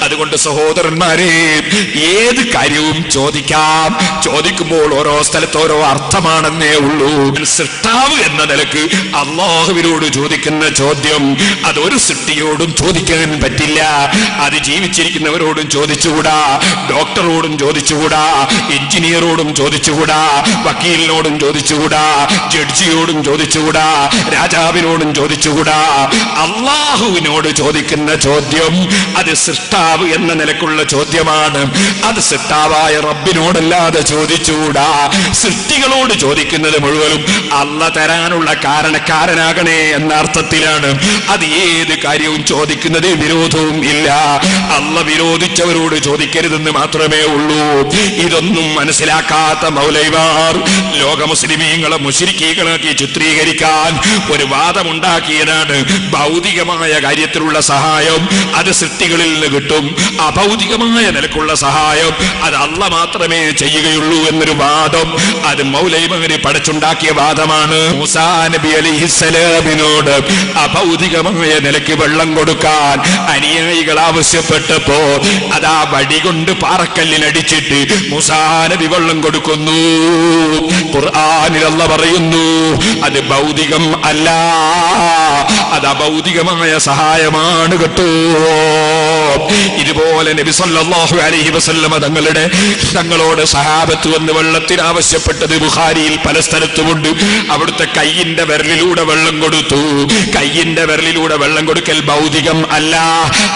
അതുകൊണ്ട് സഹോദരന്മാരെ, ഏത് കാര്യവും ചോദിക്കാം. ചോദിക്കുമ്പോൾ ഓരോ സ്ഥലത്ത് ഓരോ അർത്ഥമാണെന്നേ ഉള്ളൂ. സൃഷ്ടാവ് എന്ന നിലക്ക് അള്ളാഹുവിനോട് ചോദിക്കുന്ന ചോദ്യം അതൊരു സൃഷ്ടിയോടും ചോദിക്കാൻ പറ്റില്ല. അത് ജീവിച്ചിരിക്കുന്നവരോടും ചോദിച്ചുകൂടാ, ഡോക്ടറോടും ചോദിച്ചുകൂടാ, എഞ്ചിനീയറോടും ചോദിച്ചുകൂടാ, വക്കീലിനോടും ചോദിച്ചുകൂടാ, ജഡ്ജിയോടും ചോദിച്ചുകൂടാ, രാജാവിനോടും ചോദിച്ചുകൂടാ. അള്ളാഹുവിനോട് ചോദിക്കുന്ന ചോദ്യം അത് സൃഷ്ടാവ് എന്ന നിലക്കുള്ള ചോദ്യമാണ്. അത് സൃഷ്ടാവായ റബ്ബിനോടല്ലാതെ ചോദിച്ചുകൂടാ. സൃഷ്ടികളോട് ചോദിക്കുന്നത് മുഴുവനും അല്ല തരാനുള്ള കാരണക്കാരനാകണേ എന്ന അർത്ഥത്തിലാണ്. അത് ഏത് കാര്യവും ചോദിക്കുന്നത് വിരോധവും ഇല്ല. അല്ല വിരോധിച്ചവരോട് ചോദിക്കരുതെന്ന് മാത്രമേ ഉള്ളൂ. ഇതൊന്നും മനസ്സിലാക്കാത്ത മൗലൈമാർ ലോക മുസ്ലിമീങ്ങളെ മുശ്രിക്കീകളാക്കി ചിത്രീകരിക്കാൻ ഒരു വാദമുണ്ടാക്കിയതാണ്. ഭൗതികമായ കാര്യത്തിലുള്ള സഹായം അത് സൃഷ്ടികളിൽ നിന്ന് കിട്ടും, അഭൗതികമായ നിലക്കുള്ള സഹായം അത് അല്ല മാത്രമേ ചെയ്യുകയുള്ളൂ എന്നൊരു വാദം. അത് മൗലൈമാര് പഠിച്ചുണ്ടാക്കിയ വാദമാണ്. മൂസാ നബി അലൈഹിസ്സലാമിനോട് അഭൗതികമായ നിലയ്ക്ക് വെള്ളം കൊടുക്കാൻ അനുയായികൾ ആവശ്യപ്പെട്ടപ്പോ അതാ വടി കൊണ്ട് പാറക്കല്ലിനടിച്ചിട്ട് മൂസാ നബി വെള്ളം കൊടുക്കുന്നു. ഖുർആനിൽ അല്ലാഹ് പറയുന്നു അത് ഭൗതികം അല്ല, അത് അഭൗതികമായ സഹായമാണ് കേട്ടോ. ഇതുപോലെ നബി സല്ലല്ലാഹു അലൈഹി വസല്ലമ തങ്ങളോട് സഹാബത്ത് വന്ന് വെള്ളത്തിന് ആവശ്യപ്പെട്ടത് ബുഖാരിയിൽ പല സ്ഥലത്തുമുണ്ട്. അവിടുത്തെ കയ്യിന്റെ വിരലിലൂടെ വെള്ളം കൊടുത്തു. കയ്യിന്റെ വിരലിലൂടെ വെള്ളം കൊടുക്കൽ ഭൗതികം അല്ല,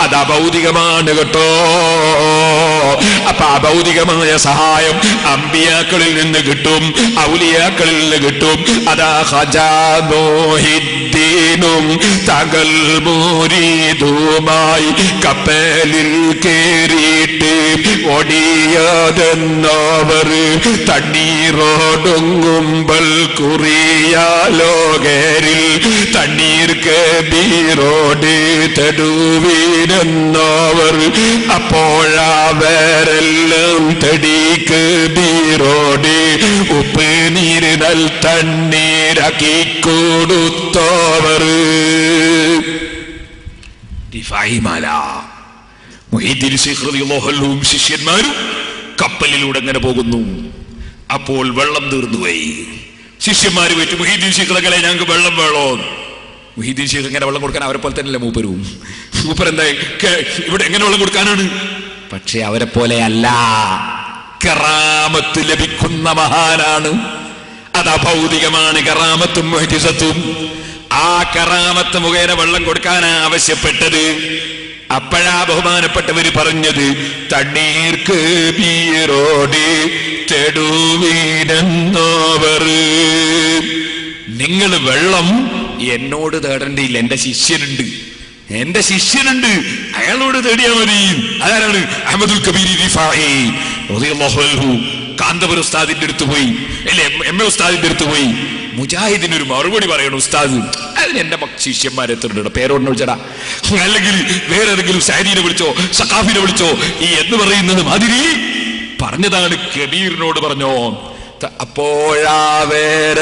അത് അഭൗതികമാണ് കേട്ടോ. അപ്പൊ അഭൗതികമായ സഹായം അമ്പിയാക്കളിൽ നിന്ന് കിട്ടും, ഔലിയാക്കളിൽ നിന്ന് കിട്ടും. അതാ ഖജാനോഹിദ്ദീനും തകൾ മുരീദുമായി കപ്പലിൽ കേറിയിട്ട് ഒടിയാതെന്നവർ തണ്ണീറോടൊങ്ങുമ്പൽ കുറിയാലോകരിൽ തണ്ണീർ കബീറോട് തടുവീരെന്നവർ അപ്പോഴവരെല്ലാം തടി കബീറോട് ഉപ്പ് നീര് നൽ തണ്ണീരാക്കി കൊടുത്തവർ. ശിഷ്യന്മാരും കപ്പലിലൂടെ എങ്ങനെ പോകുന്നു. അപ്പോൾ വെള്ളം തീർന്നുപോയി. ശിഷ്യന്മാര് പോയിട്ട് മുഹീദ്ദീൻ ശൈഖിനെ ഞങ്ങൾക്ക് വെള്ളം വേണോ. മുഹീദ്ദീൻ ശൈഖ് എങ്ങനെ വെള്ളം കൊടുക്കാൻ? അവരെ പോലെ തന്നെയല്ലേ മൂപ്പരും. മൂപ്പരെന്താ ഇവിടെ എങ്ങനെ വെള്ളം കൊടുക്കാനാണ്? പക്ഷെ അവരെ പോലെ അല്ല, കറാമത്ത് ലഭിക്കുന്ന മഹാനാണ്. അത് അഭൗതികമാണ് കറാമത്തും മുഅ്ജിസത്തും. ആ കറാമത്ത് മുഖേന വെള്ളം കൊടുക്കാനാ ആവശ്യപ്പെട്ടത്. അപ്പോഴാ ബഹുമാനപ്പെട്ടവര് പറഞ്ഞത് തണ്ണീർക്ക് ബീറോട് തെടുവീനെന്നവർ. നിങ്ങൾ വെള്ളം എന്നോട് തേടേണ്ടിയില്ല, എന്റെ ശിഷ്യനുണ്ട്, അയാളോട് തേടിയാൽ മതി. അതാരാണ്? അഹ്മദുൽ കബീർ റിഫാഈ റളിയല്ലാഹു അൻഹു. കാന്തപുരം ഉസ്താദിന്റെ അടുത്ത് പോയി, അല്ലെ എം എ ഉസ്താദിന്റെ അടുത്ത് പോയി. മുജാഹിദിന് ഒരു മറുപടി പറയണം ഉസ്താദ്. അതിന് എന്റെ ശിഷ്യന്മാരെ എത്തുന്നുണ്ട്, പേരോടിനെ വിളിച്ചടാ, അല്ലെങ്കിൽ വേറെ ഏതെങ്കിലും സൈദീനെ വിളിച്ചോ, സഖാഫിനെ വിളിച്ചോ എന്ന് പറയുന്നത് മാതിരി പറഞ്ഞതാണ്. കബീറിനോട് പറഞ്ഞോ. അപ്പോഴാവേരെല്ലാം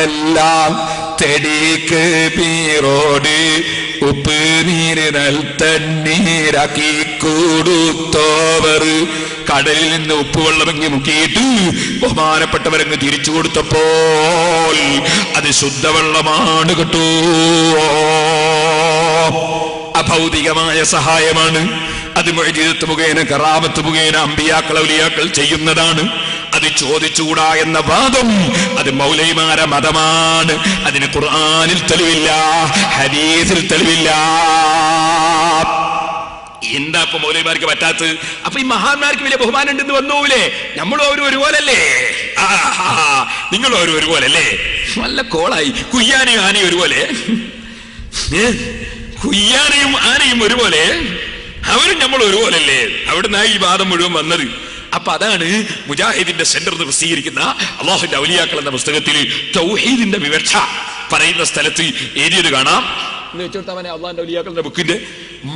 തെടിക്ക് ബീറോട് ഉപ്പ് നീര് നൽ തണ്ണീരാക്കി കൊടുത്തവർ. കടലിൽ നിന്ന് ഉപ്പുവെള്ളമെങ്ങി മുക്കിയിട്ട് ബഹുമാനപ്പെട്ടവരങ്ങ് തിരിച്ചു കൊടുത്തപ്പോൾ അത് ശുദ്ധവെള്ളമാണ് കേട്ടോ. അഭൗതികമായ സഹായമാണ്. അത് മുഅ്ജിസത്ത് മുഖേന, കറാമത്ത് മുഖേന അമ്പിയാക്കൾ ഔലിയാക്കൾ ചെയ്യുന്നതാണ്. അത് ചോദിച്ചുകൂടാ എന്ന വാദം അത് മൗലൈമാരെ മതമാണ്. അതിന് ഖുർആനിൽ തെളിവില്ല, ഹദീസിൽ തെളിവില്ല. എന്താ ഇപ്പൊ മൗലൈമാർക്ക് പറ്റാത്തത്? അപ്പൊ ഈ മഹാന്മാർക്ക് വലിയ ബഹുമാനം ഉണ്ടെന്ന് വന്നൂലേ? നമ്മളും അവരും ഒരുപോലല്ലേ? നിങ്ങളും അവരും ഒരുപോലല്ലേ? നല്ല കോളായി. കുയ്യാനയും ആനയും ഒരുപോലെ, കുയ്യാനയും ആനയും ഒരുപോലെ, അവരും നമ്മൾ ഒരുപോലല്ലേ? അവിടുന്ന് ഈ വാദം മുഴുവൻ വന്നത്. അപ്പൊ അതാണ് മുജാഹിദിന്റെ സെന്റർ എന്ന് പ്രസിദ്ധീകരിക്കുന്ന അല്ലാഹുവിന്റെ ഔലിയാക്കൾ എന്ന പുസ്തകത്തിൽ തൗഹീദിന്റെ വിവക്ഷ പറയുന്ന സ്ഥലത്ത് എഴുതിയത് കാണാം. അള്ളാഹുവിന്റെ ഔലിയാക്കളുടെ ബുക്കിന്റെ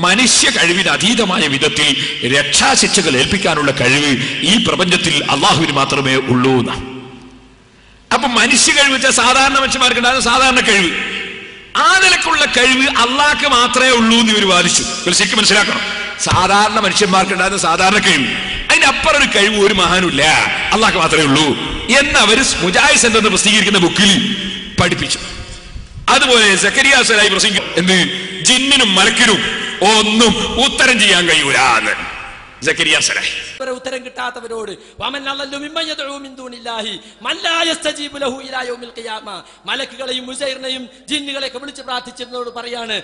മനുഷ്യ കഴിവിന് അതീതമായ വിധത്തിൽ രക്ഷാശിക്ഷകൾ ഏൽപ്പിക്കാനുള്ള കഴിവ് ഈ പ്രപഞ്ചത്തിൽ അള്ളാഹുവിന് മാത്രമേ ഉള്ളൂ എന്നാ. അപ്പൊ മനുഷ്യ കഴിവ് വെച്ചാൽ സാധാരണ മനുഷ്യന്മാർക്കുണ്ടാകുന്ന സാധാരണ കഴിവ്, ആ നിലക്കുള്ള കഴിവ് അള്ളാഹ്ക്ക് മാത്രമേ ഉള്ളൂ എന്ന് ഇവർ വാദിച്ചു. ശരിക്കും മനസ്സിലാക്കണം. സാധാരണ മനുഷ്യന്മാർക്കുണ്ടാകുന്ന സാധാരണ കഴിവ്. അതിനപ്പുറം ഒരു കഴിവ് ഒരു മഹാനുമില്ല, അള്ളാഹ് മാത്രമേ ഉള്ളൂ എന്നവർ മുജാഹിദ് സെന്റർ എന്ന് പ്രസിദ്ധീകരിക്കുന്ന ബുക്കിൽ പഠിപ്പിച്ചു. അതുപോലെ സക്കരിയ സലാഹി പ്രസംഗിക്കും എന്ത്, ജിന്നിനും മലക്കിനും ഒന്നും ഉത്തരം ചെയ്യാൻ കഴിയൂല എന്ന് സക്കരിയ സലാഹി. ഉത്തരം കിട്ടാത്തവരോട് മലക്കുകളെയും മുസൈറിനെയും ജിന്നുകളെയൊക്കെ വിളിച്ച് പ്രാർത്ഥിച്ചിരുന്നതോട് പറയാണ്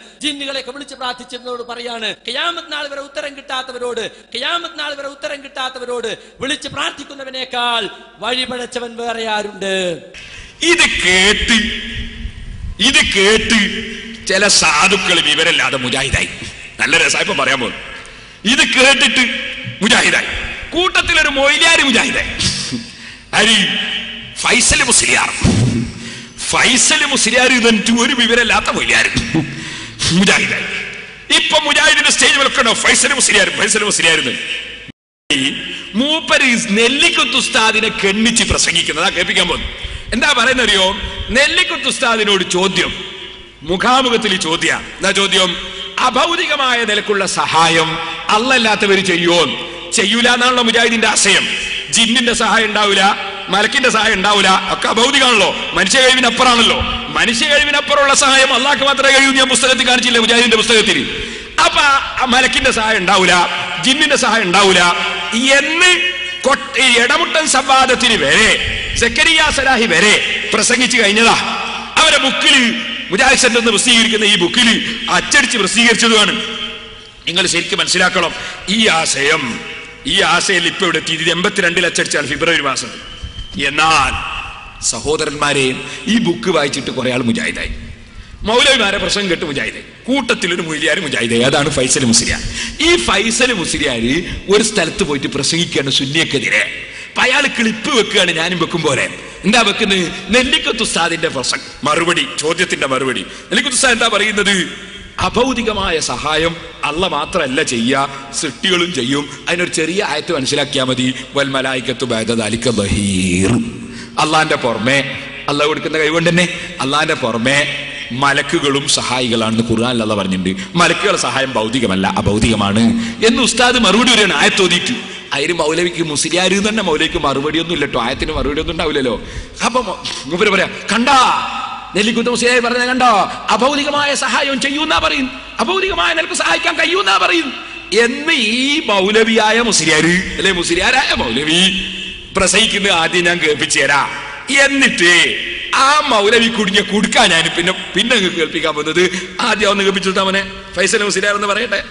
ഖിയാമത്ത് നാൾ വരെ ഉത്തരം കിട്ടാത്തവരോട് വിളിച്ച് പ്രാർത്ഥിക്കുന്നവനേക്കാൾ വഴിപഴച്ചവൻ വേറെ ആരുണ്ട്? ഇത് കേട്ട് ചില സാധുക്കൾ വിവരമില്ലാതെ മുജാഹിദായി. നല്ല രസായപ്പം പറയാൻ പോകുന്നു. ഇത് കേട്ടിട്ട് മുജാഹിദായി. കൂട്ടത്തിലൊരു മൊയ്ലിയാർ മുജാഹിദായി. അരി ഫൈസൽ മുസ്ലിയാർ എന്നിട്ട് ഒരു വിവരമില്ലാത്ത മൊയ്ലിയാർ മുജാഹിദായി. ഇപ്പൊ മുജാഹിദിന്റെ സ്റ്റേജ് വെക്കണോ ഫൈസൽ മുസ്ലിയാർ മൂപ്പര് നെല്ലിക്കുത്ത് ഉസ്താദിനെ കെണ്ണിച്ച് പ്രസംഗിക്കുന്നതാ കേൾപ്പിക്കാൻ പോകുന്നു. എന്താ പറയുന്നറിയോ? നെല്ലിക്കുത്ത് ഉസ്താദിനോട് ചോദ്യം, മുഖാമുഖത്തിൽ ചോദ്യം. എന്താ ചോദ്യം? അഭൗതികമായ നിലക്കുള്ള സഹായം അല്ലാത്തവര് ചെയ്യൂല എന്നാണല്ലോ മുജാഹിദിന്റെ ആശയം. ജിന്നിന്റെ സഹായം ഉണ്ടാവില്ല, മലക്കിന്റെ സഹായം ഉണ്ടാവില്ല, ഒക്കെ അഭൗതികമാണല്ലോ, മനുഷ്യ കഴിവിനപ്പുറമാണല്ലോ. മനുഷ്യ കഴിവിനപ്പുറമുള്ള സഹായം അള്ളാഹ്ക്ക് മാത്രമേ കഴിയൂ. ഞാൻ പുസ്തകത്തിൽ കാണിച്ചില്ല, മുജാഹിദിന്റെ പുസ്തകത്തിൽ. അപ്പൊ മലക്കിന്റെ സഹായം ഉണ്ടാവില്ല, ജിന്നിന്റെ സഹായം ഉണ്ടാവില്ല എന്ന് ഇടമുട്ടൻ സംവാദത്തിന് വരെ സക്കരിയ സലാഹി വരെ പ്രസംഗിച്ചു കഴിഞ്ഞതാ. അവരെ ബുക്കിൽ മുജാഹിദ് സെന്റർ എന്ന് പ്രസിദ്ധീകരിക്കുന്ന ഈ ബുക്കിൽ അച്ചടിച്ച് പ്രസിദ്ധീകരിച്ചതുമാണ്. നിങ്ങൾ ശരിക്കും മനസ്സിലാക്കണം. ഈ ആശയം ഇപ്പൊ ഇവിടെ 82 അച്ചടിച്ചാണ് ഫെബ്രുവരി മാസം. എന്നാൽ സഹോദരന്മാരെ, ഈ ബുക്ക് വായിച്ചിട്ട് കുറെ ആൾ മുജാഹിദായി. മൗലവിമാരെ പ്രസംഗം കേട്ട് മുജാഹിദായി. കൂട്ടത്തിലൊരു മൊയ്ലിയാർ മുജാഹിദായി. അതാണ് ഫൈസൽ മുസ്ലിയാർ. ഈ ഫൈസൽ മുസ്ലിയാർ ഒരു സ്ഥലത്ത് പോയിട്ട് പ്രസംഗിക്കുകയാണ് സുന്നിയക്കെതിരെ. അയാൾ ക്ലിപ്പ് വെക്കുകയാണ്, ഞാനും വെക്കും പോലെ. എന്താ വെക്കുന്നത്? നെല്ലിക്കുത്ത് ഉസ്താദിന്റെ ചോദ്യത്തിന്റെ മറുപടി. നെല്ലിക്കുത്ത് ഉസ്താദ് എന്താ പറയുന്നത്? അഭൗതികമായ സഹായം അല്ല മാത്രമല്ല ചെയ്യുക, സൃഷ്ടികളും ചെയ്യും. അതിനൊരു ചെറിയ ആയത്ത് മനസ്സിലാക്കിയാൽ മതി. വൽ മലായികത്തു ബഅദ ദാലിക ദഹീർ. അള്ളാന്റെ പുറമെ, അള്ളാഹ് കൊടുക്കുന്ന കഴിവുകൊണ്ട് തന്നെ അള്ളാന്റെ പുറമെ മലക്കുകളും സഹായികളാണെന്ന് ഖുർആനിൽ അല്ലാഹ് പറഞ്ഞിട്ടുണ്ട്. മലക്കുകളുടെ സഹായം ഭൗതികമല്ല, അഭൗതികമാണ് എന്ന് ഉസ്താദ് മറുപടി വരെയാണ് ആയത്ത് ഓതിയിട്ട്. അതിന് മൗലവിക്ക് മുസ്ലിയാർ തന്നെ മൗലവിക്ക് മറുപടി ഒന്നും ഇല്ലട്ടോ, ആയത്തിന് മറുപടി ഒന്നും ഉണ്ടാവില്ലല്ലോ. അപ്പൊ മൂപ്പര് പറയാ, കണ്ടാ നെല്ലിക്കുത്ത് മുസ്ലിയാർ പറഞ്ഞ കണ്ടോ, അഭൗതികമായ സഹായം ചെയ്യൂന്നാ പറയും, അഭൗതികമായ നിനക്ക് സഹായിക്കാൻ കഴിയൂന്നാ പറയും എന്ന് ഈ മൗലവിയായ മുസ്ലിയാർ അല്ലെ മുസ്ലിയാരായ മൗലവി പ്രസംഗിക്കുന്നത് ആദ്യം ഞാൻ കേൾപ്പിച്ചു തരാം. എന്നിട്ട് ആ മൗലവി കുടുക്കാൻ ഞാൻ പിന്നെ കേൾപ്പിക്കാൻ പോകുന്നത് ആദ്യം ഒന്ന് കേൾപ്പിച്ചിട്ടാ മോനെ. ഫൈസൽ മുസ്ലിയാർ എന്ന് പറയട്ടെ.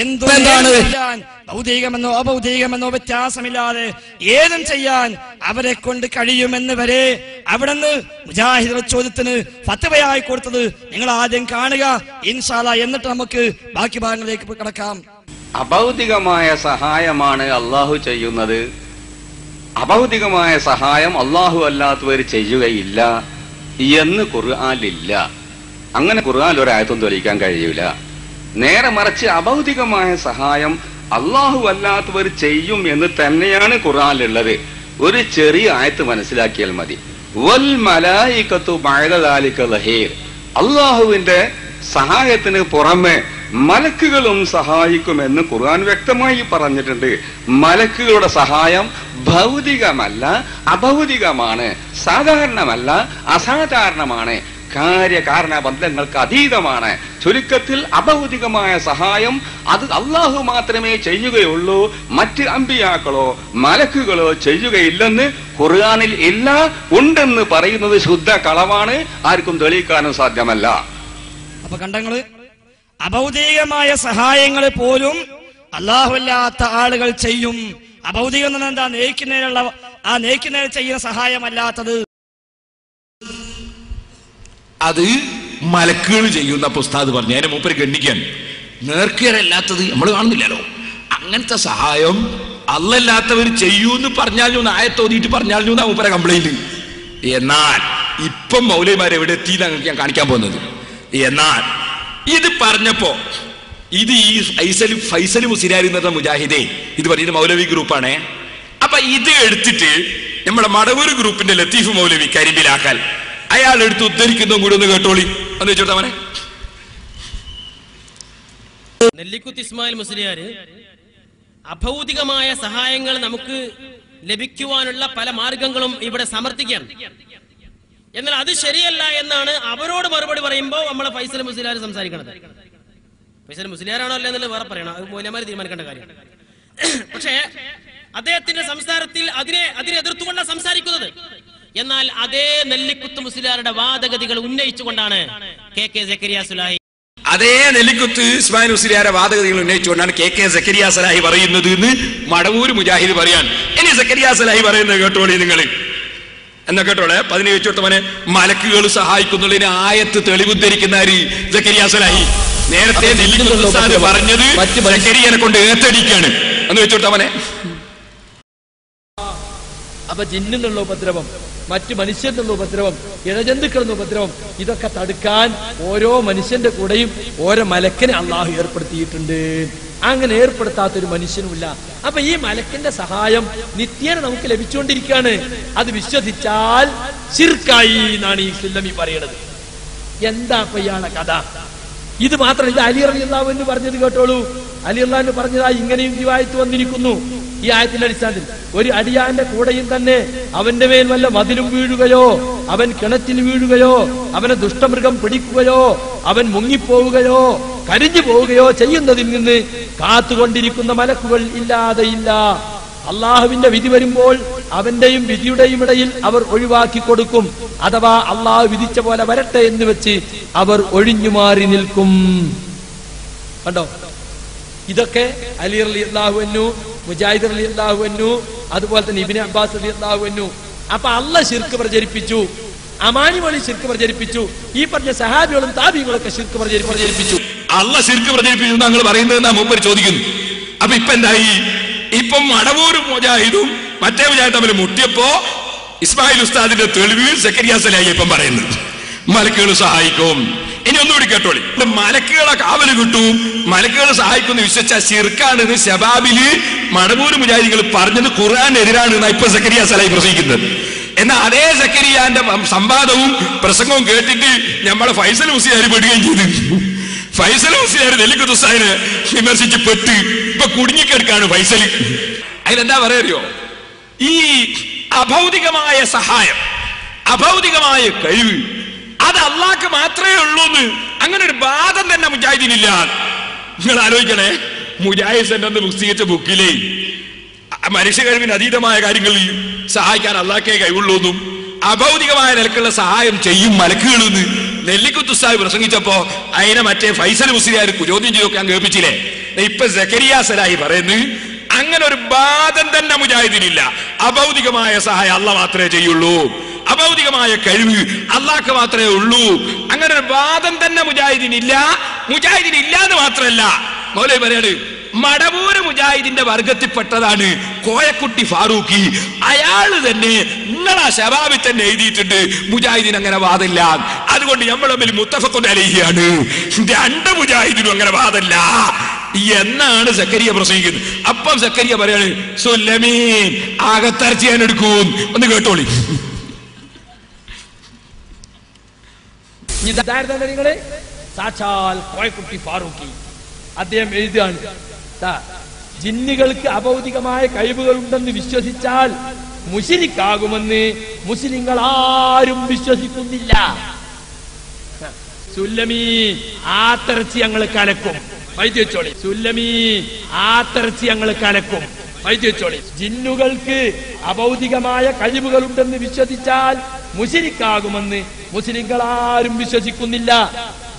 എന്താണ് ഭൗതികമെന്നോ അഭൗതികമെന്നോ വ്യത്യാസമില്ലാതെ ഏതും ചെയ്യാൻ അവരെ കൊണ്ട് കഴിയുമെന്ന് വരെ അവിടുന്ന് മുജാഹിദുടെ ചോദ്യത്തിന് ഫത്വയായി കൊടുത്തത് നിങ്ങൾ ആദ്യം കാണുക ഇൻഷാ അല്ലാഹ്. എന്നിട്ട് നമുക്ക് ബാക്കി ഭാഗങ്ങളിലേക്ക് കടക്കാം. അഭൗതികമായ സഹായമാണ് അള്ളാഹു ചെയ്യുന്നത്. അഭൗതികമായ സഹായം അള്ളാഹു അല്ലാത്തവർ ചെയ്യുകയില്ല എന്ന് ഖുർആനിലില്ല. അങ്ങനെ ഖുർആൻ ഒരായത്തും തെളിയിക്കാൻ കഴിയൂല. നേരെ മറിച്ച് അഭൗതികമായ സഹായം അള്ളാഹു അല്ലാത്തവർ ചെയ്യും എന്ന് തന്നെയാണ് ഖുർആനിലുള്ളത്. ഒരു ചെറിയ ആയത്ത് മനസ്സിലാക്കിയാൽ മതി. വൽ മലായികത്തു ബഅദ ദാലിക ദഹീർ. അള്ളാഹുവിന്റെ സഹായത്തിന് പുറമെ മലക്കുകളും സഹായിക്കുമെന്ന് ഖുർആൻ വ്യക്തമായി പറഞ്ഞിട്ടുണ്ട്. മലക്കുകളുടെ സഹായം ഭൗതികമല്ല, അഭൗതികമാണ്, സാധാരണമല്ല, അസാധാരണമാണ്, കാര്യകാരണ ബന്ധങ്ങൾക്ക് അതീതമാണ്. ചുരുക്കത്തിൽ അഭൗതികമായ സഹായം അത് അള്ളാഹു മാത്രമേ ചെയ്യുകയുള്ളൂ, മറ്റ് അമ്പിയാക്കളോ മലക്കുകളോ ചെയ്യുകയില്ലെന്ന് ഖുർആനിൽ ഇല്ല. ഉണ്ടെന്ന് പറയുന്നത് ശുദ്ധ കളവാണ്, ആർക്കും തെളിയിക്കാനും സാധ്യമല്ല. അപ്പൊ കണ്ടങ്ങള്, അഭൗതികമായ സഹായങ്ങൾ പോലും അല്ലാഹുവല്ലാത്ത ആളുകൾ ചെയ്യും. അഭൗതികം എന്ന് എന്താ? നേർക്കുനേരുള്ള ആ നേർക്കുനേർ ചെയ്യുന്ന സഹായമല്ലാത്തത് അത് മലക്കുകൾ ചെയ്യുന്ന ഉസ്താദ് പറഞ്ഞു. അതിനെ മൂപ്പര് ഗണ്ണിക്കാൻ. നേർക്കേരല്ലാത്തത് നമ്മൾ കാണുന്നില്ലല്ലോ. അങ്ങനത്തെ സഹായം അല്ലല്ലാത്തവർ ചെയ്യൂന്ന് പറഞ്ഞാലും ആയത്തോതിയിട്ട് പറഞ്ഞാലും എന്നാ മൂപ്പര കംപ്ലൈന്റ്. എന്നാൽ ഇപ്പം മൗലവിമാർ എവിടെ എത്തിയെന്ന് ഞാൻ കാണിക്കാൻ പോകുന്നത്. എന്നാൽ ഇത് പറഞ്ഞപ്പോ ഇത് ഈ ഫൈസൽ മുസ്ലിയാർ എന്ന മുജാഹിദേ ഇത് പറയുന്നത് മൗലവി ഗ്രൂപ്പാണേ. അപ്പൊ ഇത് എടുത്തിട്ട് നമ്മുടെ മടവൂർ ഗ്രൂപ്പിന്റെ ലത്തീഫ് മൗലവി കരിമ്പിലാക്കാൻ അയാൾ എടുത്ത് ഉദ്ധരിക്കുന്നതും കൂടി ഒന്ന് കേട്ടോളി എന്ന് വെച്ചോട്ടെ. നെല്ലിക്കുത്ത് ഇസ്മായിൽ മുസ്ലിയാർ അഭൗതികമായ സഹായങ്ങൾ നമുക്ക് ലഭിക്കുവാനുള്ള പല മാർഗങ്ങളും ഇവിടെ സമർത്ഥിക്കുകയാണ്. എന്നാൽ അത് ശരിയല്ല എന്നാണ് അവരോട് മറുപടി പറയുമ്പോൾ നമ്മളെ ഫൈസൽ മുസ്ലിയാർ സംസാരിക്കുന്നത്. ഫൈസൽ മുസ്ലിയാരാണോ അല്ല എന്നുള്ളത് വേറെ പറയണം, അത് മൗലവിമാർ തീരുമാനിക്കേണ്ട കാര്യം. പക്ഷേ അദ്ദേഹത്തിന്റെ സംസാരത്തിൽ അതിനെ എതിർത്തുകൊണ്ടാണ് സംസാരിക്കുന്നത്. എന്നാൽ അതേ നെല്ലിക്കുത്ത് മുസ്ലിയാരുടെ വാദഗതികൾ ഉന്നയിച്ചുകൊണ്ടാണ് കെ സക്കരിയ സുലാഹി, അതേ നെല്ലിക്കുത്ത് ഇസ്മായിൽ മുസ്ലിയാരെ വാദഗതികൾ ഉന്നയിച്ചുകൊണ്ടാണ് കെ സക്കരിയ സലാഹി പറയുന്നത് എന്ന് മടവൂർ മുജാഹിദ് പറയാൻ. ഇനി സക്കരിയ സലാഹി പറയുന്നത് കേട്ടോളി നിങ്ങൾ എന്നാ കേട്ടോളെ. 17 മലക്കുകൾ സഹായിക്കുന്നതിന് ആയത്ത് തെളിവുദ്ധരിക്കുന്ന സക്കരിയ സലാഹി നേരത്തെ നെല്ലിക്കുത്ത് പറഞ്ഞത് സക്കരിയനെ കൊണ്ട് ഏത്തടിക്കാണ് എന്ന് വെച്ചോട്ടവനെ. അപ്പൊ ജിന്നിനുള്ള ഉപദ്രവം, മറ്റു മനുഷ്യനുള്ള ഉപദ്രവം, ഇഴജന്തുക്കളുടെ ഉപദ്രവം, ഇതൊക്കെ തടുക്കാൻ ഓരോ മനുഷ്യന്റെ കൂടെയും ഓരോ മലക്കിനെ അള്ളാഹു ഏർപ്പെടുത്തിയിട്ടുണ്ട്. അങ്ങനെ ഏർപ്പെടുത്താത്തൊരു മനുഷ്യനുമില്ല. അപ്പൊ ഈ മലക്കിന്റെ സഹായം നിത്യേന നമുക്ക് ലഭിച്ചുകൊണ്ടിരിക്കുകയാണ്. അത് വിശ്വസിച്ചാൽ ശിർക്കായി എന്നാണ് ഈ സുല്ലമി പറയണത്. എന്താ അപ്പൊ ഇയാളെ കഥ? ഇത് മാത്രം, ഇത് അലി റളിയല്ലാഹു അൻഹു പറഞ്ഞത് കേട്ടോളൂ. അലി റളിയല്ലാഹു അൻഹു പറഞ്ഞതായി ഇങ്ങനെയും റിവായത്ത് വന്നിരിക്കുന്നു. ഈ ആയത്തിന്റെ അടിസ്ഥാനത്തിൽ ഒരു അടിയാന്റെ കൂടെയും തന്നെ അവന്റെ മേൽ വല്ല മതിലും വീഴുകയോ, അവൻ കിണറ്റിൽ വീഴുകയോ, അവനെ ദുഷ്ടമൃഗം പിടിക്കുകയോ, അവൻ മുങ്ങിപ്പോവുകയോ കരിഞ്ഞു പോവുകയോ ചെയ്യുന്നതിൽ നിന്ന് കാത്തുകൊണ്ടിരിക്കുന്ന മലക്കുകൾ ഇല്ലാതെയില്ല. അള്ളാഹുവിന്റെ വിധി വരുമ്പോൾ അവന്റെയും വിധിയുടെയും ഇടയിൽ അവർ ഒഴിവാക്കി കൊടുക്കും. അഥവാ അള്ളാഹു വിധിച്ച പോലെ വരട്ടെ എന്ന് വെച്ച് അവർ ഒഴിഞ്ഞു മാറി നിൽക്കും. കണ്ടോ? ഇതൊക്കെ അലി റളിയല്ലാഹു അൻഹു, മുജാഹിദ് റളിയല്ലാഹു അൻഹു, അതുപോലെ തന്നെ ഇബ്നു അബ്ബാസ് റളിയല്ലാഹു അൻഹു. അപ്പൊ അള്ളാഹ് ശിർക്ക് പ്രചരിപ്പിച്ചു, അമാനി വഴി ശിർക്ക് പ്രചരിപ്പിച്ചു. ഈ പറഞ്ഞ സഹാബികളും താബികളൊക്കെ ശിർക്ക് പ്രചരിപ്പിച്ചു. അള്ളാഹ് ശിർക്ക് പ്രചരിപ്പിച്ചു താങ്കൾ പറയുന്നത് മൂപ്പർ ചോദിക്കുന്നു. അപ്പൊ ഇപ്പൊ എന്തായി? ഇപ്പം മടവൂരും മുജാഹിദും മറ്റേ മുജാഹിദ് തമ്മിൽ മുട്ടിയപ്പോ ഇസ്മായിൽ ഉസ്താദിന്റെ തെളിവ് സക്കരിയ സലാഹി ഇപ്പം പറയുന്നത് മലക്കുകൾ സഹായിക്കും. ഇനി ഒന്നുകൂടി കേട്ടോളി. മലക്കുകളെ കാവല് കിട്ടും, മലക്കുകൾ സഹായിക്കുന്ന വിശ്വസിച്ച ശിർക്കാണെന്ന് ശബാബില് മടവൂര് മുജാഹിദികൾ പറഞ്ഞത് ഖുർആനെതിരാണ് എന്നാ ഇപ്പൊ സക്കരിയ സലാഹി പ്രസംഗിക്കുന്നത്. എന്നാൽ അതേ സക്കരിയാന്റെ സംവാദവും പ്രസംഗവും കേട്ടിട്ട് നമ്മളെ ഫൈസൽ മുസ്ലിയാർ പെടുകയും ചെയ്തു. ഫൈസൽ മുസ്ലിയാർ നെല്ലിക്കുത്ത് ഉസ്താദിനെ വിമർശിച്ച് പെട്ട് ഇപ്പൊ കുടുങ്ങിക്കെടുക്കാണ് ഫൈസൽ. അതിലെന്താ പറയോ? ഈ അഭൗതികമായ സഹായം, അഭൗതികമായ കഴിവ് അത് അള്ളാഹ്ക്ക് മാത്രമേ ഉള്ളൂ എന്ന് അങ്ങനെ ഒരു വാദം തന്നെ മുജാഹിദിനില്ല. നിങ്ങൾ ആലോചിക്കണേ, മുജാഹിദ് സെന്ററിന്റെ പുസ്തകിച്ച ബുക്കിലെ മനുഷ്യ കഴിവിന് അതീതമായ കാര്യങ്ങളിൽ സഹായിക്കാൻ അള്ളാഹ്ക്കേ കഴിവുള്ളൂ എന്നും അഭൗതികമായ നിലക്കുള്ള സഹായം ചെയ്യും മലക്കുകളെന്ന് നെല്ലിക്കുത്ത് ഉസ്താദ് പ്രസംഗിച്ചപ്പോ അതിനെ മറ്റേ ഫൈസൽ മുസ്ലിയാർ ചോദ്യം ചെയ്തൊക്കെ ഞാൻ കേൾപ്പിച്ചില്ലേ. ഇപ്പൊ സക്കരിയ സലാഹി പറയുന്നത് അങ്ങനെ ഒരു വാദം തന്നെ മുജാഹിദിനില്ല. അഭൗതികമായ സഹായം അള്ളാഹ് മാത്രമേ ചെയ്യുള്ളൂ, അഭൗതികമായ കഴിവ് അള്ളാഹ്ക്ക് മാത്രമേ ഉള്ളൂ. അങ്ങനെ ഒരു വാദം തന്നെ മുജാഹിദിനില്ല. മുജാഹിദിനില്ല എന്ന് മാത്രമല്ല, മൗലവി പറയാണ് മടവൂര് മുജാഹിദിന്റെ വർഗത്തിൽപ്പെട്ടതാണ് കോയക്കുട്ടി ഫാറൂഖി. അയാള് തന്നെ നിങ്ങളാ ശബാബിൽ തന്നെ എഴുതിയിട്ടുണ്ട് മുജാഹിദിന് അങ്ങനെ വാദമില്ല, അതുകൊണ്ട് നമ്മൾ തമ്മിൽ മുത്തഫഖുൻ അലൈഹിയാണ്, രണ്ട് മുജാഹിദിനും അങ്ങനെ വാദമില്ല എന്നാണ് സക്കരിയ പ്രസംഗിക്കുന്നത്. അപ്പം സക്കരിയ പറയാണ് സുല്ലമീൻ ആകത്തർച്ച ഞാൻ എടുക്കും. ഒന്ന് കേട്ടോളി. നിങ്ങളെ സാക്ഷാൽ കോയക്കുട്ടി ഫാറൂഖി അദ്ദേഹം എഴുതുകയാണ്, ജിന്നുകൾക്ക് അഭൗതികമായ കഴിവുകൾ ഉണ്ടെന്ന് വിശ്വസിച്ചാൽ മുശ്രിക്കാകുമെന്ന് മുസ്ലിങ്ങൾ ആരും വിശ്വസിക്കുന്നില്ല. സുല്ലമീ ആത്തറച്ചി ഞങ്ങൾ കലക്കും, വൈദ്യച്ചോളി. സുല്ലമീ ആത്തറച്ചി ഞങ്ങൾ കലക്കും, വൈദ്യച്ചോളി. ജിന്നുകൾക്ക് അഭൗതികമായ കഴിവുകൾ ഉണ്ടെന്ന് വിശ്വസിച്ചാൽ മുശ്രിക്കാകുമെന്ന് മുസ്ലിങ്ങൾ ആരും വിശ്വസിക്കുന്നില്ല.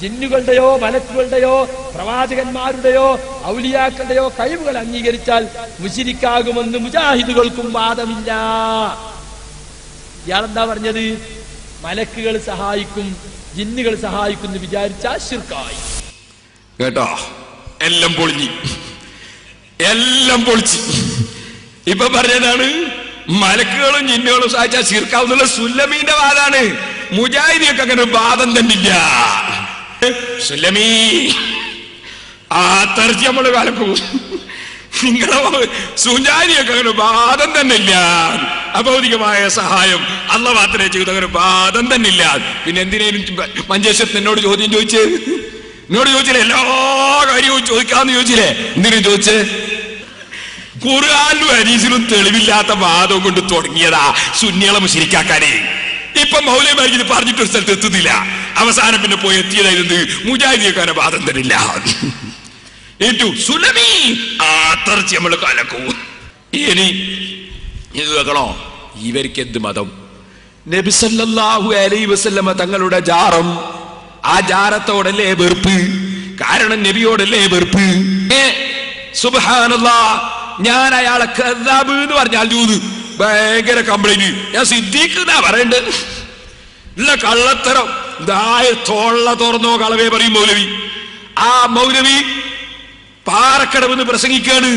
ജിന്നുകളുടെയോ മലക്കുകളുടെയോ പ്രവാചകന്മാരുടെയോ ഔലിയാക്കളുടെയോ കഴിവുകൾ അംഗീകരിച്ചാൽ മുശ്രിക്കാകുമെന്ന് മുജാഹിദുകൾക്കും വാദമില്ല. ഇയാളെന്താ പറഞ്ഞത്? മലക്കുകൾ സഹായിക്കും, ജിന്നുകൾ സഹായിക്കും എന്ന് വിചാരിച്ചാൽ ശിർക്കായി. കേട്ടോ? എല്ലാം പൊളിഞ്ഞു, എല്ലാം പൊളിച്ച്. ഇപ്പൊ പറഞ്ഞതാണ് മലക്കുകളും ജിന്നുകളും സഹായിച്ചാൽ ശിർക്കാവുന്നുള്ള സുല്ലമീന്റെ വാദാണ്. മുജാഹിദിയൊക്കെ അങ്ങനെ ഒരു വാദം തന്നില്ല. സുല്ലമീ ആ തർജി നമ്മള് കലക്കും, നിങ്ങളെ സുജാരിയൊക്കെ അങ്ങനെ വാദം തന്നെ ഇല്ല. അഭൗതികമായ സഹായം അള്ളാഹ് മാത്രമേ ചെയ്തു, അങ്ങനെ വാദം തന്നെ ഇല്ല. പിന്നെ എന്തിനേലും മഞ്ചേശ്വരത്ത് എന്നോട് ചോദ്യം ചോദിച്ച് എന്നോട് ചോദിച്ചില്ലേ എല്ലാ കാര്യവും ചോദിക്കാന്ന് ചോദിച്ചില്ലേ? എന്തിനും ചോദിച്ചേ? ഖുർആനിലും ഹദീസിലും തെളിവില്ലാത്ത വാദം കൊണ്ട് തുടങ്ങിയതാ സുന്നികളെ മുശ്രിക്കാക്കാനേ. ഇപ്പൊ മൗലവിമാർക്ക് ഇത് പറഞ്ഞിട്ട് ഒരു സ്ഥലത്ത് എത്തുന്നില്ല. അവസാനം പിന്നെ പോയി എത്തിയതായിരുന്നു മുജാഹിദിയക്കാരെ വാദം തരില്ല. ഏറ്റു സുലമി ആത്തർച്ചി നമ്മൾ കലക്കൂ. ഇനി ഇത് കേൾക്കണോ? ഇവർക്ക് എന്ത് മതം? നബി സല്ലല്ലാഹു അലൈഹി വസല്ലമ തങ്ങളുടെ ജാറം, ആ ജാറത്തോടല്ലേ വെറുപ്പ്? കാരണം നബിയോടല്ലേ വെറുപ്പ്? സുബ്ഹാനല്ലാഹ്, ഞാൻ അയാളെ കദ്ദാബ് എന്ന് പറഞ്ഞാൽ ഭയങ്കര കംപ്ലൈന്റ്. ഞാൻ സിദ്ദീഖ് എന്നാ പറയണ്ടത്. ഇല്ല കള്ളത്തരം തോള്ള തുറന്നോ കളവേ പറയും മൗലവി. ആ മൗലവി പാറക്കടവെന്ന് പ്രസംഗിക്കാണ്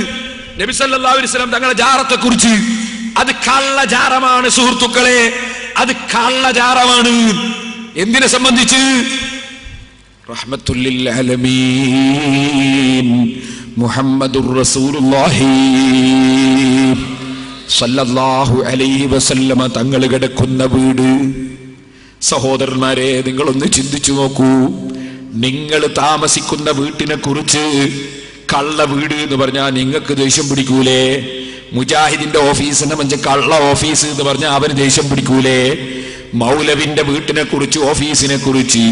നബി സല്ലല്ലാഹു അലൈഹി വസല്ലം തങ്ങളുടെ ജാറത്തെ കുറിച്ച്. അത് കള്ളജാറമാണ് സുഹൃത്തുക്കളെ, അത് കള്ളജാറമാണ്. എന്തിനെ സംബന്ധിച്ച്? റഹ്മത്തുൽ ലിൽ ആലമീൻ മുഹമ്മദുർ റസൂലുള്ളാഹി സല്ലല്ലാഹു അലൈഹി വസല്ലമ തങ്ങൾ കിടക്കുന്ന വീട്. സഹോദരന്മാരെ, നിങ്ങളൊന്ന് ചിന്തിച്ചു നോക്കൂ. നിങ്ങൾ താമസിക്കുന്ന വീട്ടിനെ കുറിച്ച് കള്ള വീട് എന്ന് പറഞ്ഞാൽ നിങ്ങൾക്ക് ദേഷ്യം പിടിക്കൂലേ? മുജാഹിദിന്റെ ഓഫീസിനെ മഞ്ച കള്ള ഓഫീസ് എന്ന് പറഞ്ഞാൽ അവന് ദേഷ്യം പിടിക്കൂലേ? മൗലവിന്റെ വീട്ടിനെ കുറിച്ച്, ഓഫീസിനെ കുറിച്ച്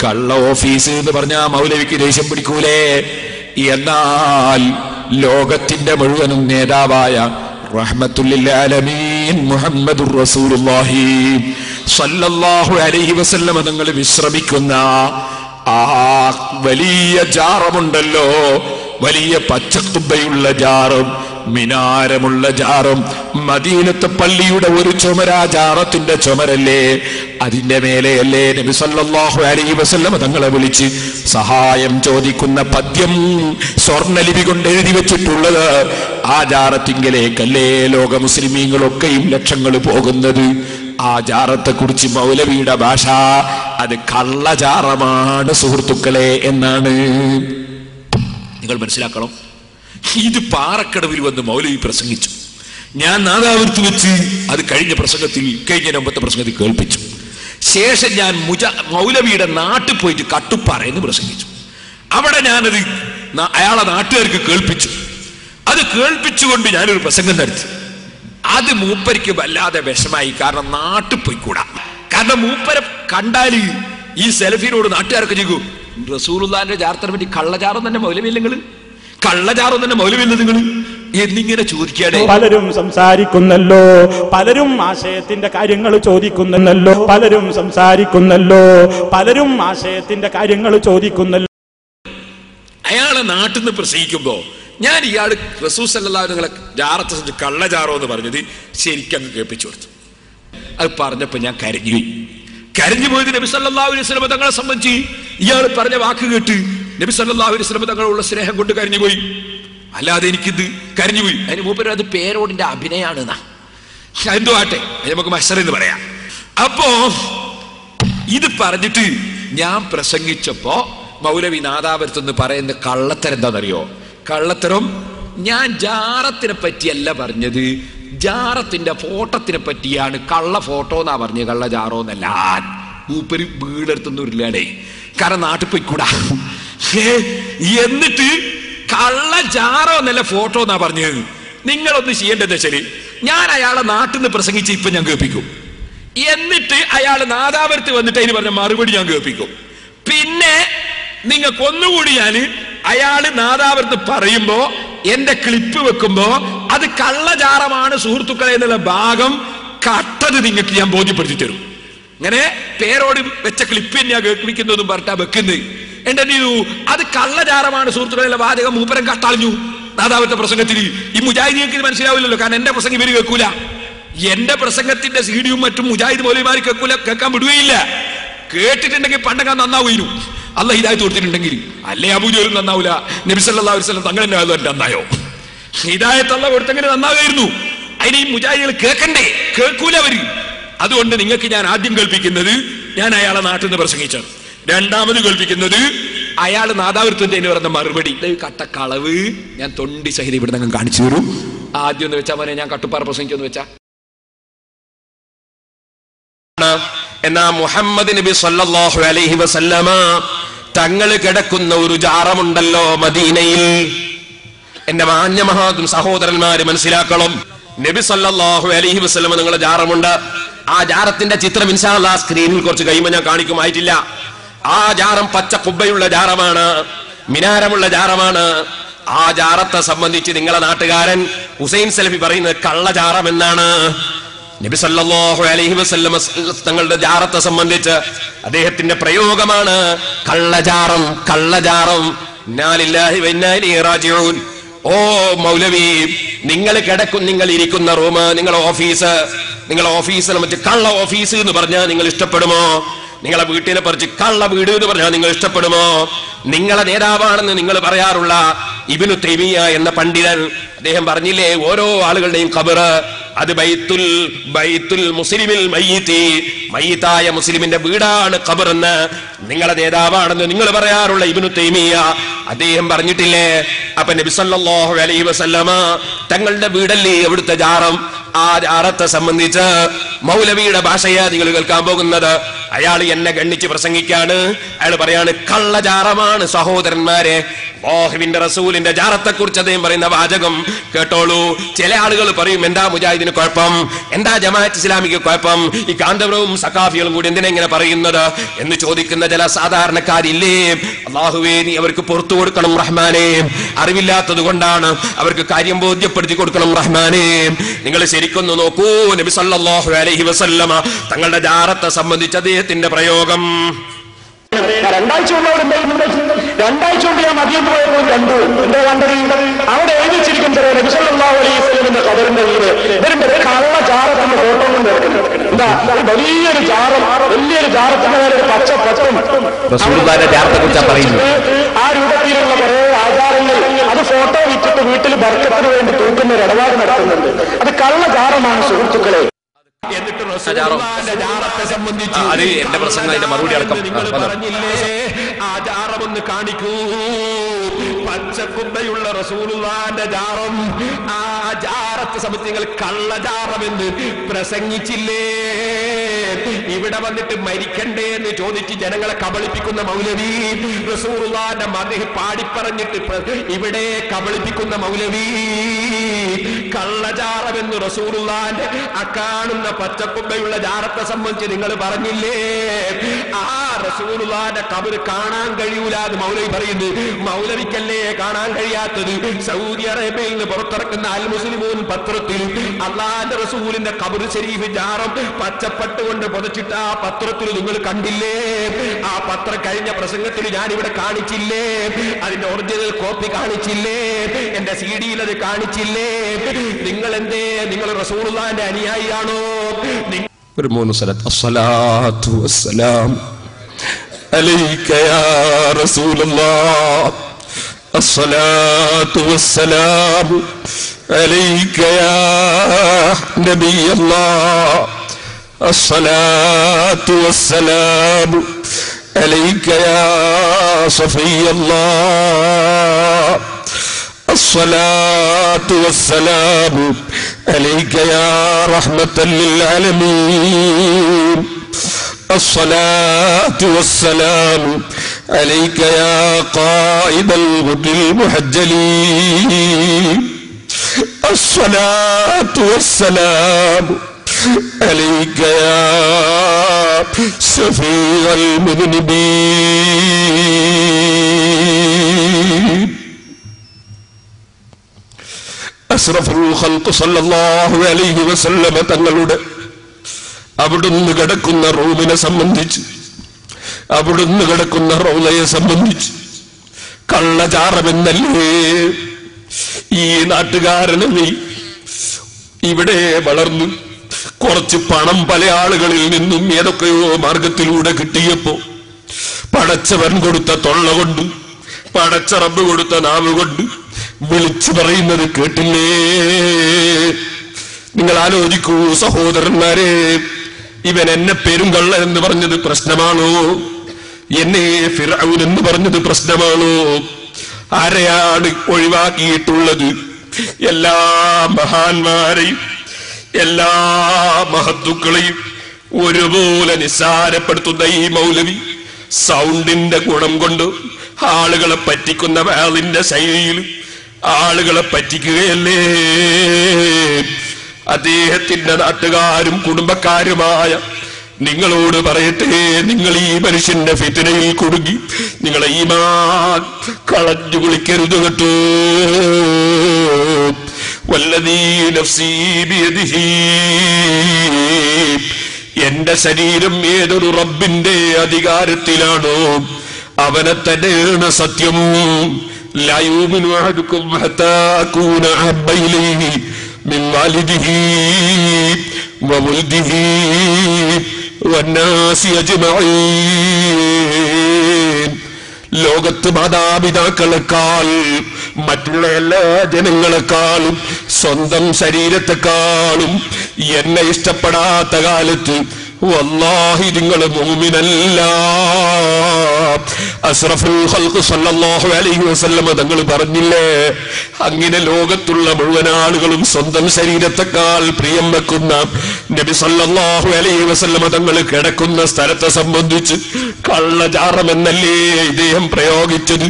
കള്ള ഓഫീസ് എന്ന് പറഞ്ഞാൽ മൗലവിക്ക് ദേഷ്യം പിടിക്കൂലേ? എന്നാൽ ലോകത്തിന്റെ മുഴുവനും നേതാവായ റഹ്മത്തുൽ ലിൽ ആലമീൻ മുഹമ്മദുർ റസൂലുള്ളാഹി സല്ലല്ലാഹു അലൈഹി വസല്ലം തങ്ങൾ വിശ്രമിക്കുന്ന ആ വലിയ ജാറമുണ്ടല്ലോ, വലിയ പച്ചക്കുബ്ബയുള്ള ജാറും മിനാരമുള്ള ജാറും, മദീനത്തെ പള്ളിയുടെ ഒരു ചുമര ജാറത്തിന്റെ ചുമരല്ലേ, അതിന്റെ മേലെയല്ലേ നബി സല്ലല്ലാഹു അലൈഹി വസല്ലം തങ്ങളെ വിളിച്ച് സഹായം ചോദിക്കുന്ന പദ്യം സ്വർണ്ണലിപി കൊണ്ട് എഴുതി വെച്ചിട്ടുള്ളത്. ആ ജാറത്തിങ്കലേക്കല്ലേ ലോക മുസ്ലിമീങ്ങളൊക്കെയും ലക്ഷങ്ങൾ പോകുന്നത്. ആ ജാറത്തെ കുറിച്ച് മൗലവിയുടെ ഭാഷ അത് കള്ളജാറമാണ് സുഹൃത്തുക്കളെ എന്നാണ് നിങ്ങൾ മനസ്സിലാക്കണം. ഇത് പാറക്കടവിൽ വന്ന് മൗലവി പ്രസംഗിച്ചു. ഞാൻ നാദാവൃത്തി വെച്ച് അത് കഴിഞ്ഞ മുമ്പത്തെ പ്രസംഗത്തിൽ കേൾപ്പിച്ചു. ശേഷം ഞാൻ മൗലവിയുടെ നാട്ടിൽ പോയിട്ട് കട്ടുപ്പാറയെന്ന് പ്രസംഗിച്ചു. അവിടെ ഞാനത് അയാളെ നാട്ടുകാർക്ക് കേൾപ്പിച്ചു. അത് കേൾപ്പിച്ചുകൊണ്ട് ഞാനൊരു പ്രസംഗം നടത്തി. അത് മൂപ്പരിക്ക് വല്ലാതെ വിഷമായി. കാരണം നാട്ടിൽ പോയിക്കൂടാ. കാരണം മൂപ്പരെ കണ്ടാല് ഈ സെലഫിനോട് നാട്ടുകാരൊക്കെ ചോദിക്കും, റസൂലുള്ളാഹിന്റെ ജാറത്തിനെ പറ്റി കള്ളജാറം തന്നെ മൗലവിയല്ല നിങ്ങള്, കള്ളജാറം തന്നെ മൗലവിയല്ല നിങ്ങള് എന്നിങ്ങനെ ചോദിക്കാതെ പലരും സംസാരിക്കുന്നല്ലോ, പലരും ആശയത്തിന്റെ കാര്യങ്ങൾ ചോദിക്കുന്നല്ലോ, പലരും സംസാരിക്കുന്നല്ലോ, പലരും ആശയത്തിന്റെ കാര്യങ്ങൾ ചോദിക്കുന്നല്ലോ. അയാളെ നാട്ടിൽ നിന്ന് പ്രസംഗിക്കുമ്പോ ഞാൻ ഇയാള് റസൂൽ സല്ലല്ലാഹു അലൈഹി വസല്ലം ജാറത്തെ സംബന്ധിച്ച് കള്ളജാറോ എന്ന് പറഞ്ഞത് ശരിക്കങ്ങ് കേൾപ്പിച്ചു കൊടുത്തു. അത് പറഞ്ഞപ്പോ ഞാൻ കരഞ്ഞു പോയത് നബി സല്ലല്ലാഹു അലൈഹി വസല്ലം തങ്ങളെ സംബന്ധിച്ച് ഇയാൾ പറഞ്ഞ വാക്ക് കേട്ട് നബി സല്ലല്ലാഹു അലൈഹി വസല്ലം തങ്ങളുള്ള സ്നേഹം കൊണ്ട് കരഞ്ഞുപോയി. അല്ലാതെ എനിക്കിത് കരഞ്ഞുപോയി. അതിന് മൂപ്പര് അത് പേരോടിന്റെ അഭിനയാണ്. എന്തോ ആട്ടെ, നമുക്ക് മഹ്ശർ എന്ന് പറയാം. അപ്പോ ഇത് പറഞ്ഞിട്ട് ഞാൻ പ്രസംഗിച്ചപ്പോ മൗലവി നാദാപുരത്തുനിന്ന് പറയുന്ന കള്ളത്തരം എന്താണെന്നറിയോ? കള്ളത്തരം, ഞാൻ ജാറത്തിനെ പറ്റിയല്ല പറഞ്ഞത്, ജാറത്തിന്റെ ഫോട്ടോത്തിനെ പറ്റിയാണ്. കള്ള ഫോട്ടോ എന്നാ പറഞ്ഞത്, കള്ള ജാറോ എന്നല്ല. മൂപ്പര് വീടെടുത്തൊന്നുമില്ലാടേ, കാരണം നാട്ടിൽ പോയിക്കൂടാ. എന്നിട്ട് കള്ള ജാറോ എന്നല്ല ഫോട്ടോ എന്നാ പറഞ്ഞത്. നിങ്ങളൊന്ന് ചെയ്യേണ്ടത് ശരി, ഞാൻ അയാളെ നാട്ടിൽ നിന്ന് പ്രസംഗിച്ച് ഇപ്പൊ ഞാൻ കേൾപ്പിക്കും. എന്നിട്ട് അയാൾ നാദാപുരത്ത് വന്നിട്ട് അതിന് പറഞ്ഞ മറുപടി ഞാൻ കേൾപ്പിക്കും. പിന്നെ നിങ്ങൾക്കൊന്നുകൂടി ഞാൻ അയാള് നാദാപുരത്ത് പറയുമ്പോ എന്റെ ക്ലിപ്പ് വെക്കുമ്പോ അത് കള്ളജാറമാണ് സുഹൃത്തുക്കളെ എന്നുള്ള ഭാഗം കട്ടത് നിങ്ങൾക്ക് ഞാൻ ബോധ്യപ്പെടുത്തി തരും. അങ്ങനെ പേരോട് വെച്ച ക്ലിപ്പ് ഞാൻ കേൾപ്പിക്കുന്നതും പറഞ്ഞാ വെക്കുന്നത്. എന്റെ അത് കള്ളജാറമാണ് സുഹൃത്തുക്കളെ വാചകം മൂപ്പരം കട്ടളിഞ്ഞു നാദാപുരത്തെ പ്രസംഗത്തിൽ. ഈ മുജാഹിദിക്ക് ഇത് മനസ്സിലാവില്ലല്ലോ, കാരണം എന്റെ പ്രസംഗം ഇവര് കേൾക്കൂല. എന്റെ പ്രസംഗത്തിന്റെ സീഡിയും മറ്റും മുജാഹിദ് മൗലവിമാർ കേൾക്കാൻ വിടുകയില്ല. കേട്ടിട്ടുണ്ടെങ്കിൽ പണ്ടൊക്കെ നന്നാവുന്നു, അല്ലാഹ് ഹിദായത്ത് കൊടുത്തിട്ടുണ്ടെങ്കിൽ. അല്ലേ അബൂജഹലും നന്നാവൂല, നബി സല്ലല്ലാഹു അലൈഹി വസല്ലം തങ്ങൾ നന്നായോ? ഹിദായത്ത് അല്ലാഹ് കൊടുത്തെങ്കിൽ നന്നാവുമായിരുന്നു. അതിന് ഈ മുജാഹിദുകൾ കേൾക്കണ്ടേ? കേൾക്കൂല അവര്. അതുകൊണ്ട് നിങ്ങൾക്ക് ഞാൻ ആദ്യം കേൾപ്പിക്കുന്നത് ഞാൻ അയാളെ നാട്ടിൽ നിന്ന് പ്രസംഗിച്ചത്. രണ്ടാമത് കേൾപ്പിക്കുന്നത് അയാൾ നാദാപുരത്തിന്റെ പറഞ്ഞ മറുപടി. കട്ടക്കളവ് ഞാൻ തൊണ്ടി സഹിതം ഇവിടെ നിങ്ങൾ കാണിച്ചു തരും. ആദ്യം എന്ന് വെച്ചാൽ മോനെ ഞാൻ കട്ടുപ്പാറ പ്രസംഗിച്ചെന്ന് വെച്ചാ എന്നാ മുഹമ്മദ് നബി സല്ലല്ലാഹു അലൈഹി വസല്ലമ തങ്ങൾ കിടക്കുന്ന ഒരു ജാറമുണ്ടല്ലോ മദീനയിൽ. എന്റെ മാന്യമഹാതും സഹോദരന്മാര് മനസ്സിലാക്കണം, നബി സല്ലല്ലാഹു അലൈഹി വസല്ലം നിങ്ങളുടെ ജാറമുണ്ട്. ആ ജാറത്തിന്റെ ചിത്രം ഇൻഷാ അല്ലാഹ് സ്ക്രീനിൽ കുറച്ച് കഴിയുമ്പോൾ ഞാൻ കാണിക്കുമായിട്ടില്ല. ആ ജാറം പച്ച കുബ്ബയുള്ള ജാറമാണ്, മിനാരമുള്ള ജാറമാണ്. ആ ജാറത്തെ സംബന്ധിച്ച് നിങ്ങളെ നാട്ടുകാരൻ ഹുസൈൻ സലഫി പറയുന്നത് കള്ളജാറം എന്നാണ്. നബി സല്ലല്ലാഹു അലൈഹി വസല്ലം തങ്ങളുടെ ജാറത്തെ സംബന്ധിച്ച് അദ്ദേഹത്തിന്റെ പ്രയോഗമാണ് കള്ളജാറം, കള്ളജാറം. ഇന്നാ ലില്ലാഹി വ ഇന്നാ ഇലൈഹി റാജിഊൻ. ഓ മൗലവി, നിങ്ങൾ നിങ്ങൾ ഇരിക്കുന്ന റൂം, നിങ്ങളെ ഓഫീസിനെ മറ്റു കള്ള ഓഫീസ് എന്ന് പറഞ്ഞാൽ നിങ്ങൾ ഇഷ്ടപ്പെടുമോ? നിങ്ങളെ വീട്ടിനെ പറിച്ച് കള്ള വീട് എന്ന് പറഞ്ഞാൽ നിങ്ങൾ ഇഷ്ടപ്പെടുമോ? നിങ്ങളെ നേതാവാണെന്ന് നിങ്ങൾ പറയാറുള്ള ഇബ്നു തൈമിയ്യ എന്ന പണ്ഡിതൻ, അദ്ദേഹം പറഞ്ഞില്ലേ, ഓരോ ആളുകളുടെയും ഖബർ അത് ബൈത്തുൽ മുസ്ലിമിൽ മയ്യിത്തായ മുസ്ലിമിന്റെ വീടാണ് ഖബർ എന്ന് നിങ്ങളെ നേതാവാണെന്ന് നിങ്ങൾ പറയാറുള്ള ഇബ്നു തൈമിയ്യ അദ്ദേഹം പറഞ്ഞിട്ടില്ലേ? അപ്പൊ നബി സല്ലല്ലാഹു അലൈഹി വസല്ലമ തങ്ങളുടെ വീടല്ലേ അവിടുത്തെ ജാറം. ആ ജാറത്തെ സംബന്ധിച്ച് മൗലവിയുടെ ഭാഷയാ നിങ്ങൾ കേൾക്കാൻ പോകുന്നത്. അയാൾ എന്നെ ഗണ്ണിച്ച് പ്രസംഗിക്കാണ്. അയാൾ പറയാണ് കള്ളജാറമാണ് സഹോദരന്മാരെ. അല്ലാഹുവിന്റെ റസൂലിന്റെ ജാറത്തെ കുറിച്ച് അദ്ദേഹം പറയുന്ന വാചകം കേട്ടോളൂ. ചില ആളുകൾ പറയും, എന്താ മുജാഹിദിന് കുഴപ്പം, എന്താ ജമാഅത്ത് ഇസ്ലാമിക്ക് കുഴപ്പം, ഈ കാന്തപുരവും സഖാഫികളും കൂടി എന്തിനാ ഇങ്ങനെ പറയുന്നത് എന്ന് ചോദിക്കുന്ന ചില സാധാരണക്കാരില്ലേ. അല്ലാഹുവേ, നീ അവർക്ക് പുറത്തു കൊടുക്കണം റഹ്മാനേ, അറിവില്ലാത്തത് കൊണ്ടാണ്, അവർക്ക് കാര്യം ബോധ്യപ്പെടുത്തി കൊടുക്കണം റഹ്മാനേ. നിങ്ങൾ ശരിക്കൊന്ന് നോക്കൂ, നബി സല്ലല്ലാഹു അലൈഹി വസല്ലമ തങ്ങളുടെ ജാറത്തെ സംബന്ധിച്ച് അദ്ദേഹത്തിന്റെ പ്രയോഗം. 2 ആഴ്ച കൊണ്ട് ഞാൻ മദീനയിൽ പോയപ്പോൾ കണ്ടു. എന്താ കണ്ടത്? അവിടെ എഴുതി വെച്ചിരിക്കുന്നത് നബി സല്ലല്ലാഹു അലൈഹി വസല്ലമിന്റെ ഖബറിന്റെ വീട്. ഇതിന്റെ കള്ള ജാറത്തിന്റെ ഫോട്ടോ കൊണ്ട് എന്താ വലിയൊരു ജാറത്തിന്റെ മേലെ ഒരു പച്ച പച്ചവും ആ രൂപത്തിലുള്ള കുറെ ആചാരങ്ങൾ, അത് ഫോട്ടോ വിറ്റിട്ട് വീട്ടിൽ ബർക്കത്തിന് വേണ്ടി തൂക്കുന്ന ഒരു ഇടപാട് നടത്തുന്നുണ്ട്. അത് കള്ള ജാറമാണ് സുഹൃത്തുക്കളെ. എന്നിട്ട് ജാറത്തെ സംബന്ധിച്ച് അത് എന്റെ പ്രസംഗം അതിന്റെ മറുപടി അടക്കം നിങ്ങൾ പറഞ്ഞില്ലേ, ആ ജാറമൊന്ന് കാണിക്കൂ. പച്ചക്കുബ്ബയുള്ള റസൂലുള്ളാഹിന്റെ ജാറം, ആ ജാറത്തെ സംബന്ധിച്ച് നിങ്ങൾ കള്ളജാറമെന്ന് പ്രസംഗിച്ചില്ലേ? ഇവിടെ വന്നിട്ട് മരിക്കണ്ടേ എന്ന് ചോദിച്ച് ജനങ്ങളെ കബളിപ്പിക്കുന്ന മൗലവി, റസൂലുള്ളാഹിന്റെ മദ്ഹ് പാടിപ്പറഞ്ഞിട്ട് ഇവിടെ കബളിപ്പിക്കുന്ന മൗലവി, കള്ളജാറമെന്ന് റസൂലുള്ളാഹിന്റെ അക്കാണുന്ന പച്ചക്കുബ്ബയുള്ള ജാറത്തെ സംബന്ധിച്ച് നിങ്ങൾ പറഞ്ഞില്ലേ? ആ റസൂലുള്ളാഹിന്റെ ഖബർ കാണാൻ കഴിയൂല എന്ന് മൗലവി പറയുന്നു. മൗലവിക്കല്ലേ കാണാൻ കഴിയാത്തത്? സൗദി അറേബ്യയിൽ നിന്ന് പുറത്തിറക്കുന്ന അൽ മുസ്ലിമൂൻ പത്രത്തിൽ അല്ലാഹുവിന്റെ റസൂലിന്റെ ഖബർ ശരീഫ് ജാറം പച്ചപ്പട്ടുകൊണ്ട് പുതച്ചിട്ട് ആ പത്രത്തിൽ നിങ്ങൾ കണ്ടില്ലേ? ആ പത്രം കഴിഞ്ഞ പ്രസംഗത്തിൽ ഞാൻ ഇവിടെ കാണിച്ചില്ലേ? അതിന്റെ ഒറിജിനൽ കോപ്പി കാണിച്ചില്ലേ? എന്റെ CD-യിൽ അത് കാണിച്ചില്ലേ? നിങ്ങൾ എന്തേ, നിങ്ങൾ റസൂലുള്ളാഹിന്റെ അനുയായിയാണോ? ഒരു 3 സ്ഥലത്ത് അസ്സലാത്തു വസ്സലാം അലൈക യാ റസൂലല്ലാഹ്, അസ്സലാത്തു വസ്സലാം അലൈക യാ നബിയല്ലാഹ്, അസ്സലാത്തു വസ്സലാം അലൈക യാ സഫിയല്ലാഹ്, الصلاة والسلام عليك يا رحمة للعالمين، الصلاة والسلام عليك يا قائد الغر المحجلين، الصلاة والسلام عليك يا شفيع المذنبين. അഷ്റഫുൽ ഖൽഖ് സല്ലല്ലാഹു അലൈഹി വസല്ലമ തങ്ങളുടെ അവിടുന്ന് കിടക്കുന്ന റൂമിനെ സംബന്ധിച്ച്, അവിടുന്ന് കിടക്കുന്ന റൗളയെ സംബന്ധിച്ച് കള്ളജാറമെന്നല്ലേ ഈ നാട്ടുകാരന് നീ ഇവിടെ വളർന്നു കുറച്ച് പണം പല ആളുകളിൽ നിന്നും ഏതൊക്കെയോ മാർഗത്തിലൂടെ കിട്ടിയപ്പോ പടച്ചവൻ കൊടുത്ത തൊള്ള കൊണ്ട്, പടച്ച റബ്ബ് കൊടുത്ത നാവ് കൊണ്ട് വിളിച്ചു പറയുന്നത് കേട്ടില്ലേ? നിങ്ങൾ ആലോചിക്കൂ സഹോദരന്മാരെ, ഇവൻ എന്നെ പെരുങ്കള്ള എന്ന് പറഞ്ഞത് പ്രശ്നമാണോ? എന്നെ ഫിർഔൻ എന്ന് പറഞ്ഞത് പ്രശ്നമാണോ? ആരെയാണ് ഒഴിവാക്കിയിട്ടുള്ളത്? എല്ലാ മഹാന്മാരെയും എല്ലാ മഹത്തുക്കളെയും ഒരുപോലെ നിസ്സാരപ്പെടുത്തുന്ന ഈ മൗലവി സൗണ്ടിന്റെ ഗുണം കൊണ്ട് ആളുകളെ പറ്റിക്കുന്ന വേളിന്റെ ശൈലിയിൽ ആളുകളെ പറ്റിക്കുകയല്ലേ. അദ്ദേഹത്തിന്റെ നാട്ടുകാരും കുടുംബക്കാരുമായ നിങ്ങളോട് പറയട്ടെ, നിങ്ങൾ ഈ മനുഷ്യന്റെ ഫിത്നയിൽ കുടുങ്ങി നിങ്ങളെ ഈമാൻ കളഞ്ഞു കുളിക്കരുത് കേട്ടോ. വല്ലദീ നഫ്സീ ബിയദിഹി, എന്റെ ശരീരം ഏതൊരു റബ്ബിന്റെ അധികാരത്തിലാണോ അവനെ തന്നെയാണ് സത്യം. ലാ യുമിനു അഹദുക്കും ഹത്താ അകൂന അഹബ്ബ ഇലൈഹി മിൻ വാലിദിഹി വവൽദിഹി വന്നാസി അജ്മഈൻ. ലോകത്ത് മാതാപിതാക്കളെക്കാൾ മറ്റുള്ള എല്ലാ ജനങ്ങളെക്കാളും സ്വന്തം ശരീരത്തെക്കാളും എന്നെ ഇഷ്ടപ്പെടാത്ത കാലത്ത് വല്ലാഹി നിങ്ങൾ മുഅ്മിനല്ല. അസ്റഫുൽ ഖൽഖ് സല്ലല്ലാഹു അലൈഹി വസല്ലം തങ്ങൾ പറഞ്ഞില്ലേ, അങ്ങനെ ലോകത്തുള്ള മുഴുവൻ ആളുകളും സ്വന്തം ശരീരത്തെക്കാൾ പ്രിയം വെക്കുന്ന നബി സല്ലല്ലാഹു അലൈഹി വസല്ലം തങ്ങൾ കിടക്കുന്ന സ്ഥലത്തെ സംബന്ധിച്ച് കള്ളജാറമെന്നല്ലേ ഇദ്ദേഹം പ്രയോഗിച്ചത്.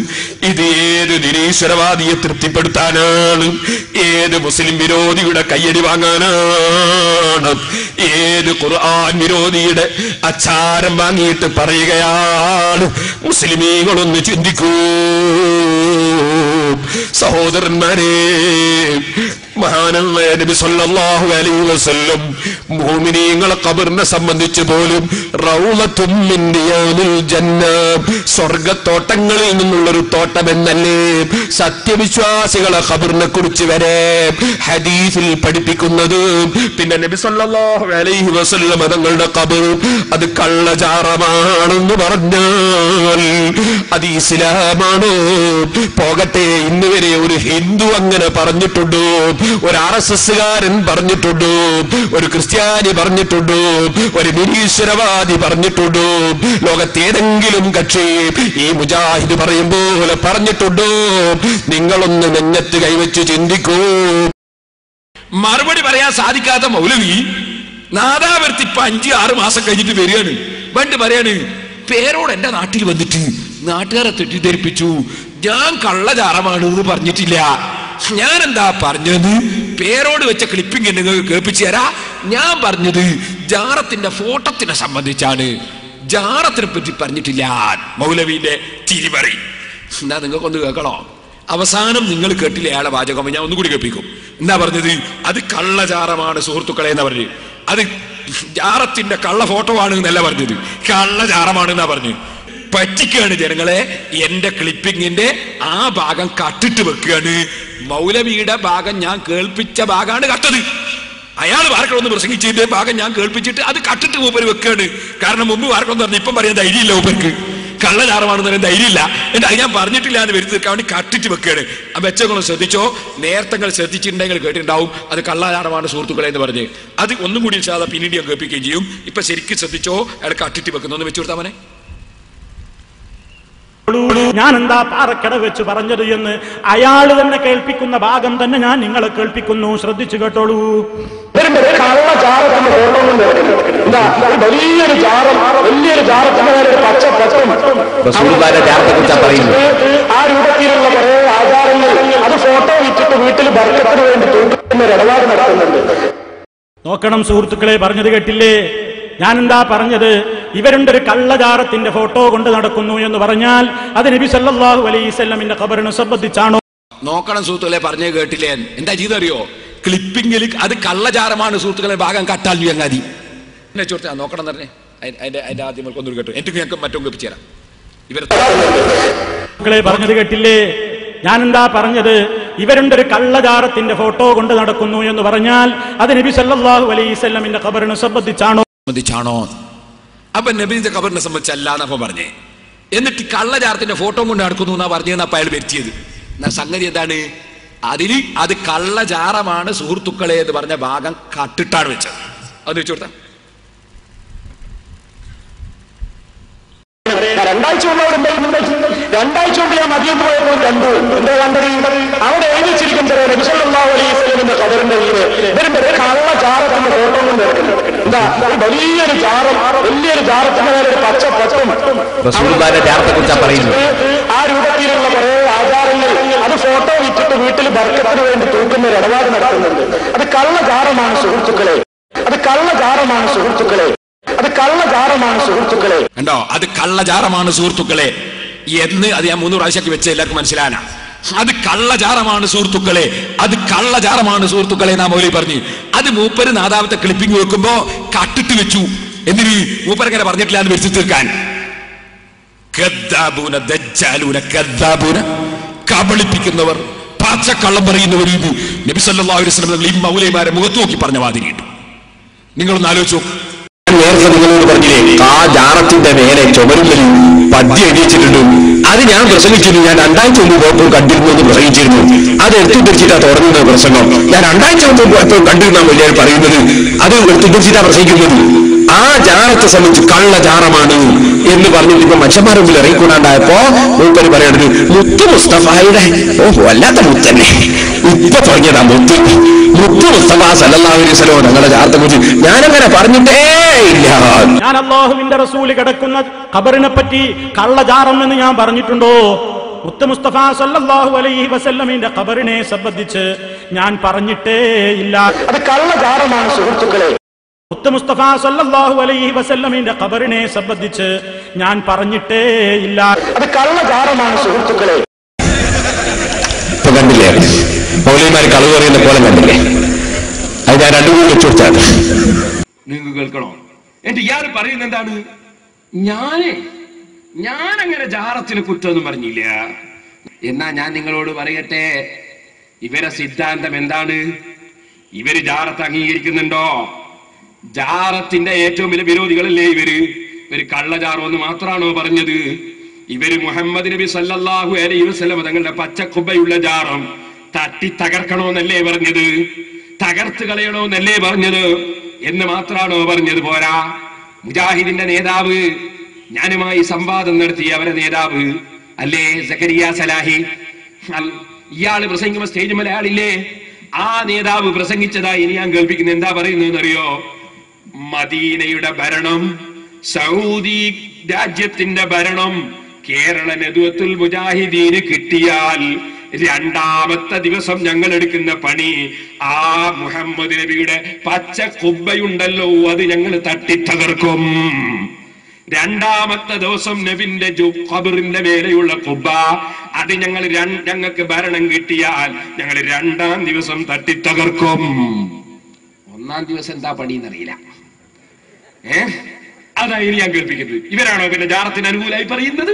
ഇത് ഏത് നിരീശ്വരവാദിയെ തൃപ്തിപ്പെടുത്താനാണ്? ഏത് മുസ്ലിം വിരോധിയുടെ കയ്യടി വാങ്ങാനാണ്? ഏത് ഖുർആൻ വിരോധിയുടെ അച്ചാരം വാങ്ങിയിട്ട് പറയുകയാണ്? മുസ്ലിമീങ്ങളൊന്ന് ചിന്തിക്കൂ സഹോദരന്മാരെ. മഹാനായ നബി സല്ലല്ലാഹു അലൈഹി വസല്ലം മുഅ്മിനീങ്ങളെ ഖബറിനെ സംബന്ധിച്ച് പോലും റൗളത്തും മിൻ റിയാദിൽ ജന്ന, സ്വർഗ്ഗത്തോട്ടങ്ങളിൽ നിന്നുള്ളൊരു തോട്ടമെന്നല്ലേ സത്യവിശ്വാസികളെ ഖബറിനെ കുറിച്ച് വരെ ഹദീസിൽ പഠിപ്പിക്കുന്നത്. പിന്നെ നബി സല്ലല്ലാഹു അലൈഹി വസല്ലം തങ്ങളുടെ ഖബർ അത് കള്ളജാറമാണെന്ന് പറഞ്ഞാൽ അത് ഇസ്ലാമാണോ? പോകട്ടെ, ഇന്ന് വരെ ഒരു ഹിന്ദു അങ്ങനെ പറഞ്ഞിട്ടുണ്ടോ? ഒരു RSSകാരൻ പറഞ്ഞിട്ടുണ്ടോ? ഒരു ക്രിസ്ത്യാനി പറഞ്ഞിട്ടുണ്ടോ? ഒരു നിരീശ്വരവാദി പറഞ്ഞിട്ടുണ്ടോ? ലോകത്തേതെങ്കിലും കക്ഷി ഈ മുജാഹിദ് പറയും പോലെ പറഞ്ഞിട്ടുണ്ടോ? നിങ്ങളൊന്ന് നെഞ്ഞത്ത് കൈവച്ച് ചിന്തിക്കൂ. മറുപടി പറയാൻ സാധിക്കാത്ത മൗലവി നാദാപുരത്ത് ഇപ്പൊ 5-6 മാസം കഴിഞ്ഞിട്ട് വരികയാണ്. പണ്ട് പറയാണ്, പേരോട് എന്റെ നാട്ടിൽ വന്നിട്ട് നാട്ടുകാരെ തെറ്റിദ്ധരിപ്പിച്ചു, ഞാൻ കള്ളജാറമാണ് എന്ന് പറഞ്ഞിട്ടില്ല. ഞാൻ എന്താ പറഞ്ഞത്? പേരോട് വെച്ച ക്ലിപ്പിംഗ് നിങ്ങൾക്ക് കേൾപ്പിച്ചു തരാ. ഞാൻ പറഞ്ഞത് ജാറത്തിന്റെ ഫോട്ടത്തിനെ സംബന്ധിച്ചാണ്, ജാറത്തിനെ പറ്റി പറഞ്ഞിട്ടില്ല. മൗലവിന്റെ തിരിമറി എന്താ നിങ്ങൾക്കൊന്ന് കേൾക്കണോ? അവസാനം നിങ്ങൾ കേട്ടില്ല അയാളെ വാചകം, ഞാൻ ഒന്നുകൂടി കേൾപ്പിക്കും. എന്താ പറഞ്ഞത്? അത് കള്ളജാറമാണ് സുഹൃത്തുക്കളെ എന്നാ പറഞ്ഞത്. അത് ജാറത്തിന്റെ കള്ള ഫോട്ടോ ആണ് എന്നല്ല പറഞ്ഞത്, കള്ളജാറമാണ് എന്നാ പറഞ്ഞു. പറ്റിക്കാണ് ജനങ്ങളെ. എന്റെ ക്ലിപ്പിങ്ങിന്റെ ആ ഭാഗം കട്ടിട്ട് വെക്കുകയാണ്. മൗലവിയുടെ ഭാഗം ഞാൻ കേൾപ്പിച്ച ഭാഗമാണ് കട്ടത്. അയാൾ വാർക്കളൊന്ന് പ്രസംഗിച്ചതിന്റെ ഭാഗം ഞാൻ കേൾപ്പിച്ചിട്ട് അത് കട്ടിട്ട് മൂപ്പര് വെക്കുകയാണ്. കാരണം മുമ്പ് വാർക്കളൊന്നും പറഞ്ഞു, ഇപ്പം പറയാൻ ധൈര്യമില്ല മൂപ്പർക്ക്, കള്ളജാറമാണെന്ന് പറയാൻ ധൈര്യമില്ല. എന്നിട്ട് അത് ഞാൻ പറഞ്ഞിട്ടില്ല എന്ന് വരുത്തി തീർക്കാൻ വേണ്ടി കട്ടിട്ട് വെക്കുകയാണ്. ആ വെച്ചങ്ങൾ ശ്രദ്ധിച്ചോ, നേരത്തെ ശ്രദ്ധിച്ചിട്ടുണ്ടെങ്കിൽ കേട്ടിട്ടുണ്ടാവും അത് കള്ളജാറമാണ് സുഹൃത്തുക്കളെ എന്ന് പറഞ്ഞ്. അത് ഒന്നും കൂടി പിന്നീട് ഞാൻ കേൾപ്പിക്കുകയും ചെയ്യും. ഇപ്പൊ ശരിക്കും ശ്രദ്ധിച്ചോ, അയാൾ കട്ടിട്ട് വെക്കുന്നു. ഒന്ന് വെച്ചു കൊടുത്താൽ മനെ. ഞാൻ എന്താ പാറക്കട വെച്ച് പറഞ്ഞത് എന്ന് അയാൾ തന്നെ കേൾപ്പിക്കുന്ന ഭാഗം തന്നെ ഞാൻ നിങ്ങളെ കേൾപ്പിക്കുന്നു, ശ്രദ്ധിച്ചു കേട്ടോളൂ. വലിയൊരു ജാറം, വലിയൊരു ജാറത്തിന്റെ പച്ച ആ രൂപത്തിലുള്ള കുറെ ആചാരങ്ങൾ, അത് ഫോട്ടോ വെച്ചിട്ട് വീട്ടിൽ ബർക്കത്തിന് വേണ്ടി തൂക്കുന്ന ഇടപാട് നടത്തുന്നുണ്ട്. നോക്കണം സുഹൃത്തുക്കളെ, പറഞ്ഞത് കേട്ടില്ലേ? ഞാൻ എന്താ പറഞ്ഞത്? ഇവരുണ്ട് ഒരു കള്ളജാറത്തിന്റെ ഫോട്ടോ കൊണ്ട് നടക്കുന്നു എന്ന് പറഞ്ഞാൽ അത് നബി സല്ലല്ലാഹു അലൈഹി വസല്ലമിന്റെ ഖബറിനെ സംബന്ധിച്ചാണോ? നോക്കണം സുഹൃത്തുക്കളെ, പറഞ്ഞേ കേട്ടില്ലേ? എന്താ ചെയ്തറിയോ? ക്ലിപ്പിംഗിൽ അത് കള്ളജാറമാണ് സുഹൃത്തുക്കളെ, ഭാഗം കട്ടാൽ ചങ്ങാതി എന്നെ ചോദിച്ചാ നോക്കണം തന്നെ. അതിന്റെ ആദ്യം ഒന്നും കേട്ടു, എനിക്ക് ഞങ്ങൾക്ക് മറ്റോ കേൾപ്പിച്ചു തരാം. ഇവരെ പറഞ്ഞത് കേട്ടില്ലേ? ഞാൻ എന്താ പറഞ്ഞത്? ഇവരുണ്ട് ഒരു കള്ളജാറത്തിന്റെ ഫോട്ടോ കൊണ്ട് നടക്കുന്നു എന്ന് പറഞ്ഞാൽ അത് നബി സല്ലല്ലാഹു അലൈഹി വസല്ലമിന്റെ ഖബറിനെ സംബന്ധിച്ചാണോ? അപ്പൊ നബിന്റെ ഖബറിനെ സംബന്ധിച്ചല്ല എന്നപ്പോ പറഞ്ഞേ. എന്നിട്ട് കള്ളജാറത്തിന്റെ ഫോട്ടോ കൊണ്ട് നടക്കുന്നു എന്നാ പറഞ്ഞതെന്ന് അപ്പൊ അയാൾ വരുത്തിയത്. എന്നാ സംഗതി എന്താണ്? അതില് അത് കള്ളജാറമാണ് സുഹൃത്തുക്കളെ എന്ന് പറഞ്ഞ ഭാഗം കട്ടിട്ടാണ് വെച്ചത്. അത് വെച്ചു കൊടുത്ത രണ്ടാഴ്ച രണ്ടാഴ്ച കൊണ്ട് ഞാൻ മതിയെന്ന് പോയപ്പോൾ കണ്ടു. എന്താ കണ്ടത്? അവിടെ എഴുതിച്ചിരിക്കുന്നത് നബി സല്ലല്ലാഹു അലൈഹി വസല്ലം ഇസ്ലാമിന്റെ ഖബറിന്റെ ഇതിന്റെ കള്ള ജാറത്തിന്റെ ഫോട്ടോ കൊണ്ട് എടുക്കുന്നത് എന്താ? വലിയൊരു ജാറം, വലിയൊരു ജാറത്തിന്റെ മേലെ ഒരു പച്ച പച്ചം ആ രൂപത്തിലുള്ള കുറെ ആചാരങ്ങൾ അത് ഫോട്ടോ വിറ്റിട്ട് വീട്ടിൽ ബർക്കത്തിന് വേണ്ടി തൂക്കുന്ന ഒരു ഇടപാട് നടത്തുന്നുണ്ട്. അത് കള്ള ജാറമാണ് സുഹൃത്തുക്കളെ, അത് കള്ള ജാറമാണ് സുഹൃത്തുക്കളെ, അത് കള്ള ജാറമാണ് സുഹൃത്തുക്കളെ. കണ്ടോ, അത് കള്ളജാറമാണ് സുഹൃത്തുക്കളെ എന്ന് അത് ഞാൻ 3 പ്രാവശ്യമാക്കി വെച്ച് എല്ലാവർക്കും മനസ്സിലാനാ. അത് കള്ളജാറമാണ് സുഹൃത്തുക്കളെ, അത് കള്ളജാറമാണ് സുഹൃത്തുക്കളെ നാ മൗലവി പറഞ്ഞു. അത് മൂപ്പര് നാദാവത്തെ ക്ലിപ്പിംഗ് വെക്കുമ്പോ കട്ടിട്ട് വെച്ചു. എന്തിന്? മൂപ്പരങ്ങനെ പറഞ്ഞിട്ടില്ല എന്ന് വെച്ച് തീർക്കാൻ. കദ്ദാബൂന ദജ്ജാലൂന കദ്ദാബൂന, കബളിപ്പിക്കുന്നവർ, പച്ചക്കള്ളം പറയുന്നവർ. ഇത് നബി സല്ലല്ലാഹു അലൈഹി വസല്ലം ഈ മൗലവിമാരെ മുഖത്ത് നോക്കി പറഞ്ഞ മാതിരിയുണ്ട്. നിങ്ങളൊന്ന് ആലോചിച്ചു. നേരത്തെ നിങ്ങളോട് പറഞ്ഞില്ലേ, ആ ജാറത്തിന്റെ മേലെ ചുമരുകളിൽ പദ്യം എഴുതിച്ചിട്ടുണ്ട്. അത് ഞാൻ പ്രസംഗിച്ചിരുന്നു. ഞാൻ 2 ആഴ്ച മുമ്പ് പോയപ്പോൾ കണ്ടിരുന്നു എന്ന് പ്രസംഗിച്ചിരുന്നു. അത് എടുത്തുദ്ധരിച്ചിട്ടാ തുടങ്ങുന്നത് പ്രസംഗം. ഞാൻ 2 ആഴ്ച മുമ്പ് പോയപ്പോൾ കണ്ടിരുന്നാ ഞാൻ പറയുന്നത്. അത് എടുത്തുദ്ധരിച്ചിട്ടാ പ്രസംഗിക്കുന്നത്. ആ ജാറത്തെ സംബന്ധിച്ച് കള്ള ജാറമാണ് എന്ന് പറഞ്ഞിട്ട് ഇപ്പൊ മനുഷ്യന്മാരുടെ മുമ്പിൽ ഇറങ്ങിക്കൊണ്ടായപ്പോ മൂപ്പര് പറയണത് മുത്ത് മുസ്തഫായുടെ വല്ലാത്ത മുത്തന്നെ. ഇപ്പൊ തുടങ്ങിയതാ മുത്ത് മുസ്തഫ സല്ലല്ലാഹു അലൈഹി വസല്ലം ഞങ്ങളുടെ ജാറത്തെ കുറിച്ച് ഞാനങ്ങനെ പറഞ്ഞിട്ടേ ഇല്ല. ഞാൻ അല്ലാഹുവിന്റെ റസൂല് കിടക്കുന്ന ഖബറിനെ പറ്റി കള്ളജാറം എന്ന് ഞാൻ പറഞ്ഞിട്ടുണ്ടോ? മുത്ത് മുസ്തഫ സല്ലല്ലാഹു അലൈഹി വസല്ലമിന്റെ ഖബറിനെ സംബന്ധിച്ച് ഞാൻ പറഞ്ഞിട്ടേ ഇല്ല. അത് കള്ളജാറമാണ് സുഹൃത്തുക്കളെ. മുത്ത് മുസ്തഫ സല്ലല്ലാഹു അലൈഹി വസല്ലമിന്റെ ഖബറിനെ സംബന്ധിച്ച് ഞാൻ പറഞ്ഞിട്ടേ ഇല്ല. അത് കള്ളജാറമാണ് സുഹൃത്തുക്കളെ. ഇപ്പൊ കണ്ടില്ലേ മൗലവിമാര് കളവ് പറയുന്ന പോലെ കണ്ടില്ലേ? അത് ഞാൻ 2 കൂടി വെച്ചു കൊടുത്താണ്. നിങ്ങൾക്ക് കേൾക്കണോ? എന്നിട്ട് ഇയാൾ പറയുന്നത് എന്താണ്? ഞാനങ്ങനെ ജാറത്തിന് കുറ്റമൊന്നും പറഞ്ഞില്ല. എന്നാ ഞാൻ നിങ്ങളോട് പറയട്ടെ, ഇവരെ സിദ്ധാന്തം എന്താണ്? ഇവര് ജാറത്ത് അംഗീകരിക്കുന്നുണ്ടോ? ജാറത്തിന്റെ ഏറ്റവും വലിയ വിരോധികളല്ലേ ഇവര് കള്ളജാറോന്ന് മാത്രാണോ പറഞ്ഞത്? ഇവര് മുഹമ്മദ് നബി സല്ലല്ലാഹു അലൈഹി വസല്ലം തങ്ങളുടെ പച്ചക്കുബയുള്ള ജാറം തട്ടി തകർക്കണോന്നല്ലേ പറഞ്ഞത്? തകർത്ത് കളയണോന്നല്ലേ പറഞ്ഞത്? എന്ന് മാത്രാണോ പറഞ്ഞത്? പോരാ, മുജാഹിദിന്റെ നേതാവ്, ഞാനുമായി സംവാദം നടത്തിയ അവരെ നേതാവ് അല്ലേ സക്കരിയ സലാഹി, ഇയാള് പ്രസംഗിക്കുമ്പോ സ്റ്റേജ് മേലെ ആളില്ലേ, ആ നേതാവ് പ്രസംഗിച്ചതായി ഇനി ഞാൻ കേൾപ്പിക്കുന്നത്. എന്താ പറയുന്നതെന്നറിയോ? മദീനയുടെ ഭരണം, സൗദി രാജ്യത്തിന്റെ ഭരണം കേരള നദ്വത്തുൽ മുജാഹിദീന് കിട്ടിയാൽ 2ാമത്തെ ദിവസം ഞങ്ങൾ എടുക്കുന്ന പണി ആ മുഹമ്മദ് നബിയുടെ പച്ച കുബ്ബയുണ്ടല്ലോ അത് ഞങ്ങൾ തട്ടിത്തകർക്കും. 2ാമത്തെ ദിവസം നബിന്റെ ഖബറിന്റെ മേലെയുള്ള കുബ്ബ അത് ഞങ്ങൾക്ക് ഭരണം കിട്ടിയാൽ ഞങ്ങൾ 2ാം ദിവസം തട്ടിത്തകർക്കും. 1ാം ദിവസം എന്താ പണിയെന്നറിയില്ല. അതായി ഞാൻ കേൾപ്പിക്കുന്നത്. ഇവരാണോ പിന്നെ ജാറത്തിന് അനുകൂലമായി പറയുന്നത്?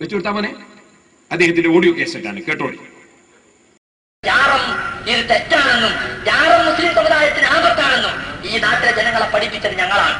വെച്ചു കൊടുത്താ മോനെ, അദ്ദേഹത്തിന്റെ ഓഡിയോ കേസറ്റാണ്, കേട്ടോളി. ജാറം ഇത് തെറ്റാണെന്നും ജാറം മുസ്ലിം സമുദായത്തിന് ആപത്താണെന്നും ഈ നാട്ടിലെ ജനങ്ങളെ പഠിപ്പിച്ചത് ഞങ്ങളാണ്.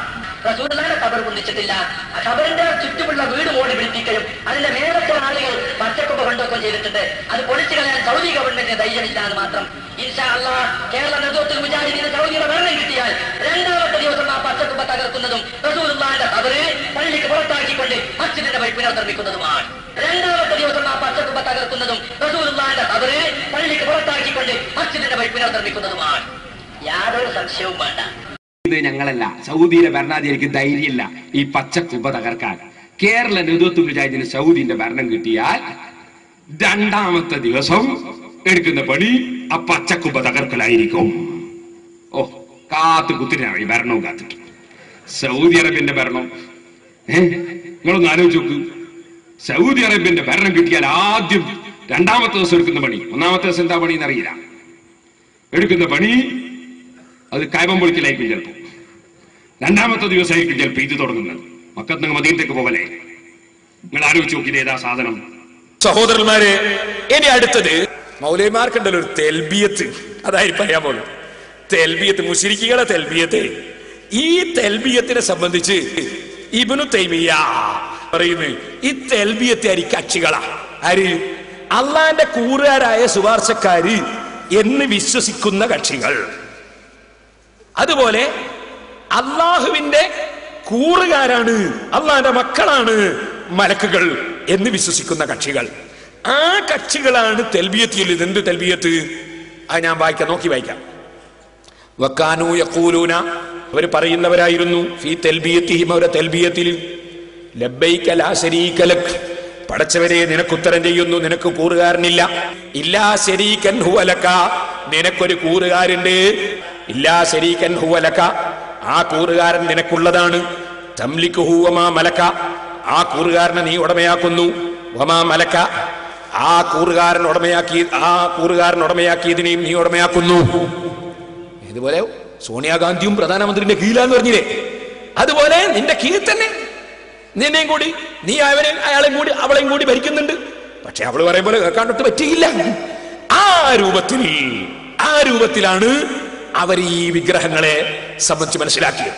റസൂലുള്ളാഹിന്റെ ഖബർ പൊന്തിച്ചിട്ടില്ല. ആ ഖബറിന്റെ ചുറ്റുമുള്ള വീട് മോടി പിടിപ്പിക്കുകയും അതിന്റെ മേലത്തെ ആളുകൾ പച്ചക്കുപ്പ കൊണ്ടുവെക്കുകയും ചെയ്തിട്ടുണ്ട്. അത് പൊളിച്ചു കളയാൻ സൗദി ഗവൺമെന്റിന് ധൈര്യമില്ല എന്ന് മാത്രം. ഇൻഷാ അല്ലാഹ് കേരള നദ്വത്തുൽ മുജാഹിദീന് സൗദിയുടെ ഭരണം കിട്ടിയാൽ 2ാമത്തെ ദിവസം ആ പച്ചക്കുപ്പ തകർക്കുന്നതും റസൂലുള്ളാഹിന്റെ ഖബറ് പള്ളിക്ക് പുറത്താക്കിക്കൊണ്ട് മസ്ജിദിന്റെ വഴി പുനർനിർമ്മിക്കുന്നതുമാണ്. 2ാമത്തെ ദിവസം ആ പച്ചക്കുപ്പ തകർക്കുന്നതും റസൂലുള്ളാഹിന്റെ ഖബറ് പള്ളിക്ക് പുറത്താക്കിക്കൊണ്ട് മസ്ജിദിന്റെ വഴി പുനർനിർമ്മിക്കുന്നതുമാണ്. യാതൊരു സംശയവും വേണ്ട. ഇത് ഞങ്ങളല്ല, സൗദിയിലെ ഭരണാധികാരിക്ക് ധൈര്യമില്ല ഈ പച്ചക്കുബ തകർക്കാൻ. കേരള നദ്വത്തുൽ മുജാഹിദീന് സൗദിന്റെ ഭരണം കിട്ടിയാൽ 2ാമത്തെ ദിവസം എടുക്കുന്ന പണി ആ പച്ചക്കുബ തകർക്കലായിരിക്കും. കാത്തു കുത്തിനാണ് ഈ ഭരണവും കാത്തിട്ട്. സൗദി അറേബ്യന്റെ ഭരണം നിങ്ങളൊന്ന് ആലോചിച്ച് നോക്ക്. സൗദി അറേബ്യന്റെ ഭരണം കിട്ടിയാൽ ആദ്യം 2ാമത്തെ ദിവസം എടുക്കുന്ന പണി, 1ാമത്തെ ദിവസം എന്താ പണി എന്നറിയില്ല, എടുക്കുന്ന പണി അത് കൈബം പൊളിക്കലായിരിക്കും. ചിലപ്പോ 2ാമത്തെ ദിവസമായിരിക്കും ചിലപ്പോ ഇത് തുടങ്ങുന്നത്. മക്കത്ത് നിങ്ങൾ മദീനത്തേക്ക് പോകലേ, നിങ്ങൾ ആലോചിച്ച് നോക്കിയത് ഏതാ സാധനം? സഹോദരന്മാരെ, ഇനി അടുത്തത് മൗലവിമാർക്കുണ്ടല്ലോ ഒരു തെൽബിയത്ത്. അതായി പറയാൻ പോലും തെൽബിയത്ത്, മുശ്രിക്കുകളെ തെൽബിയത്ത്. ഈ തെൽബിയത്തിനെ സംബന്ധിച്ച് ഇബ്നു തൈമിയ്യ പറയുന്നു, ഈ തെൽബിയത്ത് അരി കക്ഷികളാ. ആര്? അള്ളാന്റെ കൂറുകാരായ ശുപാർശക്കാര് എന്ന് വിശ്വസിക്കുന്ന കക്ഷികൾ. അതുപോലെ അള്ളാഹുവിന്റെ കൂറുകാരാണ്, അള്ളാന്റെ മക്കളാണ് മലക്കുകൾ എന്ന് വിശ്വസിക്കുന്ന കക്ഷികൾ. ആ കക്ഷികളാണ് തെൽബിയത്ത് ചൊല്ലുന്നത്. എന്ത് തെൽബിയത്ത്? അത് ഞാൻ വായിക്കാം, നോക്കി വായിക്കാം. വക്കാനു യഖൂലൂന, അവർ പറയുന്നവരായിരുന്നു, ഫീ തൽബിയത്തിഹിം, അവരുടെ തൽബിയത്തിൽ, ലബ്ബൈക ലാ ശരീക ലക്, പടച്ചവരെ നിനക്കുത്തരം ചെയ്യുന്നു, നിനക്ക് കൂറുകാരനില്ല. ഇല്ലാ ശരീകൻ ഹുവ ലക, നിനക്കൊരു കൂറുകാരുണ്ട്. ഇല്ലാ ശരീകൻ ഹുവ ലക, ആ കൂറുകാരൻ നിനക്കുള്ളതാണ്. തംലികുഹു വമാ മലക, ആ കൂറുകാരനെ നീ ഉടമയാക്കുന്നു. വമാ മലക, ആ കൂറുകാരൻ ഉടമയാക്കിയതിനെയും നീ ഉടമയാക്കുന്നു. ഇതുപോലെ സോണിയാഗാന്ധിയും പ്രധാനമന്ത്രിന്റെ കീഴിലാന്ന് പറഞ്ഞില്ലേ, അതുപോലെ നിന്റെ കീഴിൽ തന്നെ നിന്നെയും കൂടി നീ അയാളെയും കൂടി അവളെയും കൂടി ഭരിക്കുന്നുണ്ട്. പക്ഷെ അവള് പറയുമ്പോൾ കേൾക്കാണ്ടൊട്ട് പറ്റിയില്ല. ആ രൂപത്തിലാണ് അവർ ഈ വിഗ്രഹങ്ങളെ സംബന്ധിച്ച് മനസ്സിലാക്കിയത്.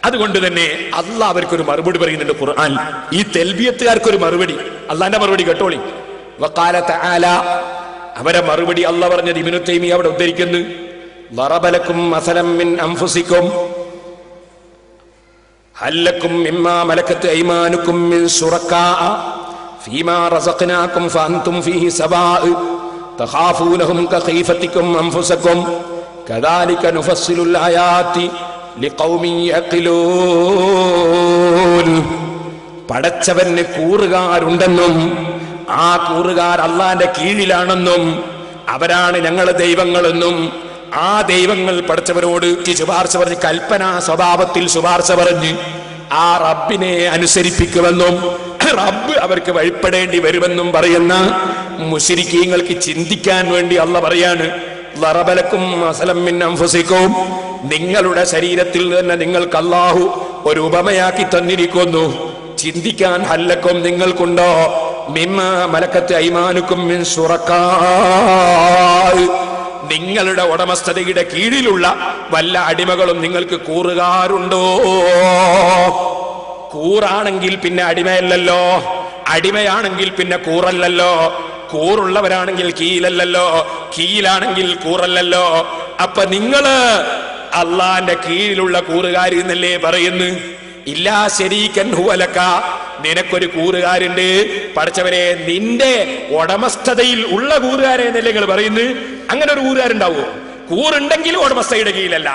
അതുകൊണ്ട് തന്നെ അള്ളാഹ് അവർക്കൊരു മറുപടി പറയുന്നുണ്ട് ഖുർആൻ. ഈ തെൽബിയത്തുകാർക്കൊരു മറുപടി, അള്ളാന്റെ മറുപടി കേട്ടോളി. വഖാല തആല, അവരെ മറുപടി അള്ളാഹ് പറഞ്ഞത് ഇബ്നു തൈമിയ്യ അവിടെ ഉദ്ധരിക്കുന്നു. ളറബലക്കും മസലം മിൻ അൻഫുസിക്കും ഹല്ലക്കും മിമ്മാ മലക്കത്ത് അയ്മാനുക്കും മിൻ ശുറക്കാ ഫീമാ റസഖ്നാകും ഫഅൻതും ഫീഹി സവാഅ തഖാഫൂനഹും കഖീഫത്തിക്കും അൻഫുസക്കും കദാലിക നുഫസ്സിലുൽ ആയാതി ലിഖൗമിൻ യഖിലൂൻ. പടച്ചവന് കൂറുകാരുണ്ടെന്നും ആ കൂറുകാർ അള്ളാന്റെ കീഴിലാണെന്നും അവരാണ് ഞങ്ങളെ ദൈവങ്ങളെന്നും ആ ദൈവങ്ങൾ പടച്ചവരോട് ശുപാർശ പറഞ്ഞ്, കൽപ്പനാ സ്വഭാവത്തിൽ ശുപാർശ പറഞ്ഞ് ആ റബ്ബിനെ അനുസരിപ്പിക്കുമെന്നും റബ്ബ് അവർക്ക് വഴിപ്പെടേണ്ടി വരുമെന്നും പറയുന്ന മുശ്രിക്കീങ്ങൾക്ക് ചിന്തിക്കാൻ വേണ്ടി അള്ളാഹ് പറയാണ്, ലറബലക്കും മസലം മിൻ അൻഫുസിക്കും, നിങ്ങളുടെ ശരീരത്തിൽ തന്നെ നിങ്ങൾക്ക് അല്ലാഹു ഒരു ഉപമയാക്കി തന്നിരിക്കുന്നു. ചിന്തിക്കാൻ ഹല്ലക്കും നിങ്ങൾക്കുണ്ടോ, മിമ്മ മലക്കത്ത് ഐമാനുക്കും മിൻ ശുറക്കാ, നിങ്ങളുടെ ഉടമസ്ഥതയുടെ കീഴിലുള്ള വല്ല അടിമകളും നിങ്ങൾക്ക് കൂറുകാരുണ്ടോ? കൂറാണെങ്കിൽ പിന്നെ അടിമയല്ലല്ലോ, അടിമയാണെങ്കിൽ പിന്നെ കൂറല്ലല്ലോ, കൂറുള്ളവരാണെങ്കിൽ കീഴല്ലല്ലോ, കീഴാണെങ്കിൽ കൂറല്ലല്ലോ. അപ്പൊ നിങ്ങള് അള്ളാന്റെ കീഴിലുള്ള കൂറുകാർ എന്നല്ലേ പറയുന്നു. ഇല്ലാ ശരീകൻ ഹുവ ലക, നിനക്കൊരു കൂറുകാരുണ്ട്. പഠിച്ചവരെ നിന്റെ ഉടമസ്ഥതയിൽ ഉള്ള കൂറുകാരെ എന്നല്ലേ നിങ്ങൾ പറയുന്നു. അങ്ങനെ ഒരു കൂറുകാരുണ്ടാവോ? കൂറുണ്ടെങ്കിലും ഉടമസ്ഥയുടെ കീഴിലല്ല,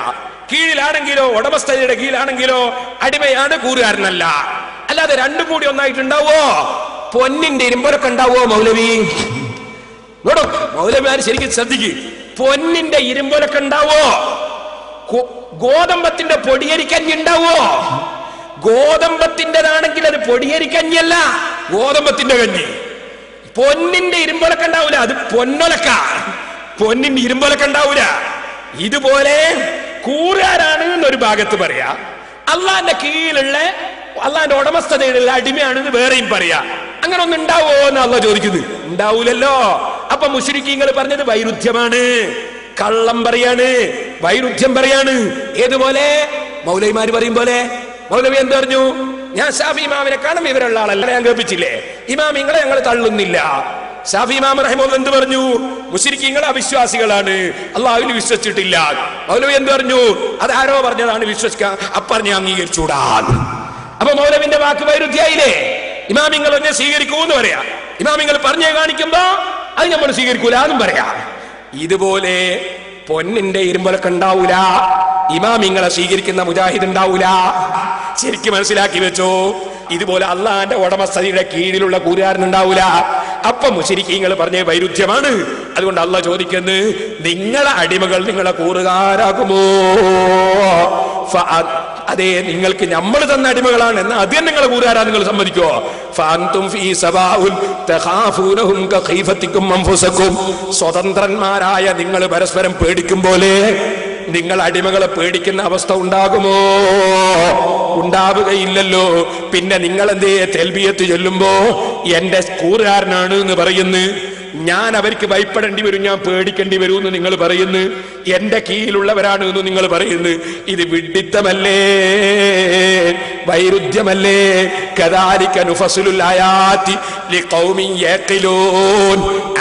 കീഴിലാണെങ്കിലോ ഉടമസ്ഥതയുടെ കീഴിലാണെങ്കിലോ അടിമയാണ്, കൂറുകാരനല്ല. അല്ലാതെ രണ്ടും കൂടി ഒന്നായിട്ടുണ്ടാവോ? പൊന്നിന്റെ ഇരുമ്പൊലൊക്കെ ഉണ്ടാവോ മൗലവി? മൗലവിമാര് ശരിക്കും ശ്രദ്ധിക്കും. പൊന്നിന്റെ ഇരുമ്പൊലൊക്കെ ഉണ്ടാവോ? ഗോതമ്പത്തിന്റെ പൊടിയരിക്കഞ്ഞി ഉണ്ടാവോ? ഗോതമ്പത്തിൻ്റെതാണെങ്കിൽ അത് പൊടിയരിക്കഞ്ഞല്ല, ഗോതമ്പത്തിന്റെ കഞ്ഞി. പൊന്നിന്റെ ഇരുമ്പൊലൊക്കെ ഉണ്ടാവൂല, അത് പൊന്നൊലക്ക. പൊന്നിന്റെ ഇരുമ്പൊലൊക്കെ ഉണ്ടാവൂല. ഇതുപോലെ കൂറുകാരാണ് എന്നൊരു ഭാഗത്ത് പറയാ, അള്ളാന്റെ കീഴിലുള്ള അള്ളാന്റെ ഉടമസ്ഥതയിലുള്ള അടിമയാണെന്ന് വേറെയും പറയാ. അങ്ങനെ ഒന്നും ഉണ്ടാവോ എന്ന് അള്ളാഹ് ചോദിക്കുന്നത്. ഉണ്ടാവൂലല്ലോ. അപ്പൊ മുശ്രിക്കീങ്ങൾ പറഞ്ഞത് വൈരുദ്ധ്യമാണ്, കള്ളം പറയാണ്, വൈരുദ്ധ്യം പറയാണ്. ഏതുപോലെ മൗലവിമാര് പറയും പോലെ. മൗലവി എന്ത് പറഞ്ഞു? ഞാൻ ഷാഫി ഇമാമിനെ കാണും ഇവരുള്ള ആളല്ല, ഞാൻ കേൾപ്പിച്ചില്ലേ? ഇമാമിങ്ങളെ ഞങ്ങൾ തള്ളുന്നില്ല. ഷാഫി ഇമാം റഹിമഹുല്ലാഹ് എന്ത് പറഞ്ഞു? മുശ്രിക്കീങ്ങൾ അവിശ്വാസികളാണ്, അള്ളാഹുവിൽ വിശ്വസിച്ചിട്ടില്ല. മൗലവി എന്ത് പറഞ്ഞു? അതാരോ പറഞ്ഞതാണ്, വിശ്വസിക്കാൻ അപ്പറഞ്ഞ് അംഗീകരിച്ചൂടാ. അപ്പൊ മൗലവിന്റെ വാക്ക് വൈരുദ്ധ്യായില്ലേ? ഇമാമിങ്ങൾ ഒന്നെ സ്വീകരിക്കൂന്ന് പറയാ, ഇമാമിങ്ങൾ പറഞ്ഞേ കാണിക്കുമ്പോ അത് നമ്മൾ സ്വീകരിക്കൂല എന്നും പറയാ. ഇതുപോലെ പൊന്നിന്റെ ഇരുമ്പൊലൊക്കെ ഉണ്ടാവൂല, ഇമാമിങ്ങളെ സ്വീകരിക്കുന്ന മുജാഹിദ് ഉണ്ടാവൂല. ശരിക്കും മനസ്സിലാക്കി വെച്ചോ. ഇതുപോലെ അള്ളാന്റെ ഉടമസ്ഥതയുടെ കീഴിലുള്ള കൂറുകാരനുണ്ടാവൂല. അപ്പൊ മുശ്രിക്കീങ്ങൾ പറഞ്ഞ വൈരുദ്ധ്യമാണ്. അതുകൊണ്ട് അള്ളാഹ് ചോദിക്കുന്നു, നിങ്ങളെ അടിമകൾ നിങ്ങളെ കൂറുകാരാകുമോ? അതെ, നിങ്ങൾക്ക് നമ്മൾ തന്ന അടിമകളാണ്, എന്നാൽ അത് നിങ്ങളെ കൂറുകാരാ, നിങ്ങൾ സമ്മതിക്കോ? സ്വതന്ത്രന്മാരായ നിങ്ങൾ പരസ്പരം പേടിക്കും പോലെ നിങ്ങൾ അടിമകളെ പേടിക്കുന്ന അവസ്ഥ ഉണ്ടാകുമോ? ഉണ്ടാവുകയില്ലല്ലോ. പിന്നെ നിങ്ങൾ എന്തേ തെൽബിയത്ത് ചൊല്ലുമ്പോ എന്റെ കൂറുകാരനാണ് എന്ന് പറയുന്നു, ഞാൻ അവർക്ക് ഭയപ്പെടേണ്ടി വരും, ഞാൻ പേടിക്കേണ്ടി വരും എന്ന് നിങ്ങൾ പറയുന്നു, എന്റെ കീഴിലുള്ളവരാണ് എന്ന് നിങ്ങൾ പറയുന്നു. ഇത് വിഡ്ഢിത്തമല്ലേ, വൈരുദ്ധ്യമല്ലേ? കദാലിക നുഫസ്സിലുൽ ആയാതി ലിഖൗമിൻ യഖിലൂൻ.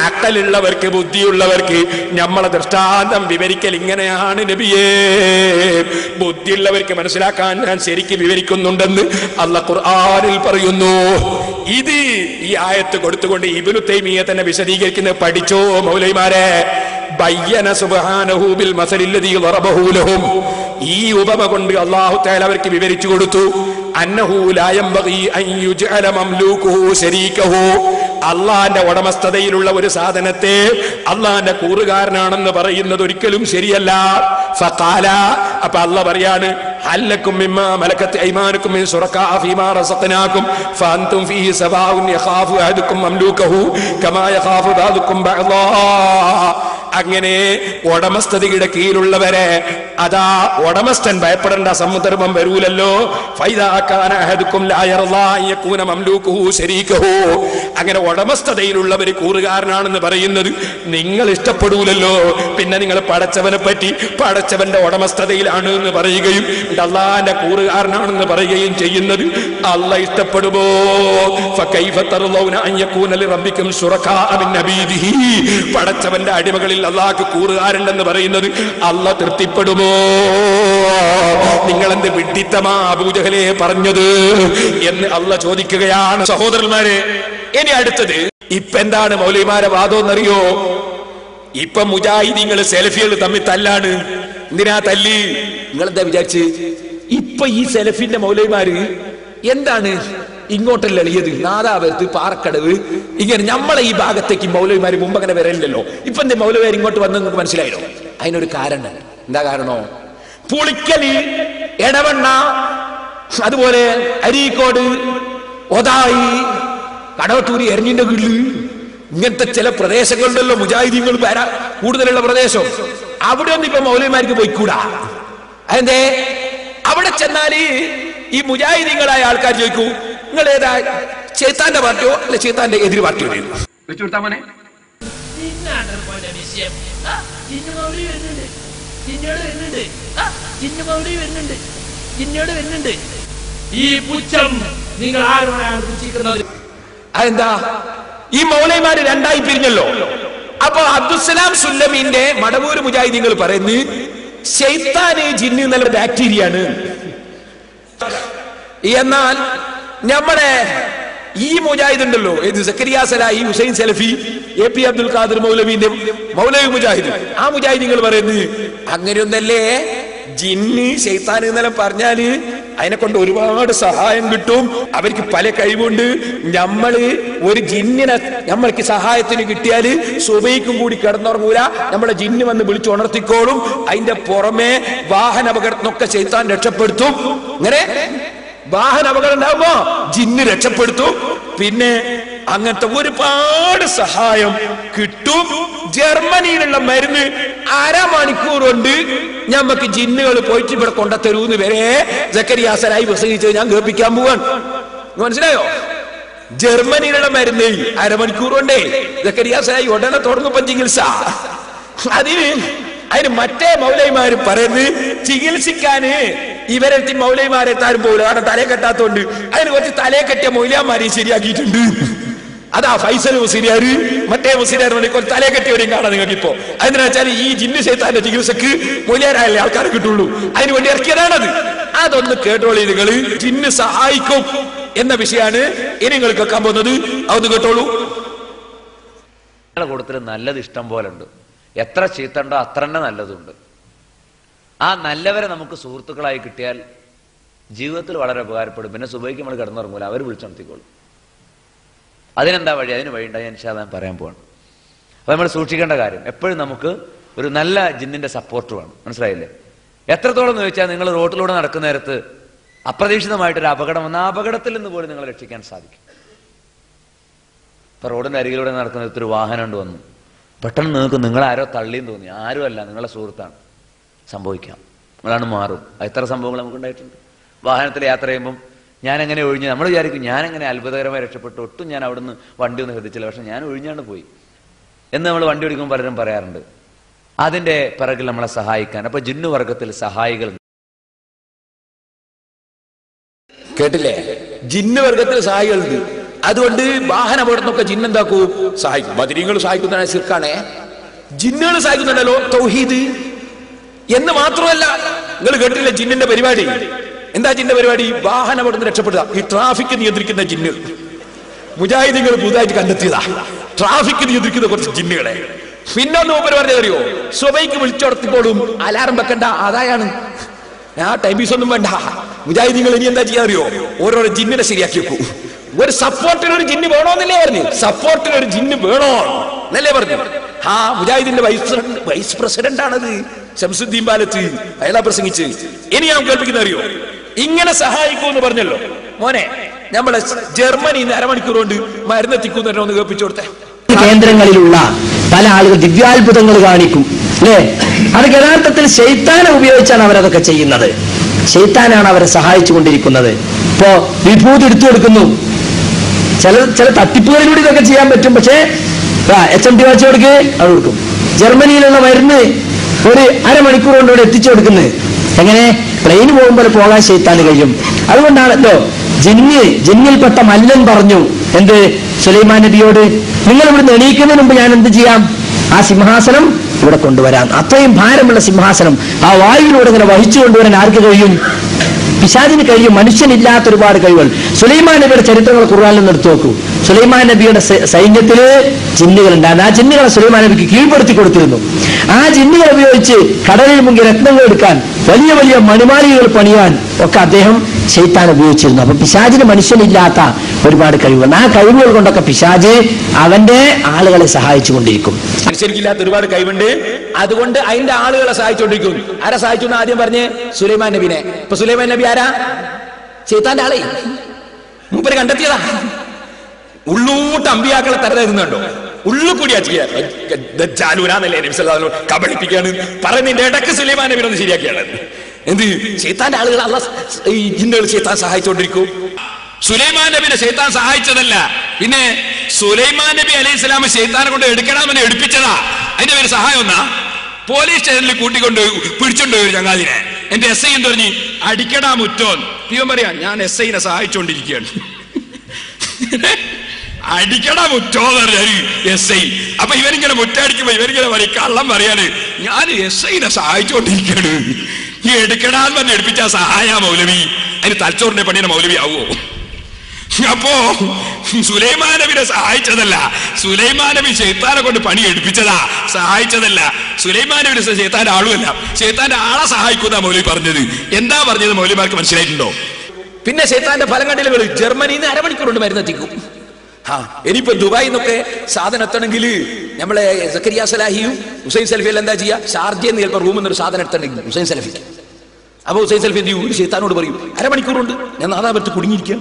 അഖലുള്ളവർക്ക്, ബുദ്ധിയുള്ളവർക്ക് നമ്മളെ ദൃഷ്ടാന്തം വിവരിക്കൽ ഇങ്ങനെയാണ് നബിയേ. ബുദ്ധിയുള്ളവർക്ക് മനസ്സിലാക്കാൻ ഞാൻ ശരിക്കും വിവരിക്കുന്നുണ്ടെന്ന് അല്ലാഹു ഖുർആനിൽ പറയുന്നു. ഇത് ഈ ആയത്ത് കൊടുത്തുകൊണ്ട് ഇബ്നു തൈമിയ്യ തന്നെ വിശദീകരിക്കുന്നത് പഠിച്ചോ മൗലവിമാരെ. ബയ്യന സുബ്ഹാനഹു ബിൽ മസലില്ലദീ ളറബഹു ലഹും. ഈ ഉപമ കൊണ്ട് അല്ലാഹു തആല അവർക്ക് വിവരിച്ചു കൊടുത്തു. അന്നഹു ലാ യംബഗി അൻ യുജ്അല മംലൂകുഹു ശരീകഹു. അള്ളാന്റെ ഉടമസ്ഥതയിലുള്ള ഒരു സാധനത്തെ അള്ളാന്റെ കൂറുകാരനാണെന്ന് പറയുന്നത് ഒരിക്കലും ശരിയല്ല. ഫഖാല, അപ്പൊ അള്ളാഹ് പറയാണ്, ഹല്ലക്കും മിമ്മാ മലക്കത്ത് ഐമാനുക്കും മിൻ ശുറകാ ഫീമാ റസഖനാകും ഫഅൻതും ഫീഹി സവാഉൻ യഖാഫു അഹദുക്കും മംലൂകഹു കമാ യഖാഫു ബഅദുക്കും ബഅദാ. അങ്ങനെ ഉടമസ്ഥതയുടെ കീഴിലുള്ളവരെ അതാ ഉടമസ്ഥൻ ഭയപ്പെടേണ്ട സന്ദർഭം വരൂലല്ലോ. ഫൈദാ കാന അഹദുക്കും ലാ യർളാ അൻ യകൂന മംലൂകുഹു ശരീകഹു. അങ്ങനെ ഉടമസ്ഥതയിലുള്ളവര് കൂറുകാരനാണെന്ന് പറയുന്നത് നിങ്ങൾ ഇഷ്ടപ്പെടൂലല്ലോ. പിന്നെ നിങ്ങൾ പടച്ചവനെ പറ്റി പടച്ചവന്റെ ഉടമസ്ഥതയിലാണ് എന്ന് പറയുകയും അല്ലാഹുവിന്റെ കൂറുകാരനാണെന്ന് പറയുകയും ചെയ്യുന്നത് അല്ലാഹ് ഇഷ്ടപ്പെടുമോ? ഫകൈഫ തർളൗന അൻ യകൂന ലിറബ്ബികും ശുറകാ മിൻ നബീദിഹി. പടച്ചവന്റെ അടിമകളിൽ അല്ലാഹുക്ക് കൂറുകാരുണ്ടെന്ന് പറയുന്നത് അല്ലാഹ് തൃപ്തിപ്പെടുമോ? നിങ്ങൾ എന്ത് വിഡ്ഢിത്തമാ അബൂജഹലെ പറഞ്ഞത് എന്ന് അല്ലാഹ് ചോദിക്കുകയാണ്. സഹോദരന്മാരെ, ഇനി അടുത്തത് ഇപ്പൊ എന്താണ് മൗലവിമാരെ വാദം എന്നറിയോ? ഇപ്പൊ മുജാഹിദീങ്ങൾ സെലഫികൾ തമ്മിൽ തല്ലാണ്. എന്തിനാ തല്ല്? നിങ്ങൾ എന്താ വിചാരിച്ച്? ഇപ്പൊ ഈ സെലഫിന്റെ മൗലവിമാര് എന്താണ് ഇങ്ങോട്ടല്ല എളിയത്? നാദാപുരത്ത്, പാറക്കടവ്, ഇങ്ങനെ നമ്മളെ ഈ ഭാഗത്തേക്ക് മൗലവിമാര് മുമ്പ് അങ്ങനെ വരലില്ലല്ലോ. ഇപ്പൊ എന്റെ മൗലവിമാർ ഇങ്ങോട്ട് വന്ന് നിങ്ങൾക്ക് മനസ്സിലായല്ലോ. അതിനൊരു കാരണം. എന്താ കാരണോ? പുളിക്കല്, എടവണ്ണ, അതുപോലെ അരീക്കോട്, ഒതായി, കടവത്തൂരി, എരഞ്ഞിന്റെ വീട്ടില്, ഇങ്ങനത്തെ ചില പ്രദേശങ്ങളുണ്ടല്ലോ മുജാഹിദീങ്ങൾ കൂടുതലുള്ള പ്രദേശം. അവിടെ ഒന്നും ഇപ്പൊ മൗലവിമാർക്ക് പോയിക്കൂടാ. അതെന്തേ? അവിടെ ചെന്നാല് ഈ മുജാഹിദീങ്ങളായ ആൾക്കാർ ചോദിക്കൂ, നിങ്ങൾ ഏതാ, ചേത്താന്റെ പാർട്ടിയോ അല്ലെ ചേത്താന്റെ എതിര് പാർട്ടിയോ? വെച്ചു കൊടുത്താ മോനെ. ഈ പുച്ഛം നിങ്ങൾ ആരോടാണ് പുച്ഛിക്കുന്നത്? അതെന്താ? ഈ മൗലവിമാര് രണ്ടായി പിരിഞ്ഞല്ലോ. അപ്പൊ അബ്ദുസ്സലാം സുല്ലമീന്റെ മടവൂര് മുജാഹിദീങ്ങൾ പറയുന്നു ശൈത്താന് ജിന്ന് എന്നുള്ള ബാക്ടീരിയാണ്. എന്നാൽ നമ്മുടെ ഈ മുജാഹിദ് ഉണ്ടല്ലോ, ഏത് സക്കരിയ സലാഹി, ഹുസൈൻ സലഫി, എ പി അബ്ദുൽ ഖാദിർ മൗലവിന്റെ മൗലവി മുജാഹിദ്, ആ മുജാഹിദീങ്ങൾ പറയുന്നത് അങ്ങനെയൊന്നല്ലേ, ജിന്ന് ശൈത്താൻ എന്നെല്ലാം പറഞ്ഞാല് അതിനെ കൊണ്ട് ഒരുപാട് സഹായം കിട്ടും, അവർക്ക് പല കഴിവുണ്ട്. നമ്മള് ഒരു ജിന്നിനെ നമ്മൾക്ക് സഹായത്തിന് കിട്ടിയാല് സുബഹിക്കും കൂടി കിടന്നുറങ്ങൂല, നമ്മളെ ജിന്ന് വന്ന് വിളിച്ചുണർത്തിക്കോളും. അതിന്റെ പുറമെ വാഹന അപകടത്തിനൊക്കെ ശൈത്താൻ രക്ഷപ്പെടുത്തും. ഇങ്ങനെ വാഹന അപകടം ഉണ്ടാകുമ്പോ ജിന്ന് രക്ഷപ്പെടുത്തും. പിന്നെ അങ്ങനത്തെ ഒരുപാട് സഹായം കിട്ടും. ജർമ്മനിയിലുള്ള മരുന്ന് അരമണിക്കൂർ കൊണ്ട് ഞമ്മക്ക് ജിന്നുകൾ പോയിട്ട് ഇവിടെ കൊണ്ടുത്തരൂന്ന് വരെ സക്കരിയ സലാഹി പ്രസംഗിച്ചത് ഞാൻ കേൾപ്പിക്കാൻ പോവാൻ. മനസ്സിലായോ? ജർമ്മനിയിലുള്ള മരുന്ന് അരമണിക്കൂർ കൊണ്ടേ സക്കരിയ സലാഹി ഉടനെ തുടങ്ങുമ്പോ ചികിത്സ. അതിന് മറ്റേ മൗലവിമാര് പറയുന്നത് ചികിത്സിക്കാന് ഇവരെത്തി മൗലവിമാരെത്താരും പോലും, കാരണം തലയെ കെട്ടാത്തോണ്ട് അതിന് കുറച്ച് തലയെ കെട്ടിയ മൗലവിമാരെ ശരിയാക്കിയിട്ടുണ്ട്. അതാ ഫൈസൽ മുസ്ലിയാര്, മറ്റേ മുസ്ലിയാർ കുറച്ച് തലയെ കെട്ടിയവരെയും കാണാം നിങ്ങൾക്ക് ഇപ്പോ. അതെന്താ വെച്ചാൽ ഈ ജിന്ന് ശൈത്താന്റെ ചികിത്സക്ക് മൗലിയാരായല്ലേ ആൾക്കാർ കിട്ടുള്ളൂ, അതിന് വേണ്ടി ഇറക്കിയതാണത്. അതൊന്ന് കേട്ടോളൂ നിങ്ങൾ. ജിന്ന് സഹായിക്കും എന്ന വിഷയമാണ് ഇനി നിങ്ങൾ കേൾക്കാൻ പോകുന്നത്. അതൊന്ന് കേട്ടോളൂ. കൂട്ടത്തിൽ നല്ലത് ഇഷ്ടം പോലെ ഉണ്ട്. എത്ര ചീത്തണ്ടോ അത്ര തന്നെ നല്ലതുണ്ട്. ആ നല്ലവരെ നമുക്ക് സുഹൃത്തുക്കളായി കിട്ടിയാൽ ജീവിതത്തിൽ വളരെ ഉപകാരപ്പെടും. പിന്നെ സുബഹിക്ക് നമ്മൾ കിടന്നുറങ്ങൂല, അവർ വിളിച്ചുണർത്തിക്കോളും. അതിനെന്താ വഴി? അതിന് വഴി ഉണ്ടായി ഞാൻ പറയാൻ പോവാണ്. അപ്പൊ നമ്മൾ സൂക്ഷിക്കേണ്ട കാര്യം, എപ്പോഴും നമുക്ക് ഒരു നല്ല ജിന്നിന്റെ സപ്പോർട്ട് വേണം. മനസ്സിലായില്ലേ? എത്രത്തോളം എന്ന് ചോദിച്ചാൽ, നിങ്ങൾ റോഡിലൂടെ നടക്കുന്ന നേരത്ത് അപ്രതീക്ഷിതമായിട്ടൊരു അപകടം വന്ന ആ അപകടത്തിൽ നിന്ന് പോലും നിങ്ങളെ രക്ഷിക്കാൻ സാധിക്കും. ഇപ്പൊ റോഡിന്റെ അരികിലൂടെ നടക്കുന്ന നേരത്ത് ഒരു വാഹനം കൊണ്ട് വന്നു, പെട്ടെന്ന് നിങ്ങൾക്ക് നിങ്ങളാരോ തള്ളിയും തോന്നി. ആരുമല്ല, നിങ്ങളെ സുഹൃത്താണ്. സംഭവിക്കാം, നിങ്ങളാണ് മാറും. എത്ര സംഭവങ്ങൾ നമുക്കുണ്ടായിട്ടുണ്ട്. വാഹനത്തിൽ യാത്ര ചെയ്യുമ്പം ഞാൻ എങ്ങനെ ഒഴിഞ്ഞു, നമ്മൾ വിചാരിക്കും ഞാൻ എങ്ങനെ അത്ഭുതകരമായി രക്ഷപ്പെട്ടു, ഒട്ടും ഞാൻ അവിടുന്ന് വണ്ടി ഒന്നും ശ്രദ്ധിച്ചില്ല, പക്ഷെ ഞാൻ ഒഴിഞ്ഞാണ്ട് പോയി എന്ന് നമ്മൾ വണ്ടി ഓടിക്കുമ്പോൾ പലരും പറയാറുണ്ട്. അതിന്റെ പിറകിൽ നമ്മളെ സഹായിക്കാൻ അപ്പൊ ജിന്നു വർഗത്തിൽ സഹായികൾ കേട്ടില്ലേ? ജിന്ന് വർഗത്തിൽ സഹായികളുണ്ട്. അതുകൊണ്ട് വാഹന അപകടത്തിനൊക്കെ ജിന്നെന്താക്കൂ? സഹായിക്കും. ബദരീങ്ങൾ സഹായിക്കുന്ന ശിർക്കാണേ, ജിന്നുകൾ സഹായിക്കുന്നുണ്ടല്ലോ, തൗഹീദ് എന്ന് മാത്രമല്ല. നിങ്ങൾ കേട്ടില്ല ജിന്നിന്റെ പരിപാടി? എന്താ ജിന്റെ പരിപാടി? വാഹന അപകടത്തിന് രക്ഷപ്പെടുക. ഈ ട്രാഫിക് നിയന്ത്രിക്കുന്ന ജിന്ന് മുജാഹിദീങ്ങൾ പുതുതായിട്ട് കണ്ടെത്തിയതാ. ട്രാഫിക് നിയന്ത്രിക്കുന്ന കുറച്ച് ജിന്നുകളെ പിന്നൊന്ന് മൂപ്പര് പറഞ്ഞറിയോ, സുബൈക്ക് വിളിച്ചോടത്തിക്കോളും, അലാറം വെക്കണ്ട, അതായാണ് ആ ടൈം പീസ് ഒന്നും വേണ്ട. മുജാഹിദീങ്ങൾ ഇനി എന്താ ചെയ്യാ അറിയോ, ഓരോരോ ജിന്നിനെ ശരിയാക്കി വെക്കൂ. ഒരു സപ്പോർട്ടിന് ഒരു ജിന്ന് വേണോന്നല്ലേ പറഞ്ഞു, സപ്പോർട്ടിന് ഒരു ജിന്ന് വേണോ എന്നല്ലേ പറഞ്ഞു. ആ മുജാഹിദിന്റെ വൈസ് പ്രസിഡന്റ് ആണത് ശംസുദ്ദീൻ ബാലത്ത്, അയാളാ പ്രസംഗിച്ച്. ഇനി ഞാൻ കേൾപ്പിക്കുന്ന അറിയോ, ഇങ്ങനെ സഹായിക്കൂ എന്ന് പറഞ്ഞല്ലോ. മോനെ, നമ്മളെ ജർമ്മനിന്ന് അരമണിക്കൂർ കൊണ്ട് മരുന്നെത്തിക്കൂന്ന് ഒന്ന് കേൾപ്പിച്ചു കൊടുത്തേ. കേന്ദ്രങ്ങളിലുള്ള പല ആളുകൾ ദിവ്യാത്ഭുതങ്ങൾ കാണിക്കും അല്ലേ? അത് യഥാർത്ഥത്തിൽ ശൈത്താനെ ഉപയോഗിച്ചാണ് അവരതൊക്കെ ചെയ്യുന്നത്. ശൈത്താനാണ് അവരെ സഹായിച്ചു കൊണ്ടിരിക്കുന്നത്. ഇപ്പോ വിഭൂതി എടുത്തു കൊടുക്കുന്നു, ചില തട്ടിപ്പുകളിലൂടെ ഇതൊക്കെ ചെയ്യാൻ പറ്റും. പക്ഷേ HMT വാച്ച് കൊടുക്ക്, അത് കൊടുക്കും. ജർമ്മനിയിലുള്ള മരുന്ന് ഒരു അരമണിക്കൂർ കൊണ്ട് ഇവിടെ എത്തിച്ചു കൊടുക്കുന്നത്. എങ്ങനെ? പ്ലെയിന് പോകുമ്പോൾ പോകാൻ ശൈത്താന് കഴിയും. അതുകൊണ്ടാണല്ലോ ജിന്നിൽപ്പെട്ട മല്ലൻ പറഞ്ഞു എന്ത് സുലൈമാൻ നബിയോട്, നിങ്ങൾ ഇവിടുന്ന് എണീക്കുന്നതിന് മുമ്പ് ഞാൻ എന്ത് ചെയ്യാം, ആ സിംഹാസനം ഇവിടെ കൊണ്ടുവരാം. അത്രയും ഭാരമുള്ള സിംഹാസനം ആ വായുവിലൂടെ ഇങ്ങനെ വഹിച്ചു കൊണ്ടുവരാൻ ആർക്ക് കഴിയും? പിശാചിന് കഴിയും. മനുഷ്യനില്ലാത്ത ഒരുപാട് കഴിവുകൾ. സുലൈമാൻ നബിയുടെ ചരിത്രങ്ങൾ ഖുർആനിൽ നിന്ന് എടുത്തു നോക്കൂ. സുലൈമാൻ നബിയുടെ സൈന്യത്തില് ജിന്നുകൾ ഉണ്ടായിരുന്നു. ആ ജിന്നുകളെ സുലൈമാൻ നബിക്ക് കീഴ്പ്പെടുത്തി കൊടുത്തിരുന്നു. ആ ജിന്നുകൾ ഉപയോഗിച്ച് കടലിൽ മുങ്ങി രത്നങ്ങൾ എടുക്കാൻ, വലിയ വലിയ മണിമാലികകൾ പണിയാൻ ഒക്കെ അദ്ദേഹം ശൈത്താൻ ഉപയോഗിച്ചിരുന്നു. അപ്പൊ പിശാചിന് മനുഷ്യനില്ലാത്ത ഒരുപാട് കഴിവുകൾ. ആ കഴിവുകൾ കൊണ്ടൊക്കെ പിശാച് അവന്റെ ആളുകളെ സഹായിച്ചു കൊണ്ടിരിക്കും. മനുഷ്യർക്കില്ലാത്ത ഒരുപാട് കഴിവുണ്ട്, അതുകൊണ്ട് അതിന്റെ ആളുകളെ സഹായിച്ചുകൊണ്ടിരിക്കും. ആരാ സഹായിച്ചു എന്ന് ആദ്യം പറഞ്ഞ്? സുലൈമാൻ നബിനെ. ഇപ്പൊ സുലൈമാൻ നബി ആരാ? ശൈത്താന്റെ ആളെ മൂപ്പര് കണ്ടെത്തിയതാ. ഉള്ളൂട്ട് അമ്പിയാക്കളെ തരതരുന്നുണ്ടോ? ഉള്ളു കൂടിയാ ചെയ്യാനല്ലേ കബളിപ്പിക്കാണ് പറയുന്നതിന്റെ ഇടക്ക് സുലൈമാൻ നബി ഒന്ന് ശരിയാക്കിയാണ്. എന്ത് ശൈത്താന്റെ ആളുകൾ ഈ ജിന്നുകൾ ശൈത്താൻ സഹായിച്ചുകൊണ്ടിരിക്കും. സുലൈമാൻ നബിനെ ശൈത്താൻ സഹായിച്ചതല്ല, പിന്നെ സുലൈമാൻ നബി അലൈഹി സ്വലാം ശൈത്താനെ കൊണ്ട് എടുക്കണമെന്ന് എടുപ്പിച്ചതാ. അതിന്റെ പേര് സഹായം ഒന്നാ. പോലീസ് സ്റ്റേഷനിൽ കൂട്ടിക്കൊണ്ട് പിടിച്ചോണ്ടുപോയി ഒരു ചങ്ങാതിനെ. എന്റെ SI എന്ന് പറഞ്ഞ് അടിക്കടാ മുറ്റോൻ. ഇവൻ പറയാ, ഞാൻ SIനെ സഹായിച്ചുകൊണ്ടിരിക്കുകയാണ്. അടിക്കടാ മുറ്റോന്ന് പറഞ്ഞ SI. അപ്പൊ ഇവനിങ്ങനെ മുറ്റടിക്കുമ്പോ ഇവനിങ്ങനെ പറയും, കള്ളം പറയാണ്, ഞാൻ SIനെ സഹായിച്ചുകൊണ്ടിരിക്കുകയാണ്. ഈ എടുക്കടാന്ന് പറഞ്ഞ് എടുപ്പിച്ച സഹായ മൗലവി. അതിന് തലച്ചോറിന്റെ പണിയുടെ മൗലവി ആവോ? അപ്പോ സുലൈമാൻ നബിനെ സഹായിച്ചതല്ല, സുലൈമാൻ നബി ശൈത്താനെ കൊണ്ട് പണി എടുപ്പിച്ചതാ, സഹായിച്ചതല്ല. സുലൈമാൻ നബി ശൈത്താന്റെ ആളുമല്ല, ശൈത്താന്റെ ആളെ സഹായിക്കുന്ന മൗലവി പറഞ്ഞത്. എന്താ പറഞ്ഞത് മൗലവിമാർക്ക് മനസ്സിലായിട്ടുണ്ടോ? പിന്നെ ശൈത്താന്റെ ഫലം കണ്ടില്ല, ജർമ്മനിയിൽ നിന്ന് അരമണിക്കൂർ കൊണ്ട് മരുന്നെത്തിക്കും. ഇനിയിപ്പോ ദുബായിൽ നിന്നൊക്കെ സാധനം എത്തണമെങ്കിൽ നമ്മളെ സക്കരിയ സലാഹിയും ഹുസൈൻ സലഫിയിൽ എന്താ ചെയ്യാ? ഷാർജയിൽ നിന്ന് ചിലപ്പോൾ റൂമിൽ നിന്നൊരു സാധനം എടുത്തണമെങ്കിൽ ഹുസൈൻ സലഫിക്ക്. അപ്പൊ ഹുസൈൻ സലഫി എന്ത് ചെയ്യും? ഒരു ശൈത്താനോട് പറയും, അരമണിക്കൂറുണ്ട് ഞാൻ നാദാപുരത്ത് കുടുങ്ങിയിരിക്കുക,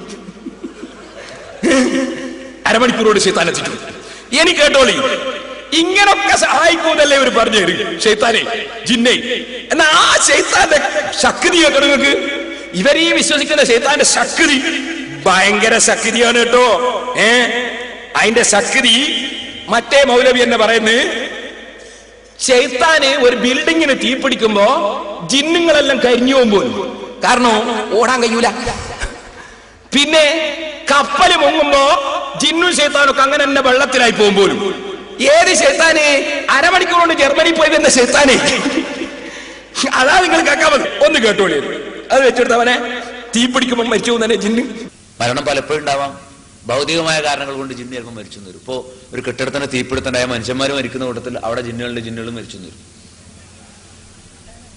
അരമണിക്കൂറോട് ശൈത്താൻ എത്തിച്ചു. എനിക്ക് കേട്ടോളി, ഇങ്ങനൊക്കെ സഹായിക്കൂന്നല്ലേ ഇവർ പറഞ്ഞു തരും ശൈത്താനെ, ജിന്നെ. എന്നാ ആ ശൈത്താന്റെ ശക്തി കേട്ടോ നിങ്ങൾക്ക്. ഇവരീ വിശ്വസിക്കുന്ന ശൈത്താന്റെ ശക്തി ഭയങ്കര ശക്തിയാണ് കേട്ടോ. അതിന്റെ ശക്തി മറ്റേ മൗലവി എന്ന് പറയുന്നത്, ശൈത്താന് ഒരു ബിൽഡിങ്ങിന് തീപിടിക്കുമ്പോ ജിന്നുകളെല്ലാം കരിഞ്ഞു പോകുമ്പോൾ, കാരണം ഓടാൻ കഴിയൂല. പിന്നെ കപ്പല് മുങ്ങുമ്പോ ജിന്നും ശൈത്താനൊക്കെ അങ്ങനെ തന്നെ വെള്ളത്തിലായി പോകുമ്പോഴും, ഏത് ശൈത്താന്? അരമണിക്കൂർ കൊണ്ട് ജർമ്മനി പോയി വരുന്ന ശൈത്താന്. അതാ നിങ്ങൾ കേൾക്കാമത്. ഒന്ന് കേട്ടോളി, അത് വെച്ചെടുത്തവനെ തീപിടിക്കുമ്പോൾ മരിച്ചു തന്നെ ജിന്ന്. മരണം പലപ്പോഴും ഉണ്ടാവാം. ഭൗതികമായ കാരണങ്ങൾ കൊണ്ട് ജിന്ന് ചിലപ്പോൾ മരിച്ചു വരും. ഇപ്പോ ഒരു കെട്ടിടത്തിന് തീപിടുത്തണ്ടായ മനുഷ്യന്മാർ മരിക്കുന്ന കൂട്ടത്തിൽ അവിടെ ജിന്നുകളും മരിച്ചു വരും.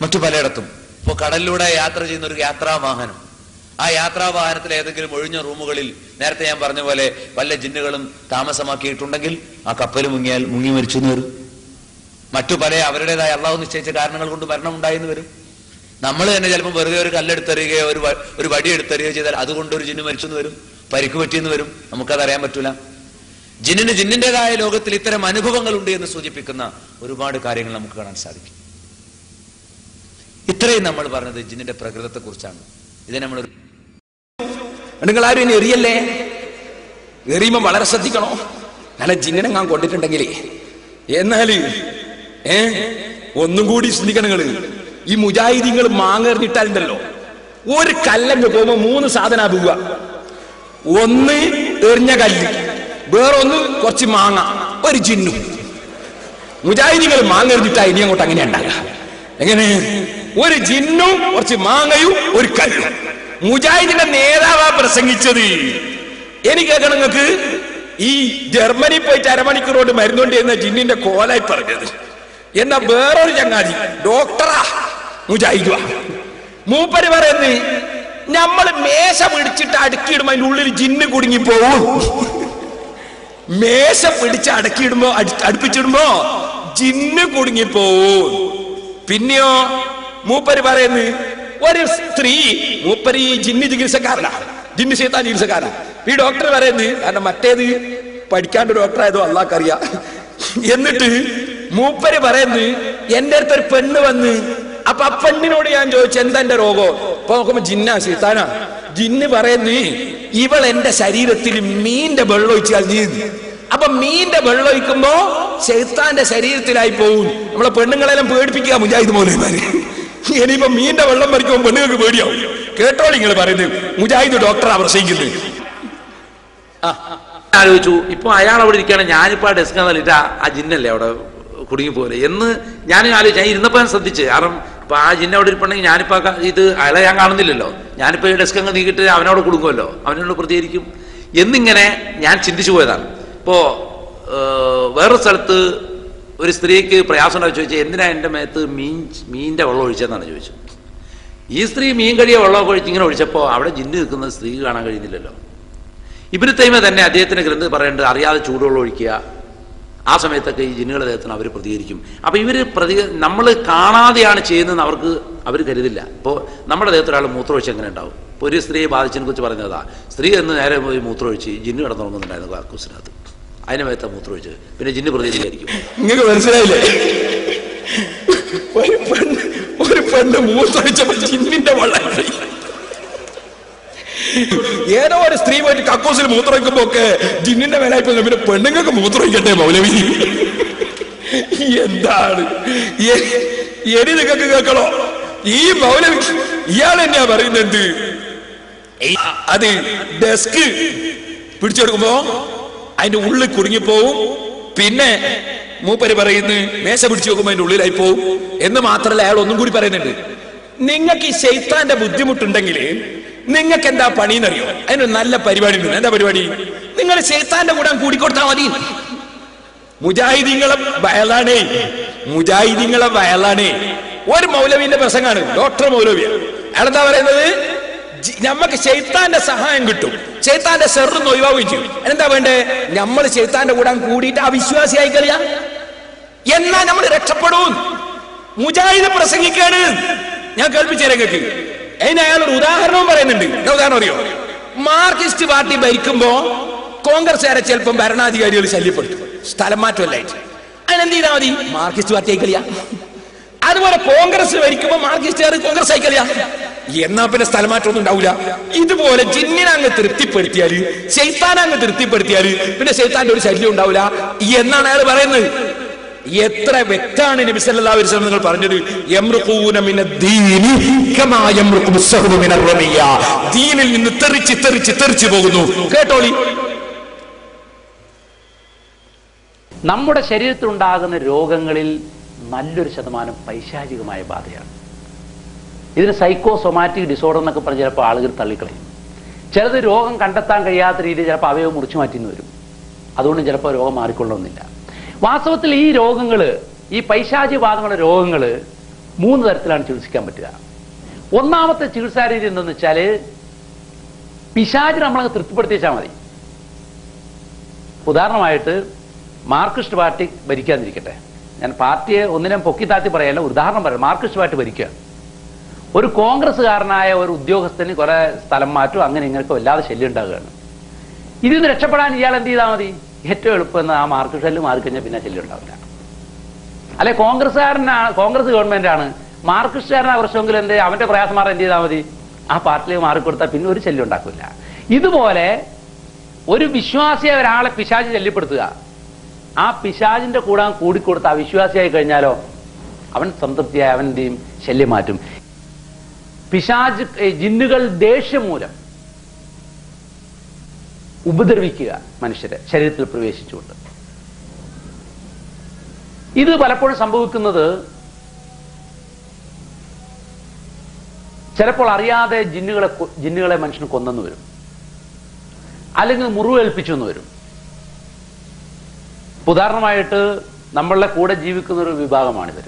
മറ്റു പലയിടത്തും ഇപ്പോ കടലിലൂടെ യാത്ര ചെയ്യുന്ന ഒരു യാത്രാവാഹനം, ആ യാത്രാവാഹനത്തിൽ ഏതെങ്കിലും ഒഴിഞ്ഞ റൂമുകളിൽ നേരത്തെ ഞാൻ പറഞ്ഞ പോലെ വല്ല ജിന്നുകളും താമസമാക്കിയിട്ടുണ്ടെങ്കിൽ ആ കപ്പൽ മുങ്ങി മരിച്ചു എന്ന് വരും. മറ്റു പല അവരുടേതായ അള്ളാഹു നിശ്ചയിച്ച കാരണങ്ങൾ കൊണ്ട് മരണം ഉണ്ടായെന്ന് വരും. നമ്മൾ തന്നെ ചിലപ്പോൾ വെറുതെ ഒരു കല്ലെടുത്തെറിയുകയോ ഒരു വടി എടുത്തെറിയുകയോ ചെയ്താൽ അതുകൊണ്ട് ഒരു ജിന്ന് മരിച്ചെന്ന് വരും, പരിക്ക് പറ്റിയെന്ന് വരും. നമുക്കതറിയാൻ പറ്റൂല. ജിന്നിന്റേതായ ലോകത്തിൽ ഇത്തരം അനുഭവങ്ങൾ ഉണ്ട് എന്ന് സൂചിപ്പിക്കുന്ന ഒരുപാട് കാര്യങ്ങൾ നമുക്ക് കാണാൻ സാധിക്കും. ഇത്രയും നമ്മൾ പറഞ്ഞത് ജിന്നിന്റെ പ്രകൃതത്തെ കുറിച്ചാണ്. ഇത് നമ്മൾ നിങ്ങൾ ആരും ഇനി എറിയല്ലേ, എറിയുമ്പോ വളരെ ശ്രദ്ധിക്കണോ. നല്ല ജിന്നിനെ ഞാൻ കൊണ്ടിട്ടുണ്ടെങ്കിലേ എന്നാല് ഒന്നും കൂടി ശ്രദ്ധിക്കണം. നിങ്ങള് ഈ മുജാഹിദീങ്ങൾ മാങ്ങ എറിഞ്ഞിട്ടാലുണ്ടല്ലോ, ഒരു കല്ലങ്ങ് പോകുമ്പോ 3 സാധനം പോവുക. ഒന്ന് എറിഞ്ഞ കല്ല്, വേറൊന്ന് കുറച്ച് മാങ്ങ, ഒരു ജിന്നും. മുജാഹിദീങ്ങൾ മാങ്ങ എറിഞ്ഞിട്ടാ ഇനി അങ്ങോട്ട് അങ്ങനെ ഉണ്ടാകുക. എങ്ങനെ? ഒരു ജിന്നും കുറച്ച് മാങ്ങയും ഒരു കല്ലും. മുജാഹിദിന്റെ നേതാവാ പ്രസംഗിച്ചത്. എനിക്ക് കേൾക്കണം നിങ്ങൾക്ക്. ഈ ജർമ്മനി പോയിട്ട് അരമണിക്കൂർ കൊണ്ട് മരുന്നുകൊണ്ട് എന്ന ജിന്നിന്റെ കോലായി പറഞ്ഞത്. എന്നാ വേറൊരു ചങ്ങാതി ഡോക്ടറാ മുജാഹിദ് മൂപ്പര് പറയുന്നത് നമ്മൾ മേശ പിടിച്ചിട്ട് അടുക്കിയിടുമ്പോ അതിന്റെ ഉള്ളിൽ ജിന്ന് കുടുങ്ങി പോവും. മേശ പിടിച്ച് അടക്കിയിടുമ്പോ അടുപ്പിച്ചിടുമ്പോ ജിന്ന് കുടുങ്ങി പോവും. പിന്നെയോ മൂപ്പര് പറയുന്നത് ഒരു സ്ത്രീ, മൂപ്പര് ഈ ജിന്ന് ചികിത്സക്കാരനാ, ജിന്ന് ശൈത്താൻ ചികിത്സക്കാരനാ. ഈ ഡോക്ടർ പറയുന്നത്, കാരണം മറ്റേത് പഠിക്കാണ്ട് ഡോക്ടറായതോ അള്ളാഹ്ക്കറിയാം. എന്നിട്ട് മൂപ്പര് പറയുന്നത് എന്റെ അടുത്തൊരു പെണ്ണ് വന്ന്, അപ്പൊ ആ പെണ്ണിനോട് ഞാൻ ചോദിച്ചു എന്താ എന്റെ രോഗം? അപ്പൊ നോക്കുമ്പോ ജിന്നാ ശൈത്താനാ. ജിന്ന് പറയുന്നു ഇവൾ എന്റെ ശരീരത്തിൽ മീന്റെ വെള്ളം ഒഴിച്ച് കളഞ്ഞു. അപ്പൊ മീന്റെ വെള്ളം ഒഴിക്കുമ്പോ ശൈത്താന്റെ ശരീരത്തിലായി പോവും. നമ്മളെ പെണ്ണുങ്ങളെല്ലാം പേടിപ്പിക്കുക മുജാഹിദ് മൗലവിമാര്. ഇനിയിപ്പോ മീന്റെ വെള്ളം മറിക്കുമ്പോ പെണ്ണുങ്ങൾക്ക് പേടിയാവും. കേട്ടോളി നിങ്ങൾ പറയുന്നത് മുജാഹിദ് ഡോക്ടറാ പ്രസംഗിക്കുന്നത്. ആലോചിച്ചു, ഇപ്പൊ അയാൾ അവിടെ ഇരിക്കുകയാണ്, ഞാനിപ്പോ ആ ഡെസ്ക് തള്ളിട്ട് ആ ജിന്നല്ലേ അവിടെ കുടുങ്ങിപ്പോലെ എന്ന് ഞാൻ ആലോചിച്ചു. ഞാൻ ഇരുന്നപ്പോ ഞാൻ ശ്രദ്ധിച്ച്, കാരണം ഇപ്പൊ ആ ജിന്ന അവിടെ ഇരിപ്പുണ്ടെങ്കിൽ ഞാനിപ്പോ ഇത് അയാളെ ഞാൻ കാണുന്നില്ലല്ലോ, ഞാനിപ്പോ ഈ ഡെസ്ക് അങ്ങ് നീക്കിട്ട് അവനോട് കൊടുക്കുമല്ലോ, അവനോട് പ്രതികരിക്കും എന്നിങ്ങനെ ഞാൻ ചിന്തിച്ചു പോയതാണ്. ഇപ്പോ വേറൊരു സ്ഥലത്ത് ഒരു സ്ത്രീക്ക് പ്രയാസം ഉണ്ടാവും. ചോദിച്ചാൽ എന്തിനാ എൻ്റെ മേത്ത് മീനിന്റെ വെള്ളം ഒഴിച്ചതെന്നാണ് ചോദിച്ചത്. ഈ സ്ത്രീ മീൻ കഴിയ വെള്ളമൊക്കെ ഒഴിച്ച് ഇങ്ങനെ ഒഴിച്ചപ്പോൾ അവിടെ ജിന്ന് നിൽക്കുന്നത് സ്ത്രീക്ക് കാണാൻ കഴിയുന്നില്ലല്ലോ. ഇബ്നു തൈമിയ തന്നെ അദ്ദേഹത്തിന്റെ ഗ്രന്ഥം പറയേണ്ടത് അറിയാതെ ചൂടുവെള്ളം ഒഴിക്കുക, ആ സമയത്തൊക്കെ ഈ ജിന്നുകളുടെ ദേഹത്തിന് അവർ പ്രതികരിക്കും. അപ്പൊ ഇവര് നമ്മൾ കാണാതെയാണ് ചെയ്യുന്നതെന്ന് അവർ കരുതില്ല. ഇപ്പോൾ നമ്മുടെ ദേഹത്ത് ഒരാൾ മൂത്രമൊഴിച്ച് എങ്ങനെ ഉണ്ടാവും? ഇപ്പോൾ ഒരു സ്ത്രീയെ ബാധിച്ചതിനെ കുറിച്ച് പറഞ്ഞതാ, സ്ത്രീ എന്ന് നേരെ പോയി മൂത്രമൊഴിച്ച് ജിന്ന് കിടന്നുറങ്ങുന്നുണ്ടായിരുന്നു കാക്കൂസിനകത്ത്, അതിനെ മേത്ത മൂത്രമൊഴിച്ച്, പിന്നെ ജിന്ന് പ്രതികരിക്കും. നിങ്ങൾക്ക് മനസ്സിലായില്ലേ? ഒരു പെണ്ണ് മൂത്രമൊഴിച്ചപ്പോൾ ജിന്നിന്റെ വെള്ളം. ഏതോ ഒരു സ്ത്രീ പോയിട്ട് കക്കൂസിൽ മൂത്രമൊഴിക്കുമ്പോ ഒക്കെ ജിന്നിന്റെ മേലായിപ്പോ പിന്നെ പെണ്ണുങ്ങൾക്ക് മൂത്രമൊഴിക്കട്ടെ മൗലവി? എന്താണ് എനി നിങ്ങൾക്ക് കേൾക്കണോ? ഈ മൗലവി ഇയാൾ തന്നെയാ പറയുന്നത്. അത് ഡെസ്ക് പിടിച്ചെടുക്കുമ്പോ അതിന്റെ ഉള്ളിൽ കുടുങ്ങിപ്പോവും. പിന്നെ മൂപ്പര് പറയുന്നു മേശ പിടിച്ചു നോക്കുമ്പോ അതിന്റെ ഉള്ളിലായി പോവും എന്ന് മാത്രമല്ല, അയാൾ ഒന്നും കൂടി പറയുന്നുണ്ട്, നിങ്ങൾക്ക് ഈ ശൈത്താന്റെ ബുദ്ധിമുട്ടുണ്ടെങ്കിൽ നിങ്ങൾക്ക് എന്താ പണിയെന്നറിയോ? അതിനൊരു നല്ല പരിപാടി ഉണ്ട്. എന്താ പരിപാടി? നിങ്ങൾ ശൈത്താന്റെ കൂടെ കൂടിക്കൊടുത്താൽ മതി. മുജാഹിദീങ്ങളെ വയലാണേ, മുജാഹിദീങ്ങളെ വയലാണേ. ഒരു മൗലവിന്റെ പ്രസംഗമാണ്, ഡോക്ടർ മൗലവിയ. അയാളെന്താ പറയുന്നത്? നമുക്ക് ശൈത്താന്റെ സഹായം കിട്ടും, ശൈത്താന്റെ സെറിന്ന് ഒഴിവാകുകയും ചെയ്യും. എന്താ വേണ്ടേ? നമ്മൾ ശൈത്താന്റെ കൂടെ കൂടിയിട്ട് അവിശ്വാസിയായി കളിയാ, എന്നാ നമ്മൾ രക്ഷപ്പെടും. മുജാഹിദ് പ്രസംഗിക്കാണ്. ഞാൻ കേൾപ്പിച്ചേരങ്ങൾക്ക് അതിന് അയാളൊരു ഉദാഹരണവും പറയുന്നുണ്ട്. ഉദാഹരണം അറിയോ? മാർക്സിസ്റ്റ് പാർട്ടി ഭരിക്കുമ്പോ കോൺഗ്രസ്സുകാരെ ചിലപ്പം ഭരണാധികാരികൾ ശല്യപ്പെടുത്തും, സ്ഥലം മാറ്റമല്ലായിട്ട്. അതിനെന്ത് ചെയ്താൽ മതി? മാർക്സിസ്റ്റ് പാർട്ടി ആയിക്കളിയാ. അതുപോലെ കോൺഗ്രസ് ഭരിക്കുമ്പോ മാർക്സിസ്റ്റുകാർ കോൺഗ്രസ് ആയിക്കളിയാ, എന്നാ പിന്നെ സ്ഥലമാറ്റമൊന്നും ഉണ്ടാവില്ല. ഇതുപോലെ ജിന്നിനെ അങ്ങ് തൃപ്തിപ്പെടുത്തിയാല്, ശൈത്താനെ അങ്ങ് തൃപ്തിപ്പെടുത്തിയാല് പിന്നെ ശൈത്താന്റെ ഒരു ശല്യം ഉണ്ടാവില്ല എന്നാണ് അയാൾ പറയുന്നത്. എത്ര വ്യക്തമാണ് നബി സല്ലല്ലാഹു അലൈഹി വസല്ലം നിങ്ങൾ പറഞ്ഞത്. യംറുഖൂന മിനദ്ദീനി കമാ യംറുഖു സഹ്റു മിനർറമിയ. ദീനിൽ നിന്ന് തെറിച്ച് പോകുന്നു. കേട്ടോളി. നമ്മുടെ ശരീരത്തിൽ ഉണ്ടാകുന്ന രോഗങ്ങളിൽ നല്ലൊരു ശതമാനം പൈശാചികമായ ബാധയാണ്. ഇതിന് സൈക്കോസൊമാറ്റിക് ഡിസോർഡർ എന്നൊക്കെ പറഞ്ഞ് ചിലപ്പോൾ ആളുകൾ തള്ളിക്കളയും. ചിലത് രോഗം കണ്ടെത്താൻ കഴിയാത്ത രീതിയിൽ ചിലപ്പോൾ അവയവം മുറിച്ചു മാറ്റിന്ന് വരും. അതുകൊണ്ട് ചിലപ്പോൾ രോഗം മാറിക്കൊള്ളുന്നില്ല. വാസ്തവത്തിൽ ഈ രോഗങ്ങൾ, ഈ പൈശാചികബാധമുള്ള രോഗങ്ങൾ 3 തരത്തിലാണ് ചികിത്സിക്കാൻ പറ്റുക. ഒന്നാമത്തെ ചികിത്സാ രീതി എന്തെന്ന് വെച്ചാൽ പിശാച് നമ്മളങ്ങ് തൃപ്തിപ്പെടുത്തി വെച്ചാൽ മതി. ഉദാഹരണമായിട്ട് മാർക്സിസ്റ്റ് പാർട്ടി ഭരിക്കാതിരിക്കട്ടെ, ഞാൻ പാർട്ടിയെ ഒന്നിനും പൊക്കി താത്തി പറയല്ല, ഉദാഹരണം പറയാം. മാർക്സിസ്റ്റ് പാർട്ടി ഭരിക്കുക, ഒരു കോൺഗ്രസ്സുകാരനായ ഒരു ഉദ്യോഗസ്ഥന് കുറെ സ്ഥലം മാറ്റും, അങ്ങനെ ഇങ്ങനെയൊക്കെ വല്ലാതെ ശല്യം ഉണ്ടാകുകയാണ്. ഇതിൽ നിന്ന് രക്ഷപ്പെടാൻ ഇയാൾ എന്ത് ചെയ്താൽ മതി? ഏറ്റവും എളുപ്പം ആ മാർക്സിസ്റ്റ് ശല്യം മാറിക്കഴിഞ്ഞാൽ പിന്നെ ശല്യം ഉണ്ടാവില്ല. അല്ലെ കോൺഗ്രസ്സുകാരനാണ്, കോൺഗ്രസ് ഗവൺമെന്റാണ്, മാർക്സിസ്റ്റുകാരനായ പ്രശ്നമെങ്കിലും എന്ത് അവന്റെ പ്രയാസം മാറാൻ എന്ത് ചെയ്താൽ മതി? ആ പാർട്ടിയിലേക്ക് മാറിക്കൊടുത്താൽ പിന്നെ ഒരു ശല്യം ഉണ്ടാക്കില്ല. ഇതുപോലെ ഒരു വിശ്വാസിയെ ഒരാളെ പിശാച് ശല്യപ്പെടുത്തുക, ആ പിശാചിന്റെ കൂടെ കൂടിക്കൊടുത്ത് അവിശ്വാസിയായി കഴിഞ്ഞാലോ അവൻ സംതൃപ്തിയായി അവൻ എന്ത് ചെയ്യും? ശല്യം മാറ്റും. പിശാച് ജിന്നുകൾ ദേഷ്യം മൂലം ഉപദ്രവിക്കുക മനുഷ്യരെ ശരീരത്തിൽ പ്രവേശിച്ചുകൊണ്ട്. ഇത് പലപ്പോഴും സംഭവിക്കുന്നത് ചിലപ്പോൾ അറിയാതെ ജിന്നുകളെ മനുഷ്യന് കൊന്നെന്ന് വരും, അല്ലെങ്കിൽ മുറിവേൽപ്പിച്ചു എന്ന് വരും. ഉദാഹരണമായിട്ട് നമ്മളുടെ കൂടെ ജീവിക്കുന്ന ഒരു വിഭാഗമാണിവർ.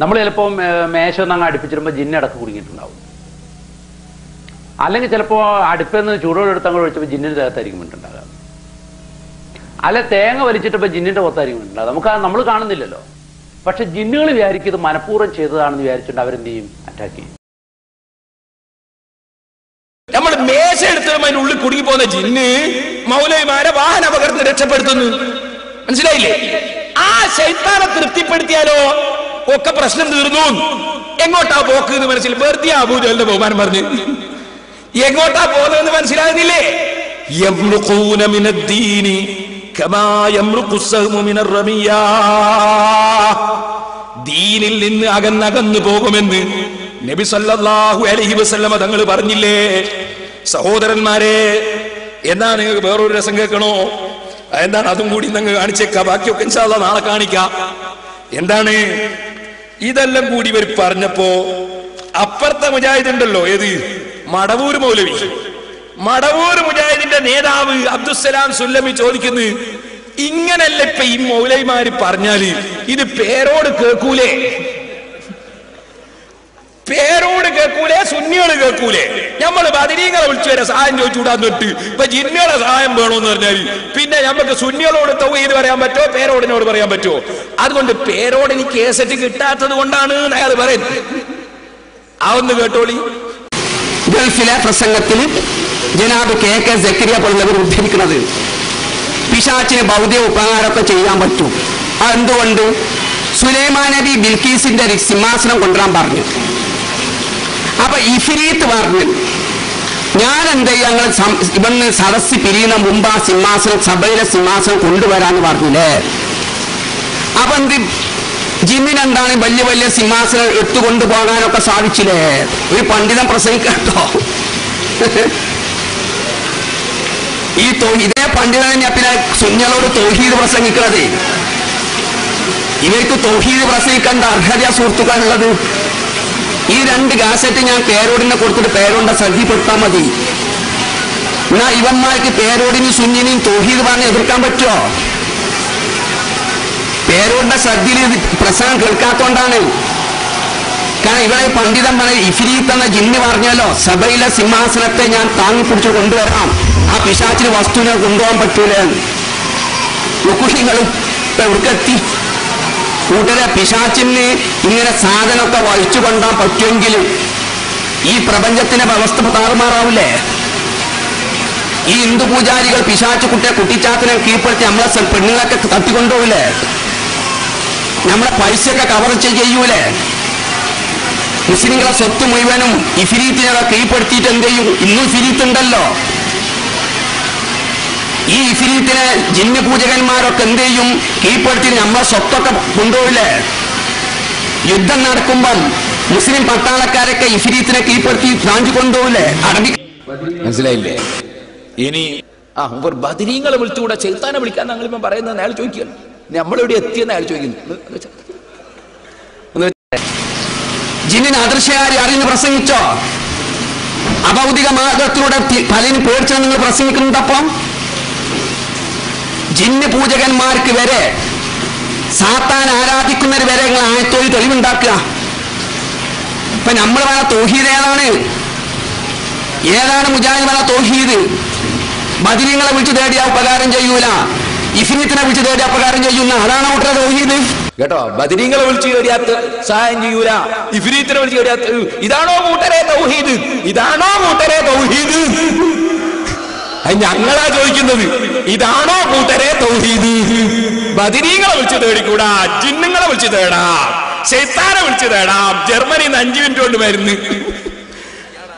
നമ്മൾ ചിലപ്പോൾ മേശ ഒന്നങ്ങ് അടുപ്പിച്ചിടുമ്പോൾ ജിന്നടക്ക് കുടുങ്ങിയിട്ടുണ്ടാവും. അല്ലെങ്കിൽ ചിലപ്പോൾ അടുപ്പെന്ന് ചൂടോടെടുത്ത് അങ്ങോട്ട് ഒഴിച്ചപ്പോൾ ജിന്നിന്റെ ദേഹത്തായിരിക്കും വീണ്ടുണ്ടാകുക. അല്ല തേങ്ങ വലിച്ചിട്ടപ്പോൾ ജിന്നിന്റെ പുറത്തായിരിക്കും വീണ്ടുണ്ടാകുക. നമ്മൾ കാണുന്നില്ലല്ലോ. പക്ഷെ ജിന്നുകൾ വിചാരിക്കും ഇത് മനഃപൂർവ്വം ചെയ്തതാണെന്ന് വിചാരിച്ചിട്ട് അവരെന്ത് ചെയ്യും? അറ്റാക്ക് ചെയ്യും. നമ്മൾ മേശ എടുത്തതും അതിനുള്ളിൽ കുടുങ്ങി പോകുന്ന ജിന്ന് മൗലവിമാരെ വാഹന അപകടത്തിന് രക്ഷപ്പെടുത്തുന്നു. മനസ്സിലായില്ലേ? ആ ശൈത്താനെ തൃപ്തിപ്പെടുത്തിയാലോ ഒക്കെ പ്രശ്നം തീർന്നു. എങ്ങോട്ടാ പോക്ക് എന്ന് മനസ്സിൽ വെറുതെ അബൂജഹലിന്റെ ബഹുമാനം പറഞ്ഞു എങ്ങോട്ടാ പോകുന്നതെന്ന് മനസ്സിലാകുന്നില്ലേ? യംറുഖൂന മിനദ്ദീനി കമാ യംറുഖു സഹ്മു മിനർ റമിയാ. ദീനിൽ നിന്ന് അകന്നകന്നു പോകുമെന്ന് നബി സല്ലല്ലാഹു അലൈഹി വസല്ലമ തങ്ങൾ പറഞ്ഞില്ലേ? സഹോദരന്മാരെ, എന്നാ നിങ്ങൾക്ക് വേറൊരു രസം കേൾക്കണോ? എന്താണ്? അതും കൂടി നിങ്ങൾ കാണിച്ചേക്കാം. ബാക്കിയൊക്കെ ഇൻഷാ അല്ലാഹ് നാളെ കാണിക്കാം. എന്താണ് ഇതെല്ലാം കൂടി ഇവർ പറഞ്ഞപ്പോ അപ്പുറത്തെ മുജാഹിദ് ഉണ്ടല്ലോ, ഏത് മടവൂർ മൗലവി, മടവൂർ മുജാഹിദിന്റെ നേതാവ് അബ്ദുസ്സലാം സുല്ലമി ചോദിക്കുന്നു, ഇങ്ങനല്ല ഇപ്പൊ ഈ മൗലവിമാര് പറഞ്ഞാല് ഇത് പേരോട് കേൾക്കൂലേ? പേരോട് കേൾക്കൂലേ? സുന്നികള് കേൾക്കൂലേ? നമ്മള് ബദരീങ്ങളെ വിളിച്ചു വരെ സഹായം ചോദിച്ചുകൂടാന്ന് തൊട്ട് ഇപ്പൊ ജിന്നുകളുടെ സഹായം വേണോന്ന് പറഞ്ഞാല് പിന്നെ നമുക്ക് സുന്നികളോട് തൗഹീദ് പറയാൻ പറ്റുമോ? പേരോടിനോട് പറയാൻ പറ്റുമോ? അതുകൊണ്ട് പേരോട് എനിക്ക് കേസറ്റ് കിട്ടാത്തത് കൊണ്ടാണ് അയാൾ പറയുന്നത്. അതൊന്ന് കേട്ടോളി. ഗൾഫിലെ പ്രസംഗത്തിൽ ജനാബ് KK സക്കരിയ പോലുള്ളവർ ഉദ്ധരിക്കുന്നത് പിശാച്ചിന് ഭൗതിക ഉപകാരമൊക്കെ ചെയ്യാൻ പറ്റും. അതെന്തുകൊണ്ട്? സുലൈമാൻ നബി ബിൽക്കീസിന്റെ സിംഹാസനം കൊണ്ടുവരാൻ പറഞ്ഞു. അപ്പൊ ഇഫ്രീത്ത് പറഞ്ഞു, ഞാൻ എന്ത് ഞങ്ങൾ ഇവന്ന് സദസ് പിരിയുന്ന മുമ്പ് ആ സിംഹാസനം, സഭയിലെ സിംഹാസനം കൊണ്ടുവരാന്ന് പറഞ്ഞില്ലേ? അപ്പൊ എന്ത് ജിന്നിനെന്താണ് വലിയ വലിയ സിംഹാസനം എടുത്തുകൊണ്ടു പോകാനൊക്കെ സാധിച്ചില്ലേ? ഒരു പണ്ഡിതൻ പ്രസംഗിക്കട്ടോ. ഇതേ പണ്ഡിതൻ തന്നെയാ പിന്നെ സുന്നികളോട് തൗഹീദ് പ്രസംഗിക്കുന്നത്. ഇവർക്ക് തൗഹീദ് പ്രസംഗിക്കേണ്ട അർഹത സുഹൃത്തുക്കളുള്ളത്. ഈ 2 കാസറ്റ് ഞാൻ പേരോടിനെ കൊടുത്തിട്ട് പേരോടിന്റെ ശ്രദ്ധപ്പെടുത്താൻ മതി. എന്നാ ഇവന്മാർക്ക് പേരോടിനും സുന്നിനെയും തൗഹീദ് പറഞ്ഞ് എതിർക്കാൻ പറ്റുമോ? പേരോടിന്റെ ശ്രദ്ധയിൽ പ്രസംഗം കേൾക്കാത്തോണ്ടാണ്. കാരണം ഇവിടെ പണ്ഡിതൻ പറഞ്ഞ ഇഫ്രീത്ത് എന്ന ജിന്ന് പറഞ്ഞല്ലോ, സഭയിലെ സിംഹാസനത്തെ ഞാൻ താങ്ങിപ്പിടിച്ച് കൊണ്ടുവരാം, ആ പിശാച്ചിന് വസ്തുവിനെ കൊണ്ടുപോകാൻ പറ്റൂല. കുട്ടികളും ഇപ്പൊ എവിടേക്കെത്തി? കൂട്ടരെ പിശാച്ചിന് ഇങ്ങനെ സാധനമൊക്കെ വഹിച്ചു കൊണ്ടാൻ പറ്റുമെങ്കിൽ ഈ പ്രപഞ്ചത്തിന്റെ വ്യവസ്ഥ താറുമാറാവില്ലേ? ഈ ഹിന്ദു പൂജാരികൾ പിശാച്ചു കുട്ടിയെ കുട്ടിച്ചാത്തിനെ കീഴ്പ്പെടുത്തി നമ്മളെ പെണ്ണുങ്ങളൊക്കെ തട്ടിക്കൊണ്ടുപോവില്ലേ? നമ്മളെ പൈസയൊക്കെ കവർ ചെയ്യൂലേ? മുസ്ലിങ്ങളെ സ്വത്ത് മുഴുവനും ഇഫിരീത്തിനെ കീഴ്പ്പെടുത്തിയിട്ട് എന്ത് ചെയ്യും? ഇന്നും ഇഫിരീത്ത് ഉണ്ടല്ലോ. ഈ ഇഫിരീത്തിനെ ജിന്ന് പൂജകന്മാരൊക്കെ എന്ത് ചെയ്യും? കീഴ്പ്പെടുത്തി നമ്മളെ സ്വത്തൊക്കെ കൊണ്ടുപോയില്ലേ? യുദ്ധം നടക്കുമ്പം മുസ്ലിം പട്ടാളക്കാരൊക്കെ ഇഫിരീത്തിനെ കീഴ്പ്പെടുത്തി റാഞ്ചി കൊണ്ടുപോയില്ലേ? അറബി മനസ്സിലായില്ലേ? ഇനി ബദരീങ്ങളെ വിളിച്ചുകൂടെ ശൈത്താനെ വിളിക്കാൻ ഞങ്ങളിപ്പോ പറയുന്നത് അയാൾ ചോദിക്കുകയാണ്. നമ്മളെവിടെ എത്തിയെന്ന് അയാൾ ചോദിക്കുന്നു. ജിന്നിന് അദൃശ്യകാരി അറിഞ്ഞ് പ്രസംഗിച്ചോ? അഭൗതിക മാർഗത്തിലൂടെ പലരും പേടിച്ചാൽ നിങ്ങൾ പ്രസംഗിക്കുന്നതപ്പം ജിന്ന് പൂജകന്മാർക്ക് വരെ, സാത്താൻ ആരാധിക്കുന്നവർ വരെ നിങ്ങൾ ആയത്തോയിൽ തെളിവുണ്ടാക്കുക. ഇപ്പൊ നമ്മൾ വേണ തൗഹീദ് ഏതാണ് മുജാഹിദ് വേണ തൗഹീദ്? ബദരീങ്ങളെ വിളിച്ച് തേടിയാ ഉപകാരം ചെയ്യൂല, ഇഫ്രീത്തിനെ വിളിച്ച് തേടിയാ ഉപകാരം ചെയ്യുന്ന അതാണ് കൂട്ടരെ തൗഹീദ് കേട്ടോ. ബദരീങ്ങളെ വിളിച്ച് തേടിയാത്ത സഹായം ചെയ്യൂല, ഇഫ്രീത്തിനെ വിളിച്ച് തേടിയാത്ത. ഇതാണോ കൂട്ടരെ തൗഹീദ്? ഇതാണോ കൂട്ടരെ തൗഹീദ്? ഞങ്ങളാ ചോദിക്കുന്നത്, ഇതാണോ കൂട്ടരെ തൗഹീദ്? ബദരീങ്ങളെ വിളിച്ച് തേടിക്കൂടാ, ജിന്നുകളെ വിളിച്ച് തേടാം, ശൈത്താനെ വിളിച്ച് തേടാം. ജർമ്മനിന്ന് 5 മിനിറ്റ് കൊണ്ട് മരുന്ന്.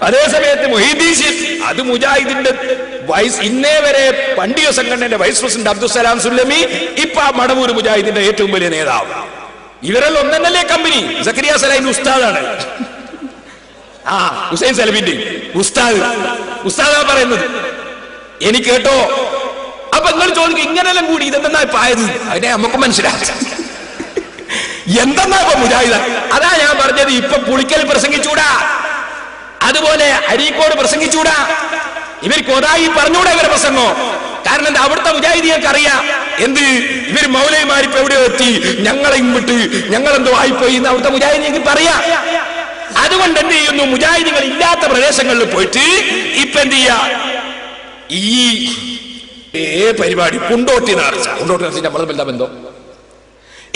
അതേസമയത്ത് മൊഹീദ്ദീൻ, അത് മുജാഹിദിന്റെ ഇന്നേ വരെ പണ്ഡിത സംഘടനയുടെ വൈസ് പ്രസിഡന്റ് അബ്ദുസ്സലാം സുല്ലമി, ഇപ്പൊ മടവൂർ മുജാഹിദിന്റെ ഏറ്റവും വലിയ നേതാവ്. ഇവരെല്ലാം ഒന്നല്ലേ കമ്പനി. സക്കരിയ സലൈന്റെ ഉസ്താദാണ്. ഹുസൈൻ സലഫിന്റെ ഉസ്താദാ പറയുന്നത്. എനിക്ക് കേട്ടോ. അപ്പൊ നിങ്ങൾ ചോദിക്കും, ഇങ്ങനെല്ലാം കൂടി ഇതെന്താ ഇപ്പൊ ആയത്? അതിനെ നമുക്ക് മനസ്സിലാക്കാം എന്തെന്നാ ഇപ്പൊ മുജാഹിദ്. അതാ ഞാൻ പറഞ്ഞത്, ഇപ്പൊ പുളിക്കൽ പ്രസംഗിച്ചൂടാ, അതുപോലെ അരീക്കോട് പ്രസംഗിച്ചൂടാ, ഇവർക്ക് ഒതായി പറഞ്ഞൂടാ ഇവരെ പ്രസംഗം. കാരണം എന്താ? അവിടുത്തെ മുജാഹിദികൾക്ക് അറിയാം എന്ത് ഇവര് മൗലവിമാരിപ്പോ എവിടെ എത്തി, ഞങ്ങളെയും വിട്ട് ഞങ്ങളെന്തോ ആയിപ്പോയി എന്ന് അവിടുത്തെ മുജാഹിദീങ്ങൾക്ക് പറയാ. അതുകൊണ്ട് എന്ത് ചെയ്യുന്നു, മുജാഹിദീങ്ങൾ ഇല്ലാത്ത പ്രദേശങ്ങളിൽ പോയിട്ട് ഇപ്പൊ എന്ത് ചെയ്യാ, ഈ പരിപാടി കുണ്ടോട്ടി നേർച്ച നമ്മൾ എന്താ ബന്ധം,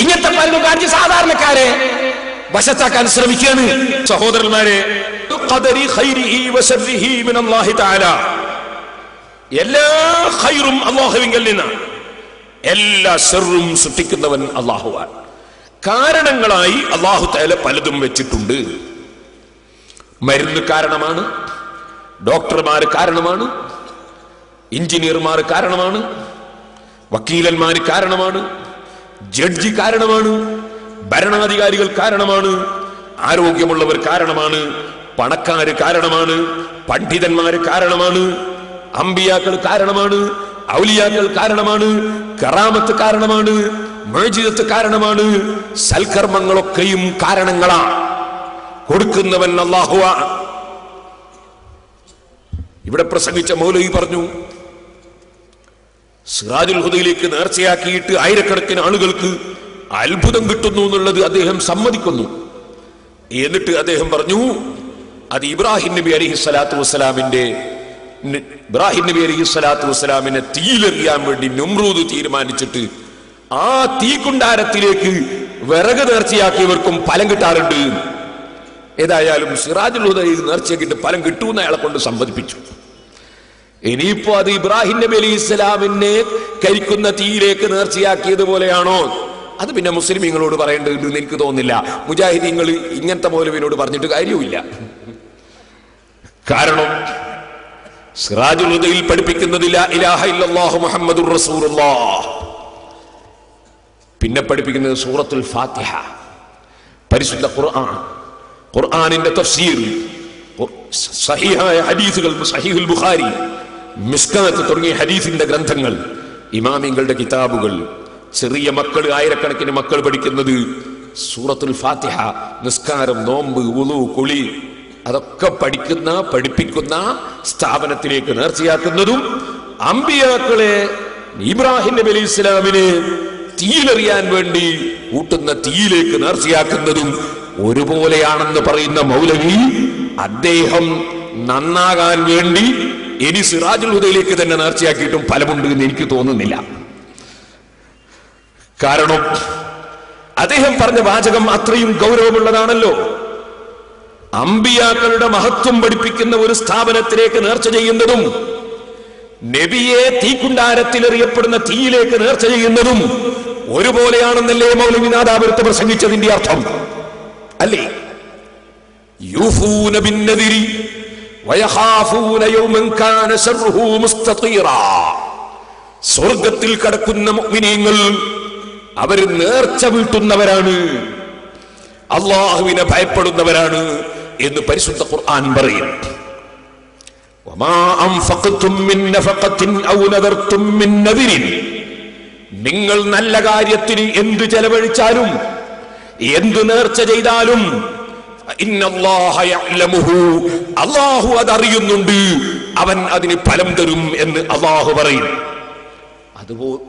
ഇങ്ങനത്തെ പലതും കാണിച്ച് സാധാരണക്കാരെ വശത്താക്കാൻ ശ്രമിക്കുകയാണ്. സഹോദരന്മാരെ, എല്ലാ ഖൈറും അല്ലാഹുവിങ്കൽ നിന്നാണ്, എല്ലാ ഷർറും സൃഷ്ടിക്കുന്നവൻ അല്ലാഹുവാണ്. കാരണങ്ങളായി അല്ലാഹു തആല പലതും വെച്ചിട്ടുണ്ട്. മരുന്ന് കാരണമാണ്, ഡോക്ടർമാർ കാരണമാണ്, എഞ്ചിനീയർമാർ കാരണമാണ്, വക്കീലന്മാർ കാരണമാണ്, ജഡ്ജി കാരണമാണ്, ഭരണാധികാരികൾ കാരണമാണ്, ആരോഗ്യമുള്ളവർ കാരണമാണ്, പണക്കാര് കാരണമാണ്, പണ്ഡിതന്മാര് കാരണമാണ്, അമ്പിയാക്കൾ കാരണമാണ്, ഔലിയാക്കൾ കാരണമാണ്, കറാമത്ത് കാരണമാണ്, മുഅ്ജിസത്ത് കാരണമാണ്, സൽക്കർമ്മങ്ങളൊക്കെയും കാരണങ്ങളാണ്. കൊടുക്കുന്നവൻ അല്ലാഹുവാണ്. ഇവിടെ പ്രസംഗിച്ച മൗലവി പറഞ്ഞു, സിറാജുൽ ഹുദയിലേക്ക് നേർച്ചയാക്കിയിട്ട് ആയിരക്കണക്കിന് ആളുകൾക്ക് അത്ഭുതം കിട്ടുന്നു എന്നുള്ളത് അദ്ദേഹം സമ്മതിക്കുന്നു. എന്നിട്ട് അദ്ദേഹം പറഞ്ഞു, അത് ഇബ്രാഹിം നബി അലൈഹിസ്സലാത്തു വസ്സലാമിനെ തീയിലെറിയാൻ വേണ്ടി നമ്രൂദ് തീരുമാനിച്ചിട്ട് ആ തീക്കുണ്ടാരത്തിലേക്ക് വിറക് നേർച്ചയാക്കിയവർക്കും ഫലം കിട്ടാറുണ്ട്. ഏതായാലും സിറാജുൽ ഹുദയിൽ നേർച്ചയാക്കിയിട്ട് ഫലം കിട്ടുമെന്ന് അയാളെ കൊണ്ട് സമ്മതിപ്പിച്ചു. ഇനിയിപ്പോ അത് ഇബ്രാഹിം നബി അലൈഹി ഇസ്ലാമിനെ കരിക്കുന്ന തീയിലേക്ക് നേർച്ചയാക്കിയതുപോലെയാണോ, അത് പിന്നെ മുസ്ലിമീങ്ങളോട് പറയേണ്ടതുണ്ടെന്ന് എനിക്ക് തോന്നുന്നില്ല. മുജാഹിദീങ്ങൾ ഇങ്ങനത്തെ മൗലവിനോട് പറഞ്ഞിട്ട് കാര്യവുമില്ല. കാരണം സിറാജുൽ ഹുദയിൽ പഠിപ്പിക്കുന്നത് ലാ ഇലാഹ ഇല്ലല്ലാഹു മുഹമ്മദുർ റസൂലുള്ളാഹ്, പിന്നെ പഠിപ്പിക്കുന്നത് സൂറത്തുൽ ഫാത്തിഹ, പരിശുദ്ധ ഖുർആൻ, ഖുർആനിന്റെ തഫ്സീർ, സഹീഹായ ഹദീസുകൾ, സഹീഹുൽ ബുഖാരി, മിസ്കാത്ത് തുടങ്ങിയ ഹദീസിന്റെ ഗ്രന്ഥങ്ങൾ, ഇമാമിങ്ങളുടെ കിതാബുകൾ. ചെറിയ മക്കൾ, ആയിരക്കണക്കിന് മക്കൾ പഠിക്കുന്നത് സൂറത്തുൽ ഫാത്തിഹ. നിസ്കാരം, നോമ്പ്, വുളു, കുളി, അതൊക്കെ പഠിപ്പിക്കുന്ന സ്ഥാപനത്തിലേക്ക് നേർച്ചയാക്കുന്നതും അമ്പിയാക്കളെ ഇബ്രാഹിം നബി അലൈഹി ഇസ്ലാമിനെ തീയിലെറിയാൻ വേണ്ടി കൂട്ടുന്ന തീയിലേക്ക് നേർച്ചയാക്കുന്നതും ഒരുപോലെയാണെന്ന് പറയുന്ന മൗലവി, അദ്ദേഹം നന്നാകാൻ വേണ്ടി ഇനി സിറാജുൽ ഹുദയിലേക്ക് തന്നെ നേർച്ചയാക്കിയിട്ടും ഫലമുണ്ട് എന്ന് എനിക്ക് തോന്നുന്നില്ല. കാരണം അദ്ദേഹം പറഞ്ഞ വാചകം അത്രയും ഗൗരവമുള്ളതാണല്ലോ. അമ്പിയാക്കളുടെ മഹത്വം പഠിപ്പിക്കുന്ന ഒരു സ്ഥാപനത്തിലേക്ക് നേർച്ച ചെയ്യുന്നതും നബിയെ തീക്കുണ്ടാരത്തിലെറിയപ്പെടുന്ന തീയിലേക്ക് നേർച്ച ചെയ്യുന്നതും ഒരുപോലെയാണെന്നല്ലേ മൗലവി നാദാപുരത്ത് പ്രസംഗിച്ചതിന്റെ അർത്ഥം അല്ലേ? യൂഫൂന ബിന്നദിരി വയഖാഫൂന യൗമൻ കാന ശർറുഹു മുസ്തതീറാ. സ്വർഗ്ഗത്തിൽ കടക്കുന്ന മുഅ്മിനീങ്ങൾ അവർ നേർച്ച വീട്ടുന്നവരാണ്, അല്ലാഹുവിനെ ഭയപ്പെടുന്നവരാണ് എന്ന് പരിശുദ്ധ ഖുർആൻ പറയും. വമാ അൻഫഖ്തും മിൻ നഫഖത്തിൻ ഔ നദർതും മിൻ നദിരിൻ, നിങ്ങൾ നല്ല കാര്യത്തിന് എന്ത് ചെലവഴിച്ചാലും എന്ത് നേർച്ച ചെയ്താലും ഇന്നല്ലാഹ യഅലമുഹു, അല്ലാഹു അതറിയുന്നുണ്ട്, അവൻ അതിന് ഫലം തരും എന്ന് അല്ലാഹു പറയും. അതുപോലെ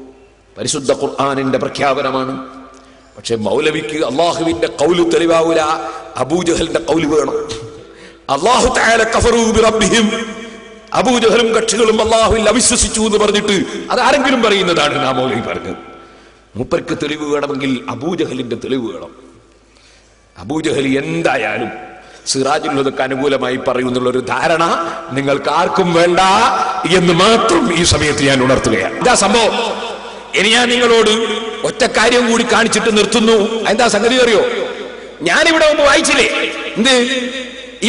പരിശുദ്ധ ഖുർആനിന്റെ പ്രഖ്യാപനമാണ്. പക്ഷെ മൗലവിക്ക് അള്ളാഹുവിന്റെ കൗല് തെളിവാവൂല, അബൂജഹലിന്റെ കൗല് വേണം. അല്ലാഹു തആല കഫറൂ ബിറബ്ബിഹിം, അബൂജഹലും കക്ഷികളും അള്ളാഹുവിൽ അവിശ്വസിച്ചു എന്ന് പറഞ്ഞിട്ട് അതാരെങ്കിലും പറയുന്നതാണ് നാം മൗലവി പറഞ്ഞത്. മൂപ്പർക്ക് തെളിവ് വേണമെങ്കിൽ അബൂജഹലിന്റെ തെളിവ് വേണം. അബൂജഹൽ എന്തായാലും സിറാജുൽ ഹുദക്ക് അനുകൂലമായി പറയുന്നുള്ളൊരു ധാരണ നിങ്ങൾക്ക് ആർക്കും വേണ്ട എന്ന് മാത്രം ഈ സമയത്ത് ഞാൻ ഉണർത്തുകയാണ്. എന്താ സംഭവം? ഇനി ഞാൻ നിങ്ങളോട് ഒറ്റ കാര്യം കൂടി കാണിച്ചിട്ട് നിർത്തുന്നു. എന്താ സംഗതി അറിയോ? ഞാനിവിടെ മുമ്പ് വായിച്ചില്ലേ, എന്ത്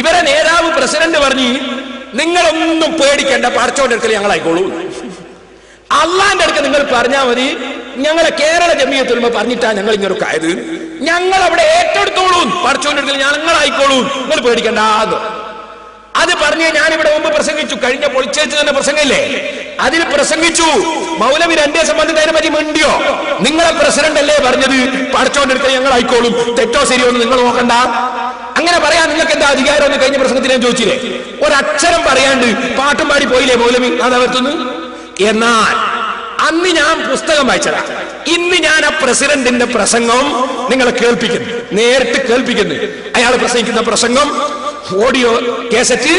ഇവരെ നേതാവ് പ്രസിഡന്റ് പറഞ്ഞു, നിങ്ങളൊന്നും പേടിക്കേണ്ട, പടച്ചോന്റെ അടുക്കൽ ഞങ്ങളായിക്കോളൂ. അള്ളാന്റെ അടുക്കൽ നിങ്ങൾ പറഞ്ഞാൽ മതി, ഞങ്ങളെ കേരള ജമിയത്തുൽ ഉലമ പറഞ്ഞിട്ടാ ഞങ്ങൾ ഇങ്ങനൊക്കെ ആയത്, ഞങ്ങൾ അവിടെ ഏറ്റെടുത്തോളൂ, പടച്ചോന്റെ അടുക്കൽ ഞങ്ങളായിക്കോളൂ, നിങ്ങൾ പേടിക്കണ്ടെന്ന്. അത് പറഞ്ഞ് ഞാനിവിടെ മുമ്പ് പ്രസംഗിച്ചു. കഴിഞ്ഞ പൊളിച്ചേച്ച് തന്നെ പ്രസംഗമില്ലേ, അതിൽ പ്രസംഗിച്ചു. മൗലവി 2 ദിവസം വന്നിട്ട് അതിനെ പറ്റി മിണ്ടിയോ? നിങ്ങളെ പ്രസിഡന്റ് അല്ലേ പറഞ്ഞത് പടച്ചോന്റെ അടുക്കൽ ഞങ്ങളായിക്കോളും, തെറ്റോ ശരിയോ എന്ന് നിങ്ങൾ നോക്കണ്ട. അങ്ങനെ പറയാൻ നിങ്ങൾക്ക് എന്താ അധികാരം എന്ന് കഴിഞ്ഞ പ്രസംഗത്തിൽ ഞാൻ ചോദിച്ചില്ലേ? ഒരക്ഷരം പറയാണ്ട് പാട്ടും പാടി പോയില്ലേ മൗലവി നാദാപുരത്തുനിന്ന്? എന്നാൽ അന്ന് ഞാൻ പുസ്തകം വായിച്ചതാ. ഇന്ന് ഞാൻ ആ പ്രസിഡന്റിന്റെ പ്രസംഗം നിങ്ങളെ കേൾപ്പിക്കുന്നു, നേരിട്ട് കേൾപ്പിക്കുന്നു. അയാൾ പ്രസംഗിക്കുന്ന പ്രസംഗം ഓഡിയോ കേസറ്റ്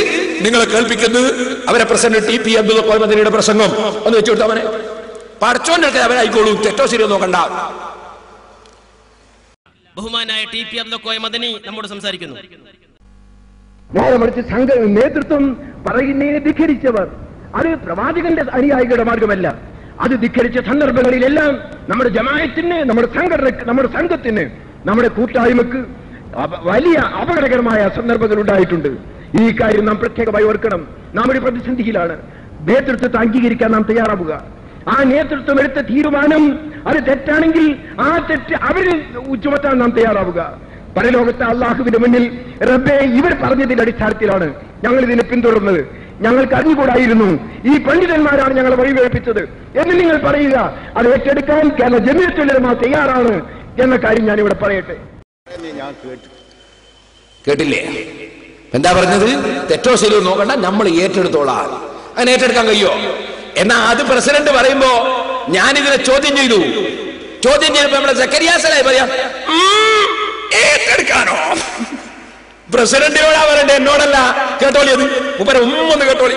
നിങ്ങളെ കേൾപ്പിക്കുന്നു. അവരെ president T P Abdul Khader മദനിയുടെ പ്രസംഗം ഒന്ന് വെച്ചു കൊടുത്താൽ അവനെ പഠിച്ചോന്റെ അവരായിക്കോളൂ, തെറ്റോ ശരിയോ നോക്കണ്ട. ബഹുമാനായ ടി പി അബ്ദുൽ ഖാദർ മദനി നമ്മോട് സംസാരിക്കുന്നു. നേരെ മറിച്ച് നേതൃത്വം പറയുന്നതിനെ ധിക്കരിച്ചവർ, അത് പ്രവാചകന്റെ അനുയായികളുടെ മാർഗമല്ല. അത് ധിക്കരിച്ച സന്ദർഭങ്ങളിലെല്ലാം നമ്മുടെ ജമാഅത്തിന്, നമ്മുടെ സംഘടനക്ക്, നമ്മുടെ സംഘത്തിന്, നമ്മുടെ കൂട്ടായ്മക്ക് വലിയ അപകടകരമായ സന്ദർഭങ്ങൾ ഉണ്ടായിട്ടുണ്ട്. ഈ കാര്യം നാം പ്രത്യേകമായി ഓർക്കണം. നാം ഒരു പ്രതിസന്ധിയിലാണ്. നേതൃത്വത്തെ അംഗീകരിക്കാൻ നാം തയ്യാറാവുക. ആ നേതൃത്വം എടുത്ത തീരുമാനം അത് തെറ്റാണെങ്കിൽ ആ തെറ്റ് അവരിൽ ചുമത്താൻ നാം തയ്യാറാവുക. പരലോകത്തെ അള്ളാഹുവിന്റെ മുന്നിൽ റബ്ബേ, ഇവർ പറഞ്ഞതിന്റെ അടിസ്ഥാനത്തിലാണ് ഞങ്ങൾ ഇതിനെ പിന്തുടർന്നത്, ഞങ്ങൾക്ക് അറിഞ്ഞുകൂടായിരുന്നു, ഈ പണ്ഡിതന്മാരാണ് ഞങ്ങളെ വഴിവേൽപ്പിച്ചത് എന്ന് നിങ്ങൾ പറയുക. അത് ഏറ്റെടുക്കാൻ കേരള ജമിയത്തുൽ ഉലമ തയ്യാറാണ് എന്ന കാര്യം ഞാൻ ഇവിടെ പറയട്ടെ. കേട്ടില്ലേ എന്താ പറഞ്ഞത്? തെറ്റോ ശരിയോ നോക്കണ്ട, നമ്മൾ ഏറ്റെടുത്തോളാം. അങ്ങനെ ഏറ്റെടുക്കാൻ കഴിയോ? എന്നാ അത് പ്രസിഡന്റ് പറയുമ്പോ ഞാനിതിനെ ചോദ്യം ചെയ്തു. ചോദ്യം ചെയ്തപ്പോ നമ്മുടെ സക്കരിയ സലാഹി പറയാം, ഏറ്റെടുക്കാനോ? പ്രസിഡന്റിനോടാ പറയണ്ടേ, എന്നോടല്ല. കേട്ടോളി, അത് മുപ്പര ഉമ്മൊന്ന് കേട്ടോളി.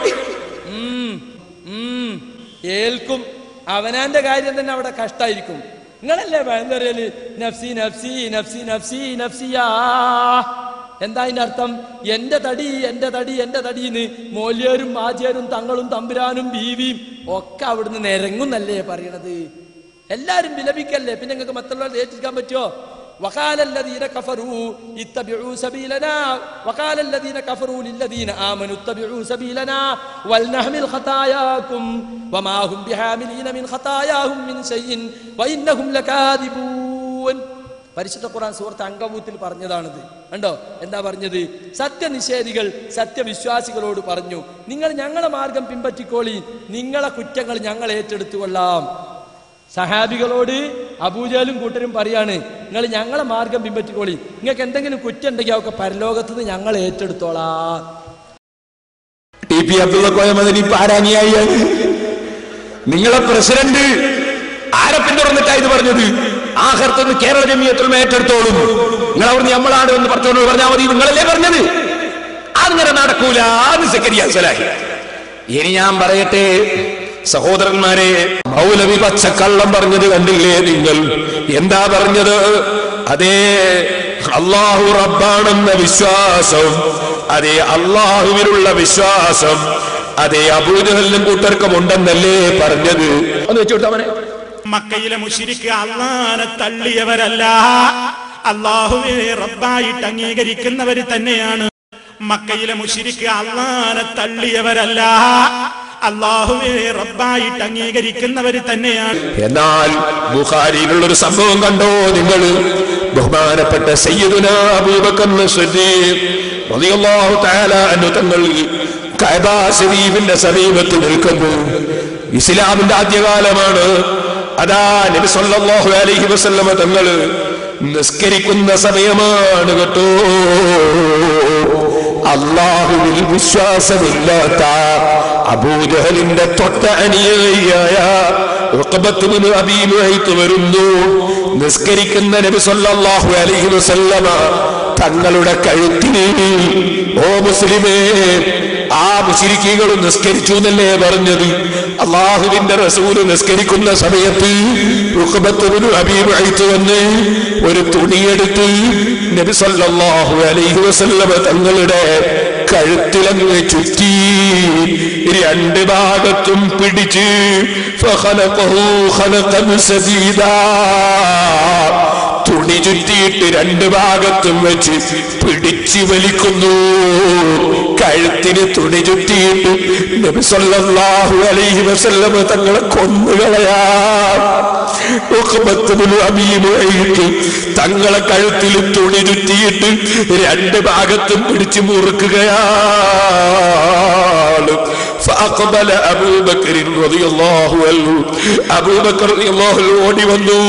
ഏൽക്കും. അവനാന്റെ കാര്യം തന്നെ അവിടെ കഷ്ടായിരിക്കും. നിങ്ങളല്ലേ ഭയങ്കരല് നഫ്സി നഫ്സി നഫ്സി നഫ്സി നഫ്സിയാ. എന്താ അതിന്റെ അർത്ഥം? എന്റെ തടി എന്റെ തടി എന്റെ തടിന്ന് മോല്യരും ആചാരും തങ്ങളും തമ്പുരാനും ബീവിയും ഒക്കെ അവിടുന്ന് നിരങ്ങുന്നല്ലേ പറയണത്. എല്ലാരും വിലപിക്കല്ലേ, പിന്നെ നിങ്ങൾക്ക് മറ്റുള്ളവരെ ഏറ്റിരിക്കാൻ പറ്റുമോ? وقال الذين كفروا اتبعوا سبيلنا وقال الذين كفروا للذين آمنوا اتبعوا سبيلنا ولنحمل خطاياكم وما هم بحاملين من خطاياهم من شيء وإنهم لكاذبون. പരിശുദ്ധ ഖുർആൻ സൂറത്ത് അങ്കബൂത്തിൽ പറഞ്ഞതാണിത്. കണ്ടോ എന്താ പറഞ്ഞത്? സത്യനിഷേധികൾ സത്യവിശ്വാസികളോട് പറഞ്ഞു, നിങ്ങൾ ഞങ്ങളെ മാർഗം പിൻപറ്റിക്കോളി, നിങ്ങളെ കുറ്റങ്ങൾ ഞങ്ങൾ ഏറ്റെടുത്തുകൊള്ളാം. സഹാബികളോട് അബൂജഹലും കൂട്ടരും പറയാണ്, നിങ്ങൾ ഞങ്ങളെ മാർഗം പിൻപറ്റിക്കോളി, നിങ്ങൾക്ക് എന്തെങ്കിലും കുറ്റം ഉണ്ടെങ്കിൽ അവർക്ക് പരലോകത്ത് നിന്ന് ഞങ്ങൾ ഏറ്റെടുത്തോളാം. ടി പി അബ്ദുൽ ഖാദർ മദനി പാരാനിയായി നിങ്ങളെ പ്രസിഡന്റ് ആരെ പിന്തുടർന്നിട്ടാ ഇത് പറഞ്ഞത്? ആഖിറത്തുനിന്ന് കേരള ജമിയത്തുൽ ഉലമ ഏറ്റെടുത്തോളും, നിങ്ങൾ അവിടുന്ന് നമ്മളാണ് എന്ന് പറഞ്ഞോണ്ട് പറഞ്ഞാൽ മതി. നിങ്ങളല്ലേ പറഞ്ഞത്? അങ്ങനെ നടക്കൂല സക്കരിയ സലാഹി. ഇനി ഞാൻ പറയട്ടെ സഹോദരന്മാരെ, മൗലവി പച്ചക്കള്ളം പറഞ്ഞത് കണ്ടില്ലേ നിങ്ങൾ? എന്താ പറഞ്ഞത്? അതേ അള്ളാഹു റബ്ബാണെന്ന വിശ്വാസം, അതേ അള്ളാഹുവിനുള്ള വിശ്വാസം, അതേ അബൂജഹലിനും കൂട്ടർക്കും ഉണ്ടെന്നല്ലേ പറഞ്ഞത്? ഒന്ന് വെച്ചുകൊടുത്തവനെ. മക്കയിലെ മുശ്രിക്ക് അള്ളാനെ തള്ളിയവരല്ല, അള്ളാഹുവിനെ റബ്ബായിട്ട് അംഗീകരിക്കുന്നവർ തന്നെയാണ്. മക്കയിലെ മുശ്രിക്ക് അള്ളാനെ തള്ളിയവരല്ല, അള്ളാഹുവിനെ റബ്ബായിട്ട് അംഗീകരിക്കുന്നവർ തന്നെയാണ്. എന്നാൽ ബുഖാരിയിലുള്ള ഒരു സംഭവം കണ്ടോ നിങ്ങൾ? ബഹുമാനപ്പെട്ട സയ്യിദുനാ അബൂബക്കർ സിദ്ദീഖ് റളിയല്ലാഹു തആല അൻഹു തങ്ങൾ കഅബ ശരീഫിന്റെ സമീപത്ത് നിൽക്കുമ്പോൾ, ഇസ്ലാമിന്റെ ആദ്യകാലമാണ്, അതാ നബി സല്ലല്ലാഹു അലൈഹി വസല്ലമ തങ്ങൾ നിസ്കരിക്കുന്ന സമയമാണ് കേട്ടോ. അള്ളാഹുവിൽ വിശ്വാസമില്ലാത്ത അബൂജഹലിന്റെ തൊട്ട അനുയായിയായ ഉഖബത്ത് ഇബ്നു അബീ മുഅയ്ത് വരുന്നു. നിസ്കരിക്കുന്ന നബി സല്ലല്ലാഹു അലൈഹി വസല്ലമ തങ്ങളുടെ കഴുത്തിന്, ഓ മുസ്ലിമേ, ആ മുശ്രിക്കുകൾ നിസ്കരിച്ചു എന്നല്ലേ പറഞ്ഞത്? അള്ളാഹുവിന്റെ റസൂല് നിസ്കരിക്കുന്ന സമയത്ത് ഉഖബത്ത് ഇബ്നു അബീ മുഅയ്ത് വന്ന് ഒരു തുണിയെടുത്ത് നബി സല്ലല്ലാഹു അലൈഹി വസല്ലമ തങ്ങളുടെ കഴുത്തിലങ്ങ് ചുറ്റി രണ്ട് ഭാഗത്തും പിടിച്ച് തുണി ചുറ്റിയിട്ട് രണ്ട് ഭാഗത്തും വെച്ച് പിടിച്ചു വലിക്കുന്നു. കഴുത്തിന് തുണി ചുറ്റിയിട്ട് നബി സല്ലല്ലാഹു അലൈഹി വസല്ലമ തങ്ങളെ കൊന്നുകളയാൻ തങ്ങളെ കഴുത്തിൽ തുണി ചുറ്റിയിട്ട് രണ്ട് ഭാഗത്തും പിടിച്ചു മുറുക്കുകയാണ്. فأقبل أبو بكر رضي الله عنه أبو بكر رضي الله عنه ഓടി വന്നു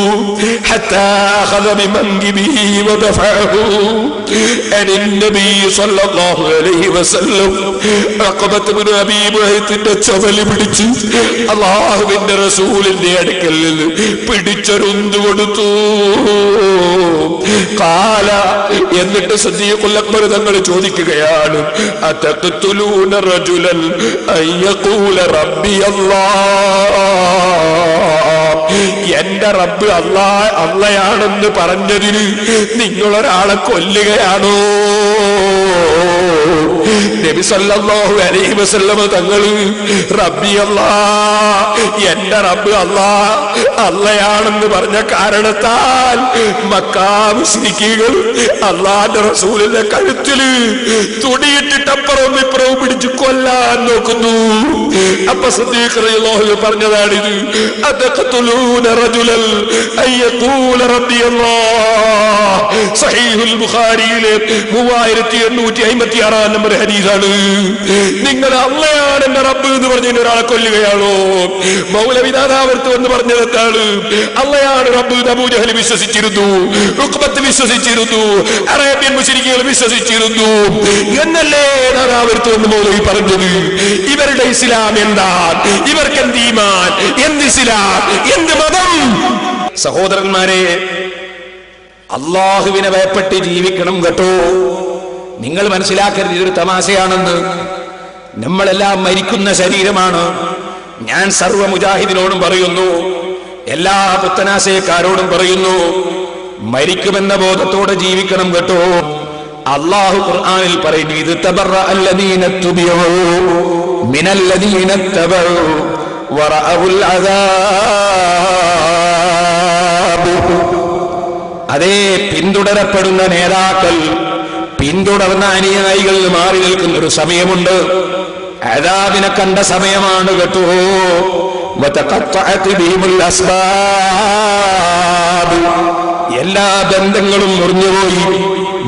حتى أخذ بمنكبه ودفعه عن النبي صلى الله عليه وسلم عقبة بن أبي മുഅയ്ത്തിന്റെ ചുമല് പിടിച്ച് അല്ലാഹുവിന്റെ റസൂലിന്റെ അടുക്കൽ പിടിച്ചൊരുന്തു കൊടുത്തു. ഖാല എന്നിട്ട് സിദ്ദീഖുൽ അക്ബർ തങ്ങൾ ചോദിക്കുകയാണ്, അതഖ്തുലൂന റജുലൻ അയ്യഖൂല റബ്ബി അല്ലാഹ്, എന്റെ റബ്ബ് അള്ളയാണെന്ന് പറഞ്ഞതിന് നിങ്ങളൊരാളെ കൊല്ലുകയാണോ? നബി സല്ലല്ലാഹു അലൈഹി വസല്ലം തങ്ങൾ റബ്ബി അല്ലാഹ്, എന്റെ റബ്ബ് അള്ളയാണെന്ന് പറഞ്ഞ കാരണത്താൽ മക്കാ മുശ്രിക്കുകൾ അള്ളാന്റെ റസൂലിന്റെ കഴുത്തില് തുടിയിട്ടിട്ട് അപ്പുറവും ഇപ്പുറവും പിടിച്ച് കൊല്ലാൻ നോക്കുന്നു. അപ്പൊ സിദ്ദീഖ് റളിയല്ലാഹു അൻഹു പറഞ്ഞതാണിത്, അതഖ്തുലൂന റജുലൻ അയ്യഖൂല റബ്ബി അല്ലാഹ്. സഹീഹുൽ ബുഖാരിയിലെ 3856 നമ്പർ ഹദീസാണ്. നിങ്ങൾ അള്ളയാണ് എന്റെ റബ്ബ് എന്ന് പറഞ്ഞ ഒരാളെ കൊല്ലുകയാണോ? മൗലവി ദാദാവർത്ത് എന്ന് പറഞ്ഞതെന്താണ്? അള്ളയാണ് റബ്ബ്. അബൂ ജഹൽ വിശ്വസിച്ചിരുന്നു, ഉഖ്ബത്ത് വിശ്വസിച്ചിരുന്നു, അറേബ്യൻ മുശ്രിക്കുകൾ വിശ്വസിച്ചിരുന്നു എന്നല്ലേ ദാദാവർത്ത് എന്ന് മൗലവി പറഞ്ഞത്? ഇവരുടെ ഇസ്ലാം എന്താണ്? ഇവർക്ക് എന്ത് ഈമാൻ, എന്ത് ഇസ്ലാം, എന്ത് മതം? സഹോദരന്മാരെ, അള്ളാഹുവിനെ ഭയപ്പെട്ട് ജീവിക്കണം കേട്ടോ. നിങ്ങൾ മനസ്സിലാക്കരുത് ഇതൊരു തമാശയാണെന്ന്. നമ്മളെല്ലാം മരിക്കുന്ന ശരീരമാണ്. ഞാൻ സർവ്വ മുജാഹിദിനോടും പറയുന്നു, എല്ലാ പുത്തനാശയക്കാരോടും പറയുന്നു, മരിക്കുമെന്ന ബോധത്തോടെ ജീവിക്കണം കേട്ടോ. അല്ലാഹു ഖുർആനിൽ പറയുന്നു, ഇത് തബറഅല്ലദീന തുബിഉ മിനല്ലദീന തബഉ വറഅഉൽ അദാബ്. അതേ, പിന്തുടരപ്പെടുന്ന നേതാക്കൾ പിന്തുടർന്ന അനുയായികൾ മാറി നിൽക്കുന്ന ഒരു സമയമുണ്ട്. അദാബിനെ കണ്ട സമയമാണ് കേട്ടോ. വതഖത്തഅത് ബിഹിമുൽ അസ്ബാബ്, എല്ലാ ബന്ധങ്ങളും മുറിഞ്ഞുപോയി.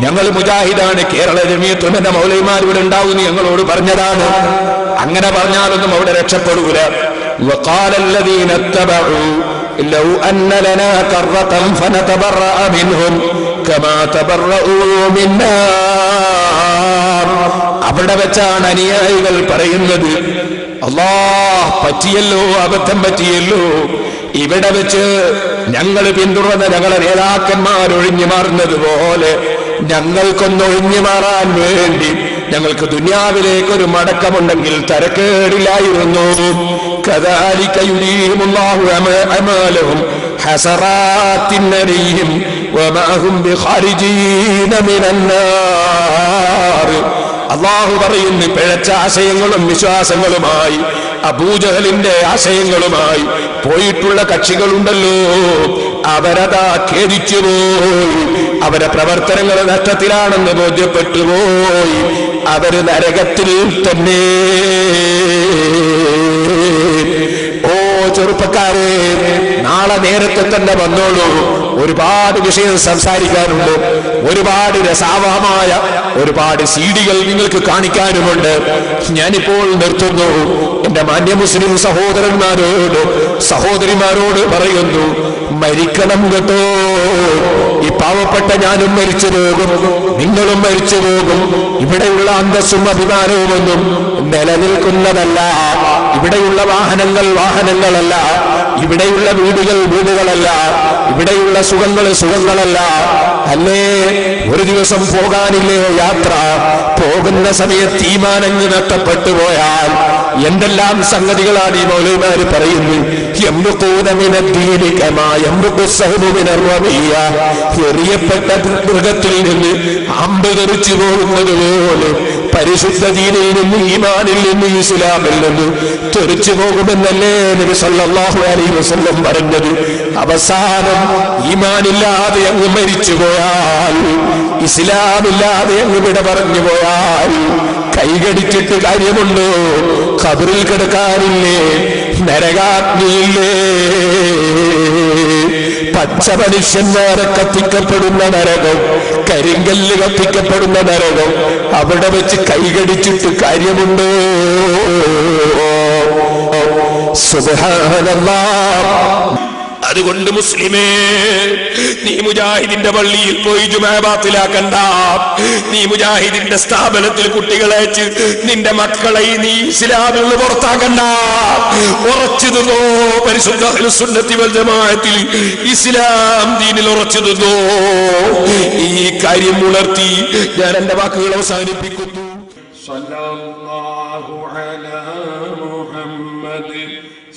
ഞങ്ങൾ മുജാഹിദാണ്, കേരള ജമിയത്ത് ഉലമ മൗലവിമാർ ഇവിടെ ഉണ്ടാവുമെന്ന് ഞങ്ങളോട് പറഞ്ഞതാണ്. അങ്ങനെ പറഞ്ഞാലൊന്നും അവിടെ രക്ഷപ്പെടൂല. വഖാല അല്ലദീന തബഉ ലൗ അന്ന ലനാ കറതൻ ഫനതബറഅ മിൻഹും കമാ തബറഉ മിന്നാ. അവിടെ വെച്ചാണ് അനുയായികൾ പറയുന്നത്, അല്ലാഹ് പറ്റിയല്ലോ, അബദ്ധം പറ്റിയല്ലോ. ഇവിടെ വെച്ച് ഞങ്ങൾ പിന്തുടർന്ന ഞങ്ങളെ നേതാക്കന്മാർ ഒഴിഞ്ഞു മാറുന്നത് പോലെ ഞങ്ങൾക്കൊന്നൊഴിഞ്ഞു മാറാൻ വേണ്ടി ഞങ്ങൾക്ക് ദുനിയാവിലേക്കൊരു മടക്കമുണ്ടെങ്കിൽ തരക്കേടില്ലായിരുന്നു. കദാലിക യുരീഹിമുല്ലാഹു അമാലഹും ഹസറാത്തിൻ അലൈഹിം വമാ ഹും ബിഖാരിജീന മിനന്നാർ. അല്ലാഹു പറയുന്നു, പിഴച്ച ആശയങ്ങളും വിശ്വാസങ്ങളുമായി അബൂജഹലിന്റെ ആശയങ്ങളുമായി പോയിട്ടുള്ള കക്ഷികളുണ്ടല്ലോ, അവരതാ ഖേദിച്ചു പോയി. അവരെ പ്രവർത്തനങ്ങൾ നഷ്ടത്തിലാണെന്ന് ബോധ്യപ്പെട്ടു പോയി. അവര് നരകത്തിൽ തന്നെ. ഓ ചെറുപ്പക്കാരെ, നാളെ നേരത്തെ തന്നെ വന്നോളൂ. ഒരുപാട് വിഷയം സംസാരിക്കാനുണ്ട്. ഒരുപാട് രസാവഹമായ ഒരുപാട് സീഡികൾ നിങ്ങൾക്ക് കാണിക്കാനുമുണ്ട്. ഞാനിപ്പോൾ നിർത്തുന്നു. എന്റെ മാന്യ മുസ്ലിം സഹോദരന്മാരോട് സഹോദരിമാരോട് പറയുന്നു, മരിക്കണം കേട്ടോ. ഈ പാവപ്പെട്ട ഞാനും മരിച്ചു പോകും, നിങ്ങളും മരിച്ചു പോകും. ഇവിടെയുള്ള അന്തസ്സും അഭിമാനവും ഒന്നും നിലനിൽക്കുന്നതല്ല. ഇവിടെയുള്ള വാഹനങ്ങളല്ല, ഇവിടെയുള്ള വീടുകളല്ല, ഇവിടെയുള്ള സുഖങ്ങളല്ല. അല്ലേ, ഒരു ദിവസം പോകാനില്ലേ യാത്ര? പോകുന്ന സമയത്ത് ഈമാനങ്ങ് നഷ്ടപ്പെട്ടു പോയാൽ എന്തെല്ലാം സംഗതികളാണ് ഈ മൗലവിമാര് പറയുന്നത്. എറിയപ്പെട്ട മൃഗത്തിൽ നിന്ന് അമ്പ് തെറിച്ചു പോകുന്നത് പോലെ പരിശുദ്ധ ദീനിൽ നിന്ന്, ഈമാനിൽ നിന്ന്, ഇസ്ലാമിൽ നിന്ന് തെറിച്ചു പോകുമെന്നല്ലേ നബി സല്ലല്ലാഹു അലൈഹി വസല്ലം പറഞ്ഞത്. അവസാനം ഈമാനില്ലാതെ അങ്ങ് മരിച്ചു പോയാൽ, ഇസ്ലാമില്ലാതെ അങ്ങ് വിട പറഞ്ഞു പോയാൽ കൈകടിച്ചിട്ട് കാര്യമുണ്ടോ? ഖബറിൽ കിടക്കാനില്ലേ? നരകാഗ്നിയില്ലേ? പച്ച മനുഷ്യന്മാരെ കത്തിക്കപ്പെടുന്ന നരകം, കരിങ്കല്ല് കത്തിക്കപ്പെടുന്ന നരകം, അവിടെ വെച്ച് കൈകടിച്ചിട്ട് കാര്യമുണ്ടോ? സുബ്ഹാനല്ലാഹ്. അതുകൊണ്ട് മുസ്ലിമേ, നീ മുജാഹിദിന്റെ പള്ളിയിൽ പോയി ജുമാ ബാത്തിലാക്കണ്ട. നീ മുജാഹിദിന്റെ സ്ഥാപനത്തിൽ കുട്ടികളെ അയച്ച് നിന്റെ മക്കളെ നീ ഇസ്ലാമിൽ നിന്ന് പുറത്താക്കണ്ട. ഉറച്ചു നിന്നോ, പരിശുദ്ധ അഹ്ലുസ് സുന്നത്തി വൽ ജമാഅത്തിൽ ഇസ്ലാം ദീനിൽ ഉറച്ചു നിന്നോ. ഈ കാര്യം ഉണർത്തി ഞാൻ എന്റെ വാക്കുകൾ അവസാനിപ്പിക്കുന്നു. സല്ലല്ലാഹു അലാ മുഹമ്മദ്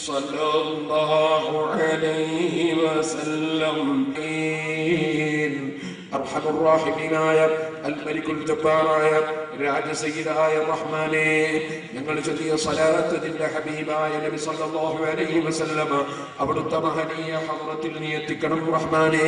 സല്ലല്ലാഹു അലൈഹി വസല്ലം. അർഹമുർ റഹീമായ അൽ മലിക്കുൽ ജബ്ബാറായ രാജസയ്യിദായ റഹ്മാനേ, ഞങ്ങൾ ചൊല്ലിയ സ്വലാത്ത് നിന്റെ ഹബീബായ നബി സല്ലല്ലാഹു അലൈഹി വസല്ലം അവിടുത്തെ മഹനീയ ഹദ്റത്തിൽ നീ എത്തിക്കണം റഹ്മാനേ.